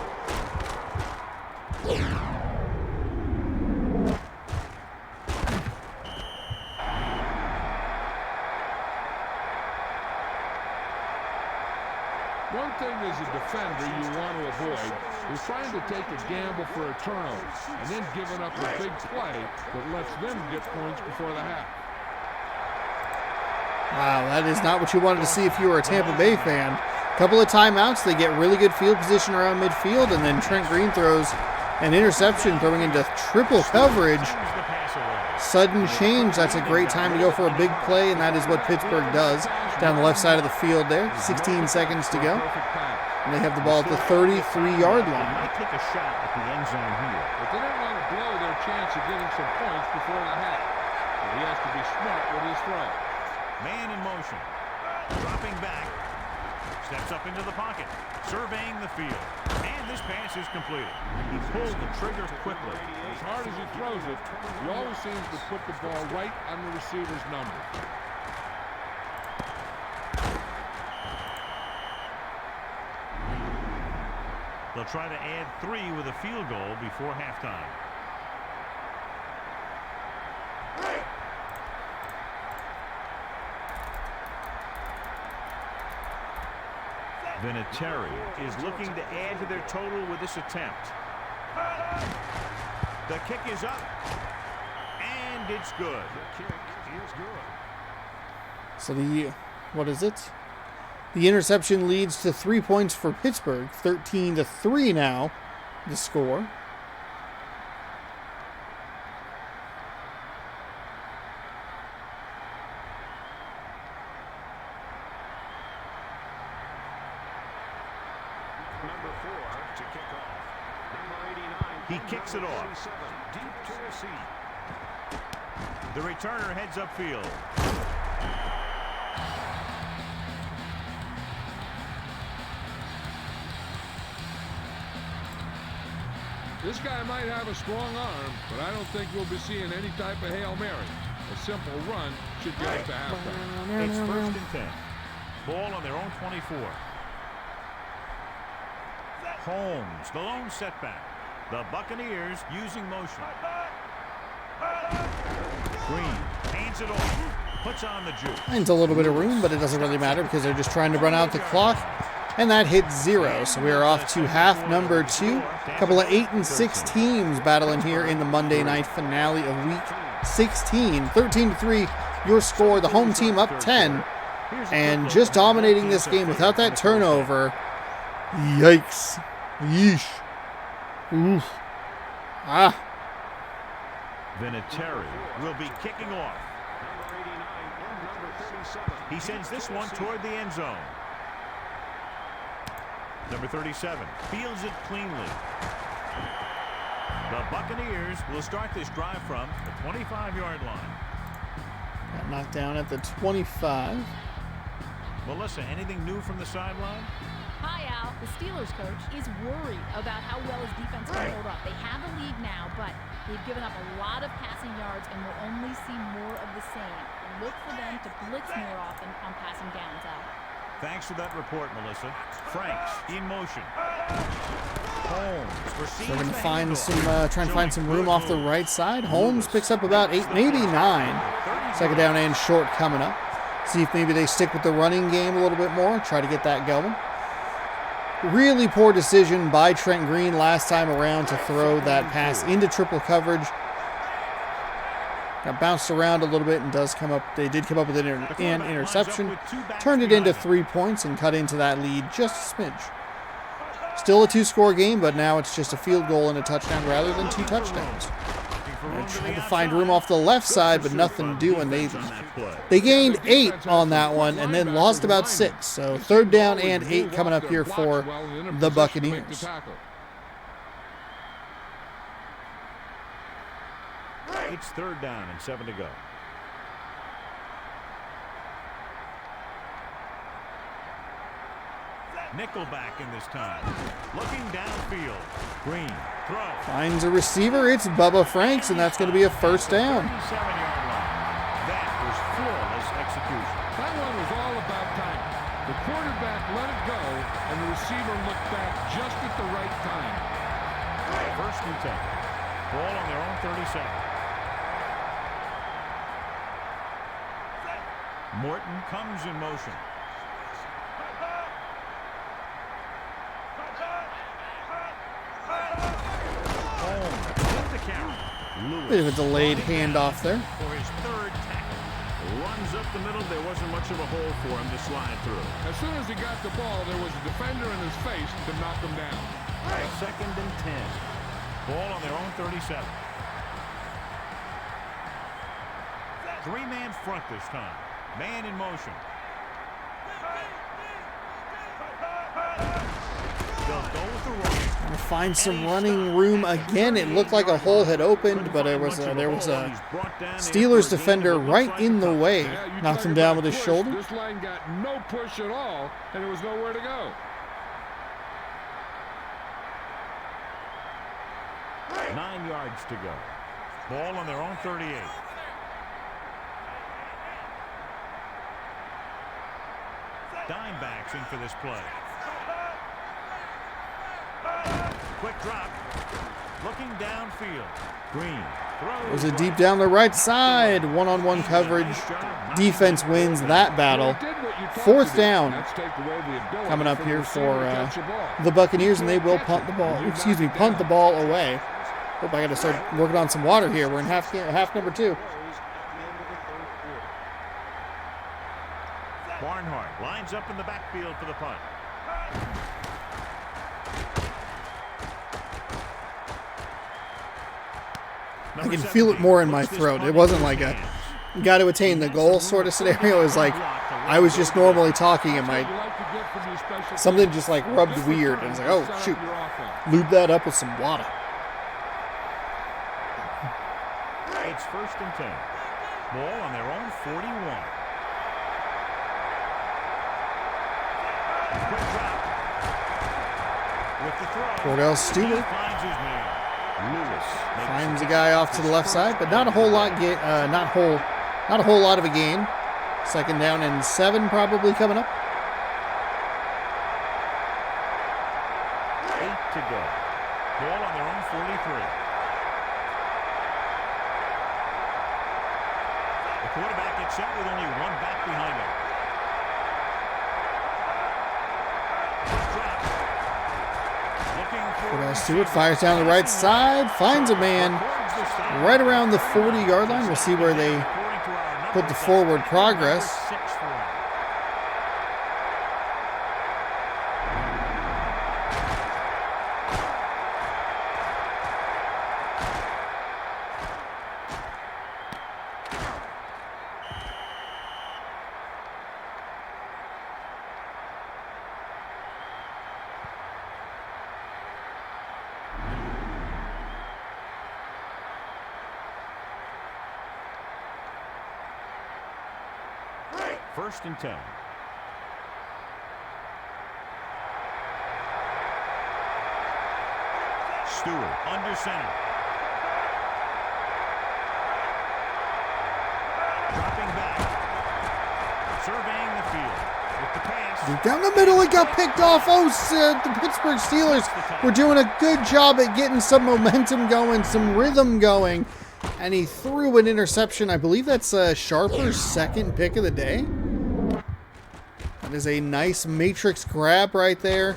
as a defender you want to avoid is trying to take a gamble for a turnover and then giving up a big play that lets them get points before the half. Wow, that is not what you wanted to see if you were a Tampa Bay fan. Couple of timeouts, they get really good field position around midfield, and then Trent Green throws an interception, throwing into triple coverage. Sudden change, that's a great time to go for a big play, and that is what Pittsburgh does down the left side of the field there. 16 seconds to go. And they have the ball at the 33-yard line. Might take a shot at the end zone here. But they don't want to blow their chance of getting some points before the half. So he has to be smart with his throw. Man in motion. Dropping back. Steps up into the pocket. Surveying the field. And this pass is completed. He pulls the trigger quickly. As hard as he throws it, he always seems to put the ball right on the receiver's number. They'll try to add 3 with a field goal before halftime. Vinatieri is looking to add to their total with this attempt. The kick is up, and it's good. The kick is good. So what is it? The interception leads to 3 points for Pittsburgh. 13-3 now, the score. Number 4 to kick off. Number 89. He kicks it off. Deep to receive. The returner heads upfield. This guy might have a strong arm, but I don't think we'll be seeing any type of Hail Mary. A simple run should get us to halftime. It's 1st and 10. Ball on their own 24. Holmes, the lone setback. The Buccaneers using motion. Green hands it off. Puts on the juke. Finds a little bit of room, but it doesn't really matter because they're just trying to run out the clock. And that hits 0. So we are off to half number 2. A couple of 8-6 teams battling here in the Monday night finale of week 16. 13-3, your score. The home team up 10. And just dominating this game without that turnover. Yikes. Yeesh. Oof. Ah. Vinatieri will be kicking off. Number 89 and number 37. He sends this one toward the end zone. Number 37 fields it cleanly. The Buccaneers will start this drive from the 25-yard line. Got knocked down at the 25. Melissa, anything new from the sideline? Hi, Al. The Steelers coach is worried about how well his defense can hold up. They have a lead now, but they've given up a lot of passing yards and will only see more of the same. Look for them to blitz more often on passing downs, Al. Thanks for that report, Melissa. Franks in motion. Holmes receives. They're going to the find handoff. try and find some room off the right side. Holmes picks up about 8, maybe 9. Second down and short coming up. See if maybe they stick with the running game a little bit more. Try to get that going. Really poor decision by Trent Green last time around to throw that pass into triple coverage. Got bounced around a little bit and does come up. They did come up with an interception. Turned it into 3 points and cut into that lead just a smidge. Still a 2-score game, but now it's just a field goal and a touchdown rather than 2 touchdowns. They're trying to find room off the left side, but nothing doing. They gained 8 on that one and then lost about 6. So 3rd down and 8 coming up here for the Buccaneers. It's 3rd down and 7 to go. Nickelback in this time. Looking downfield. Green. Throw. Finds a receiver. It's Bubba Franks, and that's going to be a 1st down. 37-yard line. That was flawless execution. That one was all about timing. The quarterback let it go, and the receiver looked back just at the right time. 1st and 10. Ball on their own 37. Morton comes in motion. Bit of a delayed handoff there. For his third tackle. Runs up the middle. There wasn't much of a hole for him to slide through. As soon as he got the ball, there was a defender in his face to knock him down. 2nd and 10. Ball on their own 37. 3-man front this time. Man in motion. They'll go with the run. Gonna find some running room again. It looked like a hole had opened, but there was a Steelers defender right in the way. Knocked him down with his shoulder. This line got no push at all, and there was nowhere to go. 9 yards to go. Ball on their own 38. Dime backs in for this play. Quick drop. Looking downfield. Green throws. There's a deep down the right side. One-on-one coverage. Defense wins that battle. 4th down coming up here for the Buccaneers, and they will punt the ball. Excuse me, punt the ball away. Hope I got to start working on some water here. We're in half number 2. Barnhart lines up in the backfield for the punt. I can feel it more in my throat. It wasn't like a got to attain the goal sort of scenario. It was like I was just normally talking and something just like rubbed weird. And it's like, oh, shoot. Lube that up with some water. It's 1st and 10. Ball on their own 41. Quick drop. With the throw. Cordell Stewart Finds his man. Lewis finds a guy off to the left side, but not a whole lot. Not a whole lot of a gain. 2nd down and 7 probably coming up. 8 to go. Ball on their own 43. The quarterback gets set with only one back behind him. Cordell Stewart fires down the right side, finds a man right around the 40-yard line. We'll see where they put the forward progress. First and 10. Stewart under center. Dropping back. Surveying the field. With the pass. Deep down the middle, it got picked off. Oh, the Pittsburgh Steelers were doing a good job at getting some momentum going, some rhythm going. And he threw an interception. I believe that's Sharper's 2nd pick of the day. That is a nice matrix grab right there.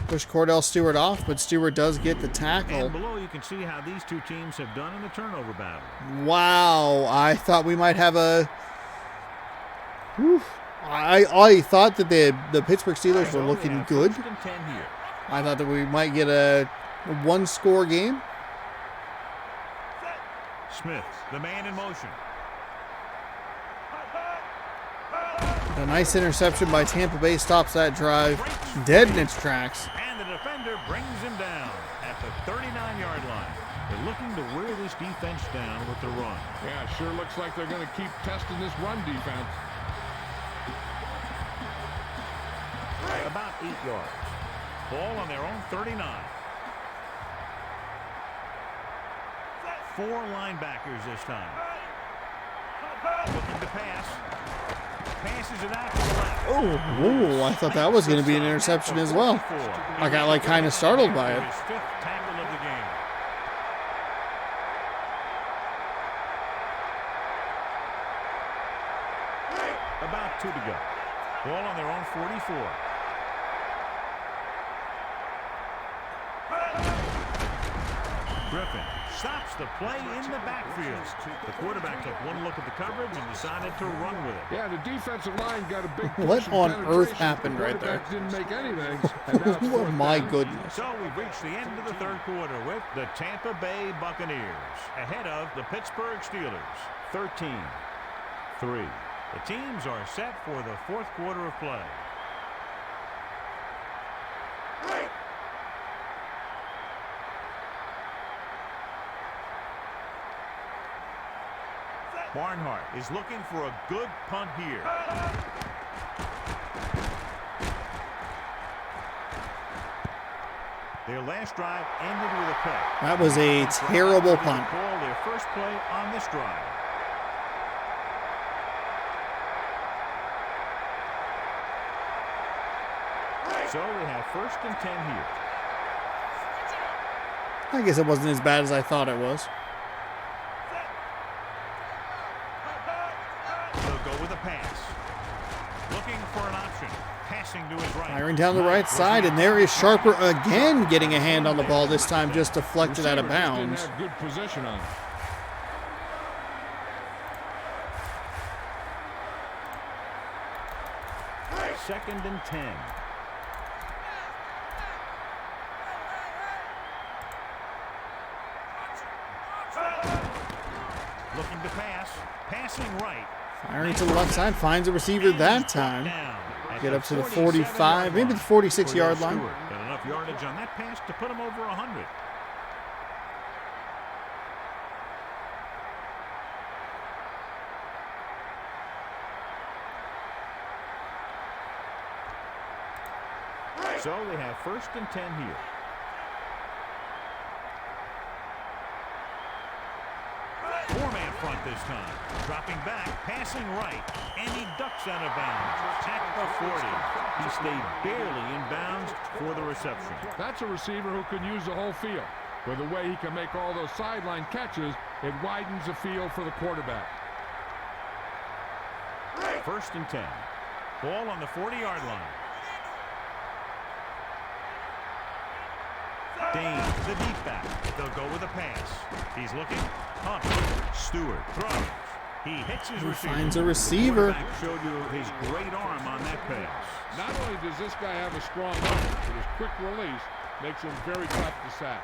Push Cordell Stewart off, but Stewart does get the tackle. And below you can see how these two teams have done in the turnover battle. Wow, I thought we might have a... Whew. I thought that the Pittsburgh Steelers were looking good. I thought that we might get a one-score game. Smith, the man in motion. A nice interception by Tampa Bay stops that drive dead in its tracks. And the defender brings him down at the 39-yard line. They're looking to wear this defense down with the run. Yeah, sure looks like they're going to keep testing this run defense. About 8 yards. Ball on their own 39. 4 linebackers this time. Looking to pass. Passes it out to the left. Oh, I thought that was going to be an interception as well. I got kind of startled by it. His 5th tackle of the game. About 2 to go. Ball on their own 44. Griffin stops the play in the backfield. The quarterback took one look at the coverage and decided to run with it. Yeah, the defensive line got a big What push on and earth penetration. happened The right there? quarterback didn't make anything. And now it's Oh fourth my down. goodness. So we've reached the end of the third quarter with the Tampa Bay Buccaneers ahead of the Pittsburgh Steelers, 13-3. The teams are set for the fourth quarter of play. Barnhart is looking for a good punt here. Their last drive ended with a pick. That was a terrible punt. Call their first play on this drive. So they have 1st and 10 here. I guess it wasn't as bad as I thought it was. They'll go with a pass. Looking for an option. Passing to his right. Firing down the right side, and there is Sharper again getting a hand on the ball, this time just deflected out of bounds. Didn't have good position on it. Second and 10. Looking to pass. Passing right. Firing to the left side, finds a receiver that time. Get up to the 45, maybe the 46-yard line. Got enough yardage on that pass to put him over 100. So they have 1st and 10 here. Four-man front this time. Dropping back, passing right, and he ducks out of bounds. At the 40. He stayed barely in bounds for the reception. That's a receiver who can use the whole field. With the way he can make all those sideline catches, it widens the field for the quarterback. 1st and 10. Ball on the 40-yard line. Dane, the deep back. They'll go with a pass. He's looking. Hunt. Stewart throws. He hits his receiver. Finds a receiver. The quarterback showed you his great arm on that pass. Not only does this guy have a strong arm, but his quick release makes him very tough to sack.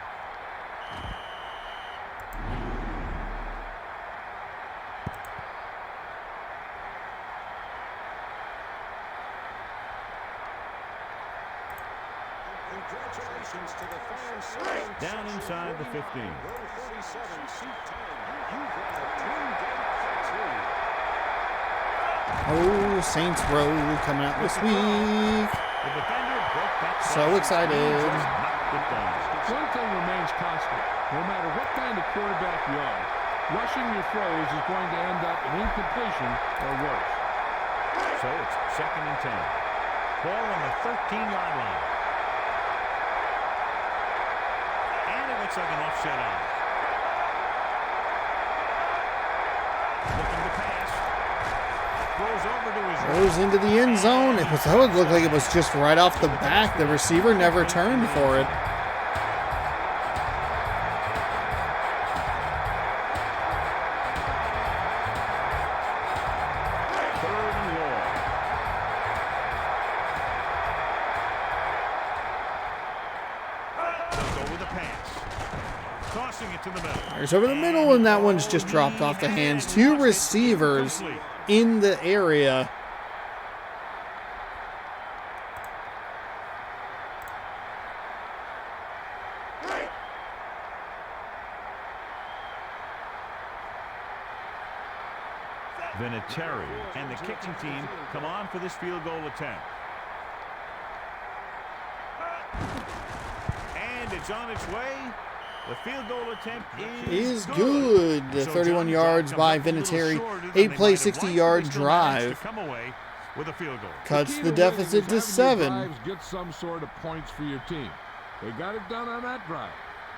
Congratulations to the fans. Down inside the 15. Row 47, seat 10. You've got a twin-gate tattoo. Oh, Saints Row coming out this week. The defender broke that So play. excited. He just knocked it down. One thing remains constant. No matter what kind of quarterback you are, rushing your throws is going to end up in incompletion or worse. So it's 2nd and 10. Ball on the 13-yard line. And it looks like an offset out. Looking to pass. Throws over to his right. Goes into the end zone. That would look like it was just right off the back. The receiver never turned for it. Third and long. They'll go with a pass. Tossing it to the middle. Fires over the middle, and that one's just dropped off the hands. Two receivers in the area. Vinatieri and the kicking team come on for this field goal attempt. And it's on its way. The field goal attempt Is good. The 31 yards by Vinatieri. 8-play, 60-yard drive. Come away with a field goal. Cuts Key the to deficit winning to is having your 7. drives get some sort of points for your team. They got it done on that drive.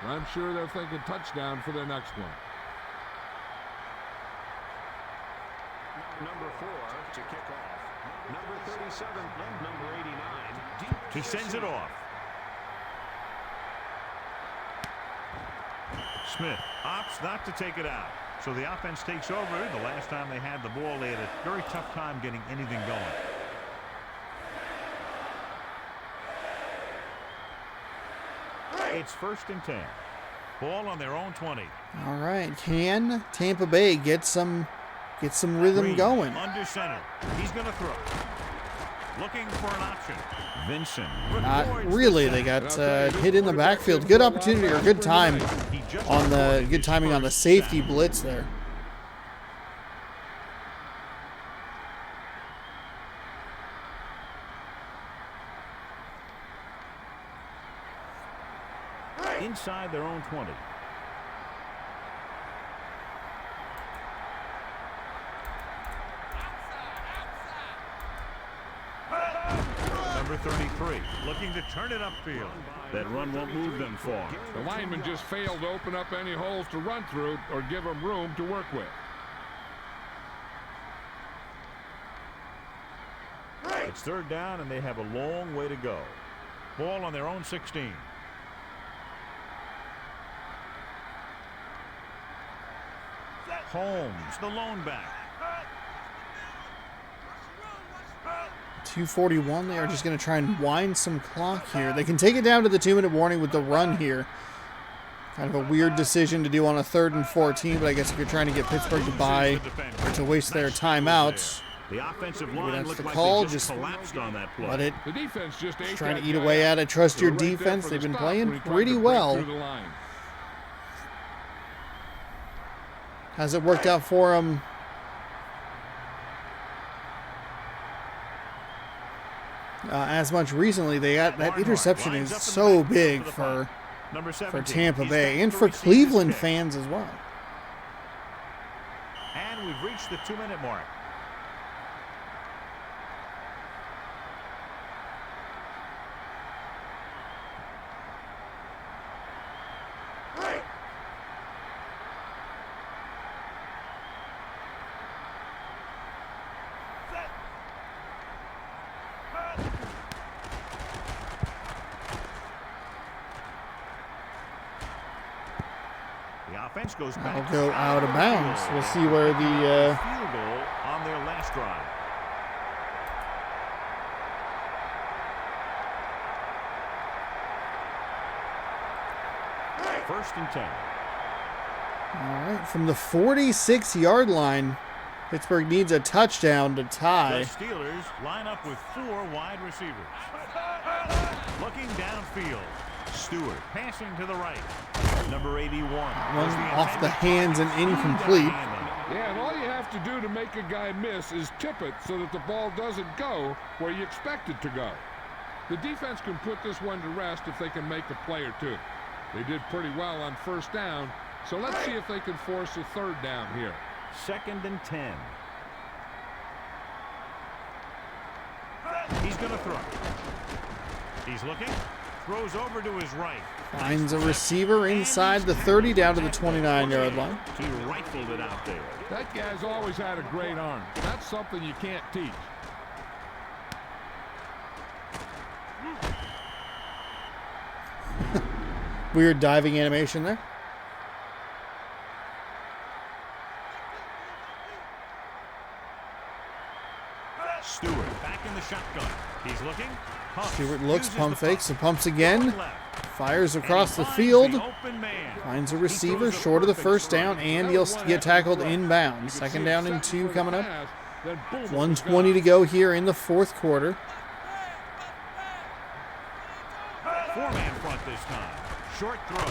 I'm sure they're thinking touchdown for their next one. Number 4 to kick off. Number 37 and number 89. He sends it off. Smith opts not to take it out. So the offense takes over. The last time they had the ball, they had a very tough time getting anything going. It's 1st and 10. Ball on their own 20. All right. Can Tampa Bay get some rhythm Green, going? Under center. He's going to throw. Looking for an option. Vincent. Not really. They got hit in the backfield. Good opportunity or good time on the good timing on the safety blitz there. Inside their own 20. Number 33, looking to turn it upfield. That run won't move them far. The lineman just failed to open up any holes to run through or give them room to work with. It's 3rd down, and they have a long way to go. Ball on their own 16. Holmes, the lone back. 2:41. They are just going to try and wind some clock here. They can take it down to the 2-minute warning with the run here. Kind of a weird decision to do on a 3rd and 14, but I guess if you're trying to get Pittsburgh to buy or to waste their timeouts, The offensive maybe line that's looked the like call. they Just collapsed on that play. let it The defense just trying to eat away at it. Trust your defense. They've been playing pretty well. Has it worked out for them? As much recently. They got that interception is so big for Tampa Bay and for Cleveland fans as well. And we've reached the 2-minute mark. Offense goes back. That'll go out of bounds. We'll see where the field goal on their last drive. First and 10. All right, from the 46-yard line, Pittsburgh needs a touchdown to tie. The Steelers line up with 4 wide receivers. Looking downfield. Stewart passing to the right. Number 81. One off the hands and incomplete. Yeah, and all you have to do to make a guy miss is tip it so that the ball doesn't go where you expect it to go. The defense can put this one to rest if they can make a play or two. They did pretty well on 1st down, so let's see if they can force a 3rd down here. 2nd and 10. He's going to throw. He's looking. Throws over to his right. Finds a receiver inside the 30 down to the 29-yard line. He rifled it out there. That guy's always had a great arm. That's something you can't teach. Weird diving animation there. Stewart back in the shotgun. He's looking. Pumps. Stewart looks, pump fakes, and pumps again. Fires across the field. Finds a receiver short of the 1st down, and he'll get tackled inbounds. 2nd down and 2 coming up. 1:20 to go here in the 4th quarter. 4-man front this time. Short throw.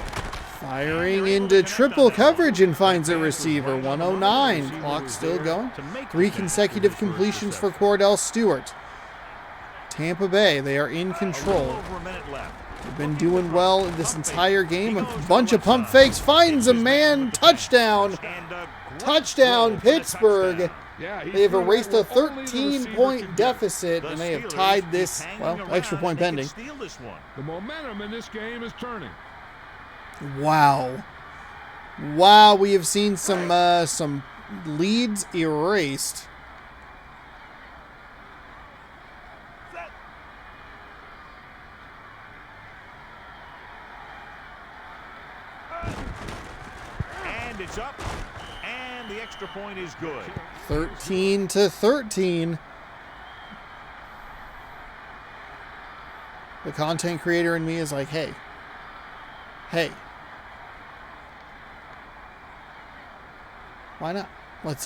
Firing into triple coverage and finds a receiver. 109. Clock still going. 3 consecutive completions for Cordell Stewart. Tampa Bay, they are in control. They've been doing well this entire game. A bunch of pump fakes. Finds a man. Touchdown. Touchdown, Pittsburgh. They have erased a 13-point deficit, and they have tied this, well, extra point pending. The momentum in this game is turning. Wow. Wow, we have seen some leads erased. and it's up. And the extra point is good. 13-13. The content creator in me is like, hey. Why not? Let's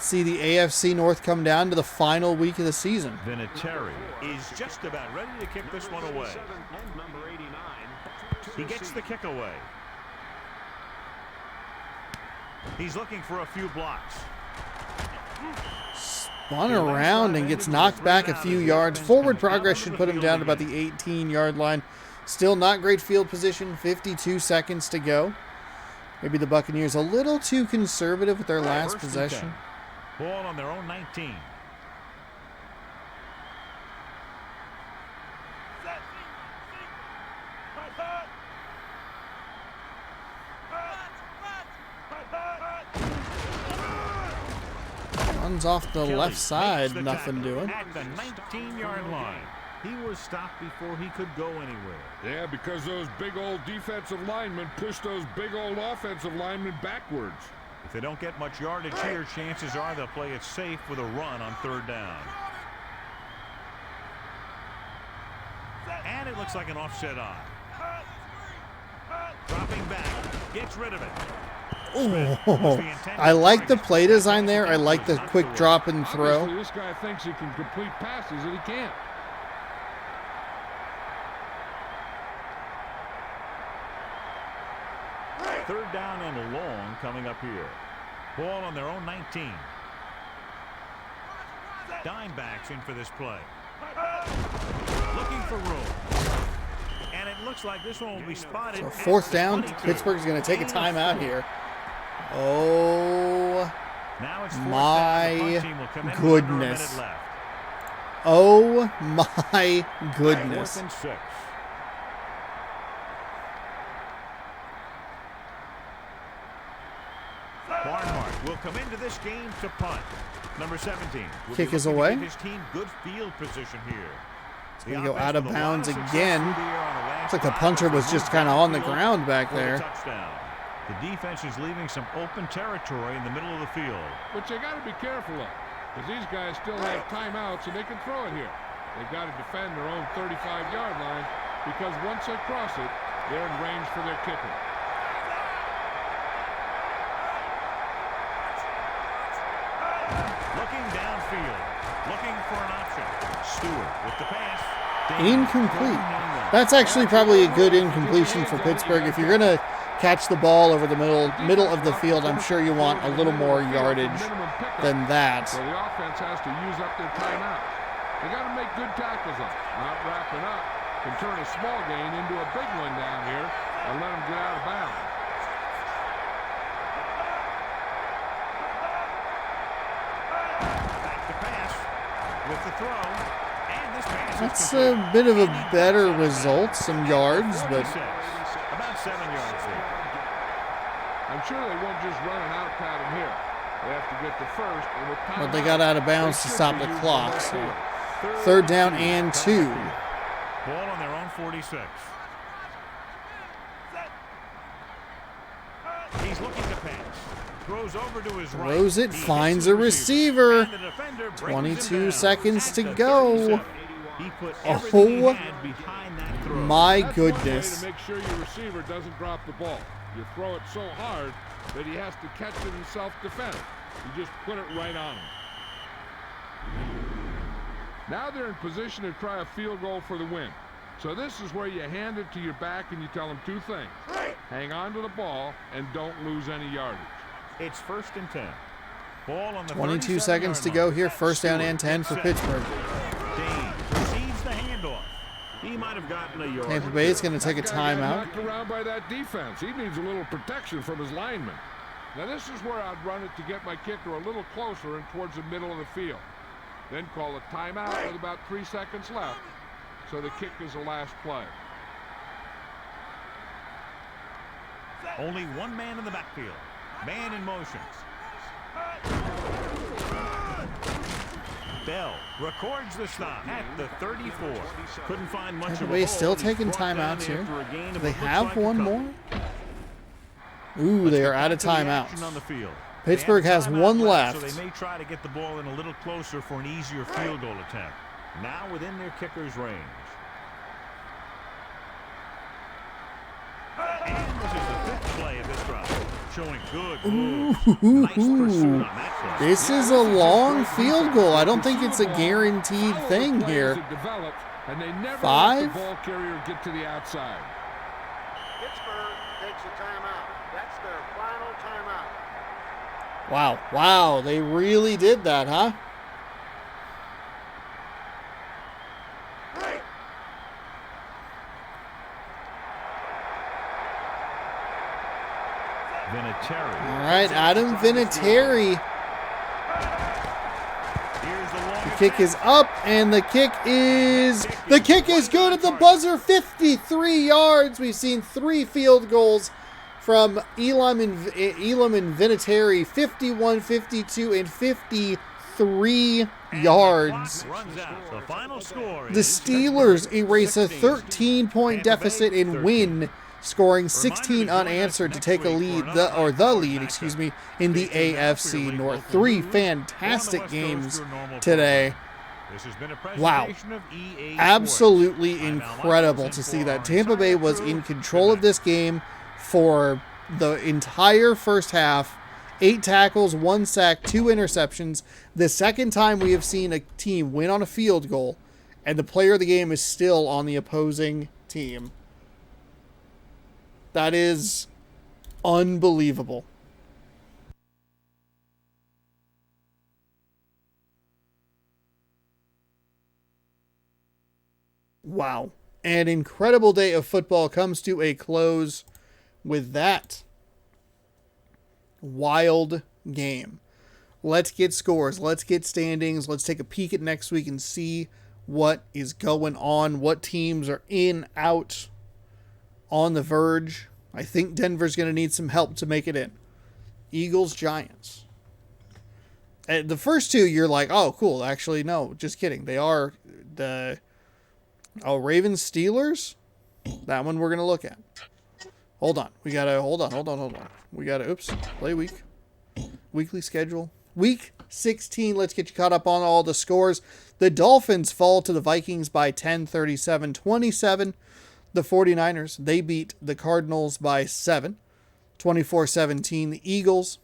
see the AFC North come down to the final week of the season. Vinatieri is just about ready to kick this one away. He gets the kick away. He's looking for a few blocks. Spun around and gets knocked back a few yards. Forward progress should put him down to about the 18-yard line. Still not great field position. 52 seconds to go. Maybe the Buccaneers a little too conservative with their last possession. Ball on their own 19. Runs off the left side, nothing doing. At the 19-yard line. He was stopped before he could go anywhere. Yeah, because those big old defensive linemen pushed those big old offensive linemen backwards. If they don't get much yardage here, chances are they'll play it safe with a run on third down. And it looks like an offset eye. Dropping back, gets rid of it. Oh, I like the play design there. I like the quick drop and throw. Obviously, this guy thinks he can complete passes and he can't. Third down and long coming up here. Ball on their own 19. Dime backs in for this play. Looking for room. And it looks like this one will be spotted. So fourth down. Pittsburgh's going to take a timeout here. Oh, my goodness. Oh, my goodness. Barnhart will come into this game to punt. Number 17. Kick is away. His team good field position here. It's going to go out of bounds again. Looks like the punter was just kind of on the ground back there. The defense is leaving some open territory in the middle of the field. But you got to be careful of, because these guys still have timeouts and they can throw it here. They've got to defend their own 35-yard line, because once they cross it, they're in range for their kicker. Looking downfield, looking for an option. Stewart with the pass. Incomplete. That's actually probably a good incompletion for Pittsburgh. If you're going to catch the ball over the middle of the field, I'm sure you want a little more yardage than that. So the offense has to use up their timeout. They got to make good tackles up. Not wrapping up can turn a small gain into a big one down here and let them get out of bounds. Back to pass with the throw. And this pass That's a bit of a better result, some yards, but about 7 yards there. I'm sure they won't just run an out pattern here. They have to get the first. And with but they got out of bounds to stop the clock. So third down and 2. Ball on their own 46. He's looking to pass. Throws over to his right. Throws it, finds a receiver. 22 seconds to go. Oh, my goodness. To make sure your receiver doesn't drop the ball. You throw it so hard that he has to catch it in self-defense. You just put it right on him. Now they're in position to try a field goal for the win. So this is where you hand it to your back and you tell him two things. Hang on to the ball and don't lose any yardage. It's 1st and 10. Ball on the 22 seconds to go here. First down and 10 for Pittsburgh. Dane receives the handoff. He might have gotten a yard. Tampa Bay is going to take a timeout. Knocked around by that defense. He needs a little protection from his linemen. Now this is where I'd run it to get my kicker a little closer and towards the middle of the field. Then call a timeout with about 3 seconds left. So the kick is the last play. Only one man in the backfield. Man in motion. Bell records the stop at the 34. Couldn't find much of a Tampa Bay hole, still but he's taking brought down timeouts here. after a gain Do of they what looks have like a one couple. more? Ooh, they are out of Let's get back to the action timeouts. on the field. Pittsburgh They have has a timeout one So left. they may try to get the ball in a little closer for an easier field goal attempt. Now within their kicker's range. And this is the fifth play of this drive. Showing good moves. Nice pursuit on that play. This is a long field goal. I don't think it's a guaranteed thing here. And they never 5? let the ball carrier get to the outside. Pittsburgh takes a timeout. That's their final timeout. Wow. Wow. They really did that, huh? Vinatieri. All right, Adam Vinatieri. Here's the long The kick is up, and the kick is good at the buzzer. 53 yards. We've seen 3 field goals from Elam and Vinatieri. 51, 52, and 53 yards. runs out. The final score The is Steelers erase a 16. 13-point deficit and win, scoring 16 unanswered to take a lead, the lead, in the AFC North. 3 fantastic games today. This has been a Wow. presentation of EA Sports. Absolutely I'm Al incredible Michaels, to and see for that our Tampa Bay entire was crew, in control good of this game for the entire first half. 8 tackles, 1 sack, 2 interceptions. The second time we have seen a team win on a field goal, and the player of the game is still on the opposing team. That is unbelievable. Wow. An incredible day of football comes to a close with that wild game. Let's get scores. Let's get standings. Let's take a peek at next week and see what is going on, what teams are in, out, on the verge. I think Denver's going to need some help to make it in. Eagles, Giants. And the first 2, you're like, oh, cool. Actually, no, just kidding. They are the... Oh, Ravens, Steelers? That one we're going to look at. Hold on. We got to... Hold on. We got to... Oops. Play week. Weekly schedule. Week 16. Let's get you caught up on all the scores. The Dolphins fall to the Vikings by 10, 37-27. The 49ers, they beat the Cardinals by 7, 24-17. The Eagles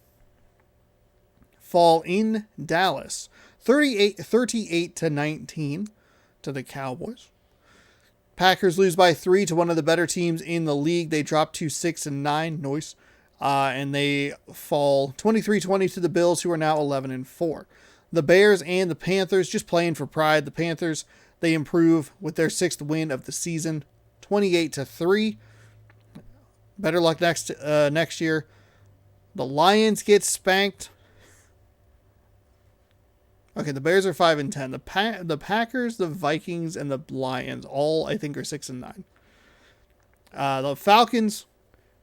fall in Dallas, 38-19 to the Cowboys. Packers lose by 3 to one of the better teams in the league. They drop to 6-9, noise, and they fall 23-20 to the Bills, who are now 11-4. The Bears and the Panthers just playing for pride. The Panthers, they improve with their 6th win of the season, 28-3. Better luck next year. The Lions get spanked. Okay, the Bears are 5-10. The Packers, the Vikings, and the Lions all, I think, are 6-9. The Falcons,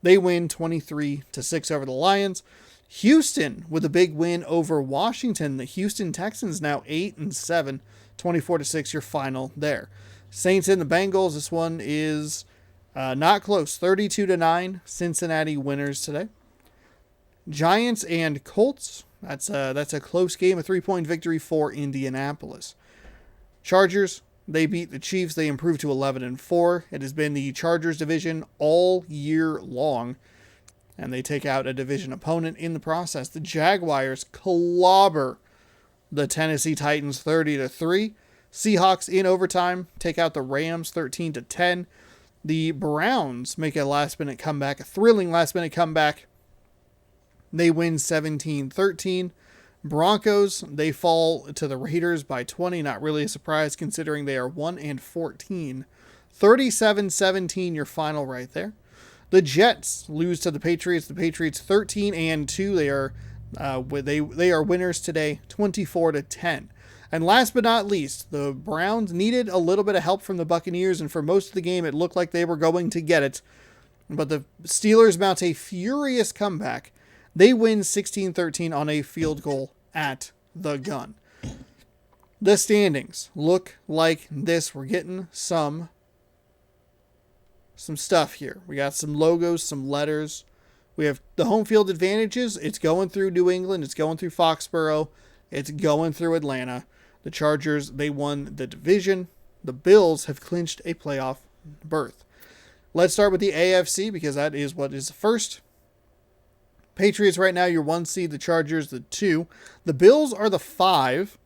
they win 23-6 over the Lions. Houston with a big win over Washington. The Houston Texans now 8-7, 24-6. Your final there. Saints and the Bengals. This one is not close. 32-9. Cincinnati winners today. Giants and Colts. That's a close game. A 3-point victory for Indianapolis. Chargers. They beat the Chiefs. They improved to 11-4. It has been the Chargers division all year long, and they take out a division opponent in the process. The Jaguars clobber the Tennessee Titans 30-3. Seahawks in overtime take out the Rams 13-10. The Browns make a last-minute comeback, a thrilling last-minute comeback. They win 17-13. Broncos, they fall to the Raiders by 20. Not really a surprise considering they are 1-14. 37-17, your final right there. The Jets lose to the Patriots. The Patriots 13-2. They are winners today, 24-10. And last but not least, the Browns needed a little bit of help from the Buccaneers, and for most of the game, it looked like they were going to get it. But the Steelers mount a furious comeback. They win 16-13 on a field goal at the gun. The standings look like this. We're getting some stuff here. We got some logos, some letters. We have the home field advantages. It's going through New England. It's going through Foxborough. It's going through Atlanta. The Chargers, they won the division. The Bills have clinched a playoff berth. Let's start with the AFC because that is what is first. Patriots right now, your 1 seed. The Chargers, the 2. The Bills are the 5.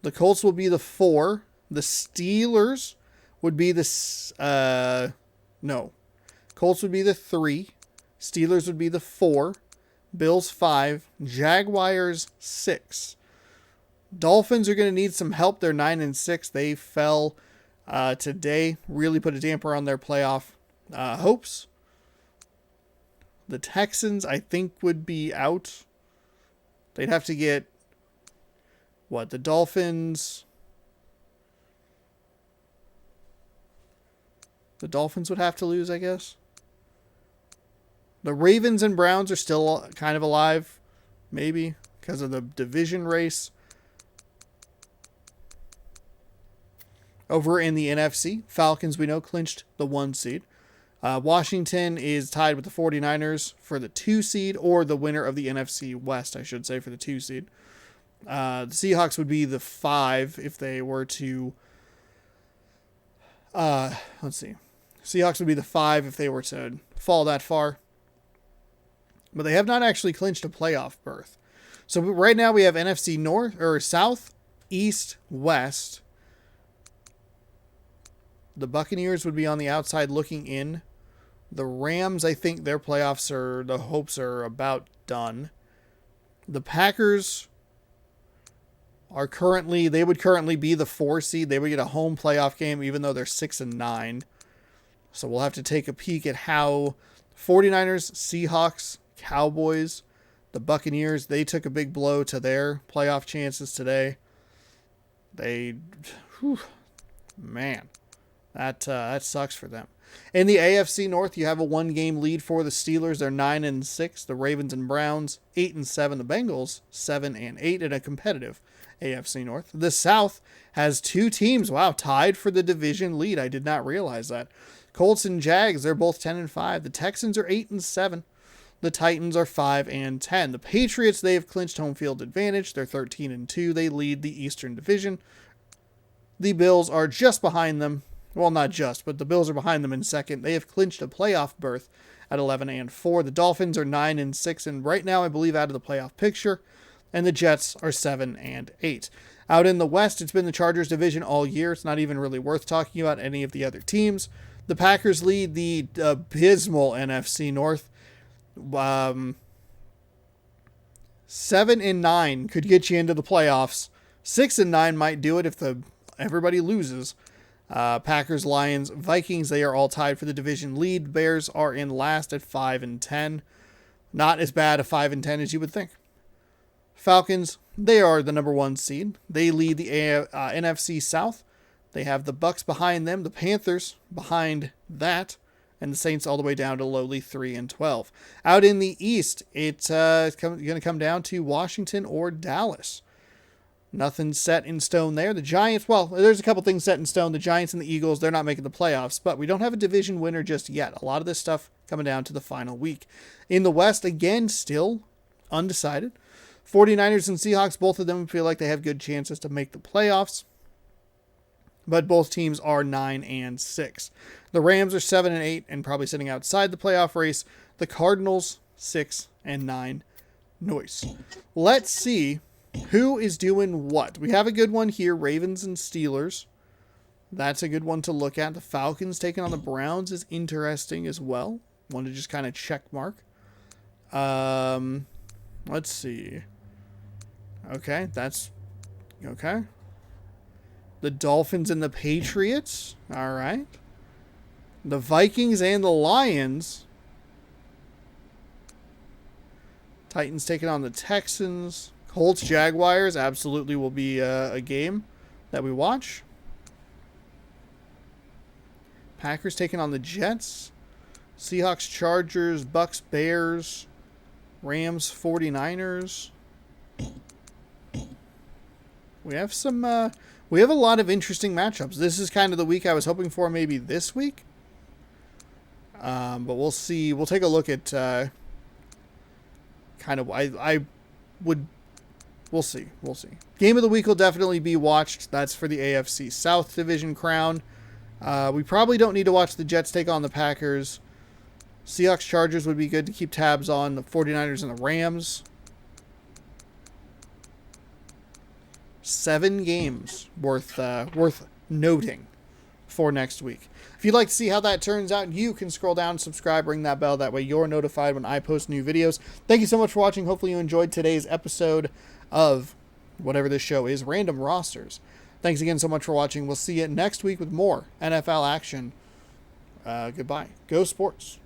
The Colts will be the 4. The Steelers would be the... Colts would be the 3. Steelers would be the 4. Bills 5. Jaguars 6. Dolphins are going to need some help. They're 9-6. They fell today. Really put a damper on their playoff hopes. The Texans, I think, would be out. They'd have to get... The Dolphins... The Dolphins would have to lose, I guess. The Ravens and Browns are still kind of alive. Maybe. Because of the division race. Over in the NFC, Falcons, we know, clinched the 1 seed. Washington is tied with the 49ers for the 2 seed, or the winner of the NFC West, I should say, for the 2 seed. The Seahawks would be the 5 if they were to... let's see. Seahawks would be the 5 if they were to fall that far. But they have not actually clinched a playoff berth. So right now we have NFC North, or South, East, West. The Buccaneers would be on the outside looking in. The Rams, I think their playoffs the hopes are about done. The Packers they would currently be the 4 seed. They would get a home playoff game even though they're 6-9. So we'll have to take a peek at how 49ers, Seahawks, Cowboys, the Buccaneers, they took a big blow to their playoff chances today. Man, that sucks for them. In the AFC North, you have a 1-game lead for the Steelers. They're 9-6. The Ravens and Browns 8-7. The Bengals 7-8 in a competitive AFC North. The South has 2 teams, tied for the division lead. I did not realize that. Colts and Jags, they're both 10-5. The Texans are 8-7. The Titans are 5-10. The Patriots, they have clinched home field advantage. They're 13-2. They lead the Eastern Division. The Bills are just behind them. Well, not just, but the Bills are behind them in second. They have clinched a playoff berth at 11-4. The Dolphins are 9-6, and right now I believe out of the playoff picture. And the Jets are 7-8. Out in the West, it's been the Chargers division all year. It's not even really worth talking about any of the other teams. The Packers lead the abysmal NFC North. 7-9 could get you into the playoffs. 6-9 might do it if everybody loses. Packers, Lions, Vikings, they are all tied for the division lead. Bears are in last at 5-10. Not as bad a 5-10 as you would think. Falcons, they are the number 1 seed. They lead the NFC South. They have the Bucs behind them, the Panthers behind that, and the Saints all the way down to lowly 3-12. Out in the East, it's going to come down to Washington or Dallas. Nothing set in stone there. The Giants, there's a couple things set in stone. The Giants and the Eagles, they're not making the playoffs, but we don't have a division winner just yet. A lot of this stuff coming down to the final week. In the West, again, still undecided. 49ers and Seahawks, both of them feel like they have good chances to make the playoffs, but both teams are 9-6. The Rams are 7-8 and probably sitting outside the playoff race. The Cardinals 6-9. Noise. Let's see who is doing what. We have a good one here, Ravens and Steelers. That's a good one to look at. The Falcons taking on the Browns is interesting as well. One to just kind of check mark. Let's see. Okay, that's okay. The Dolphins and the Patriots. All right. The Vikings and the Lions. Titans taking on the Texans. Colts, Jaguars absolutely will be a game that we watch. Packers taking on the Jets. Seahawks, Chargers, Bucks, Bears. Rams, 49ers. We have some. We have a lot of interesting matchups. This is kind of the week I was hoping for, maybe this week. But we'll see. We'll take a look at kind of. We'll see. We'll see. Game of the week will definitely be watched. That's for the AFC South Division crown. We probably don't need to watch the Jets take on the Packers. Seahawks Chargers would be good to keep tabs on. The 49ers and the Rams. 7 games worth noting for next week. If you'd like to see how that turns out, you can scroll down, subscribe, ring that bell. That way you're notified when I post new videos. Thank you so much for watching. Hopefully you enjoyed today's episode of whatever this show is, Random Rosters. Thanks again so much for watching. We'll see you next week with more NFL action. Goodbye. Go Sports.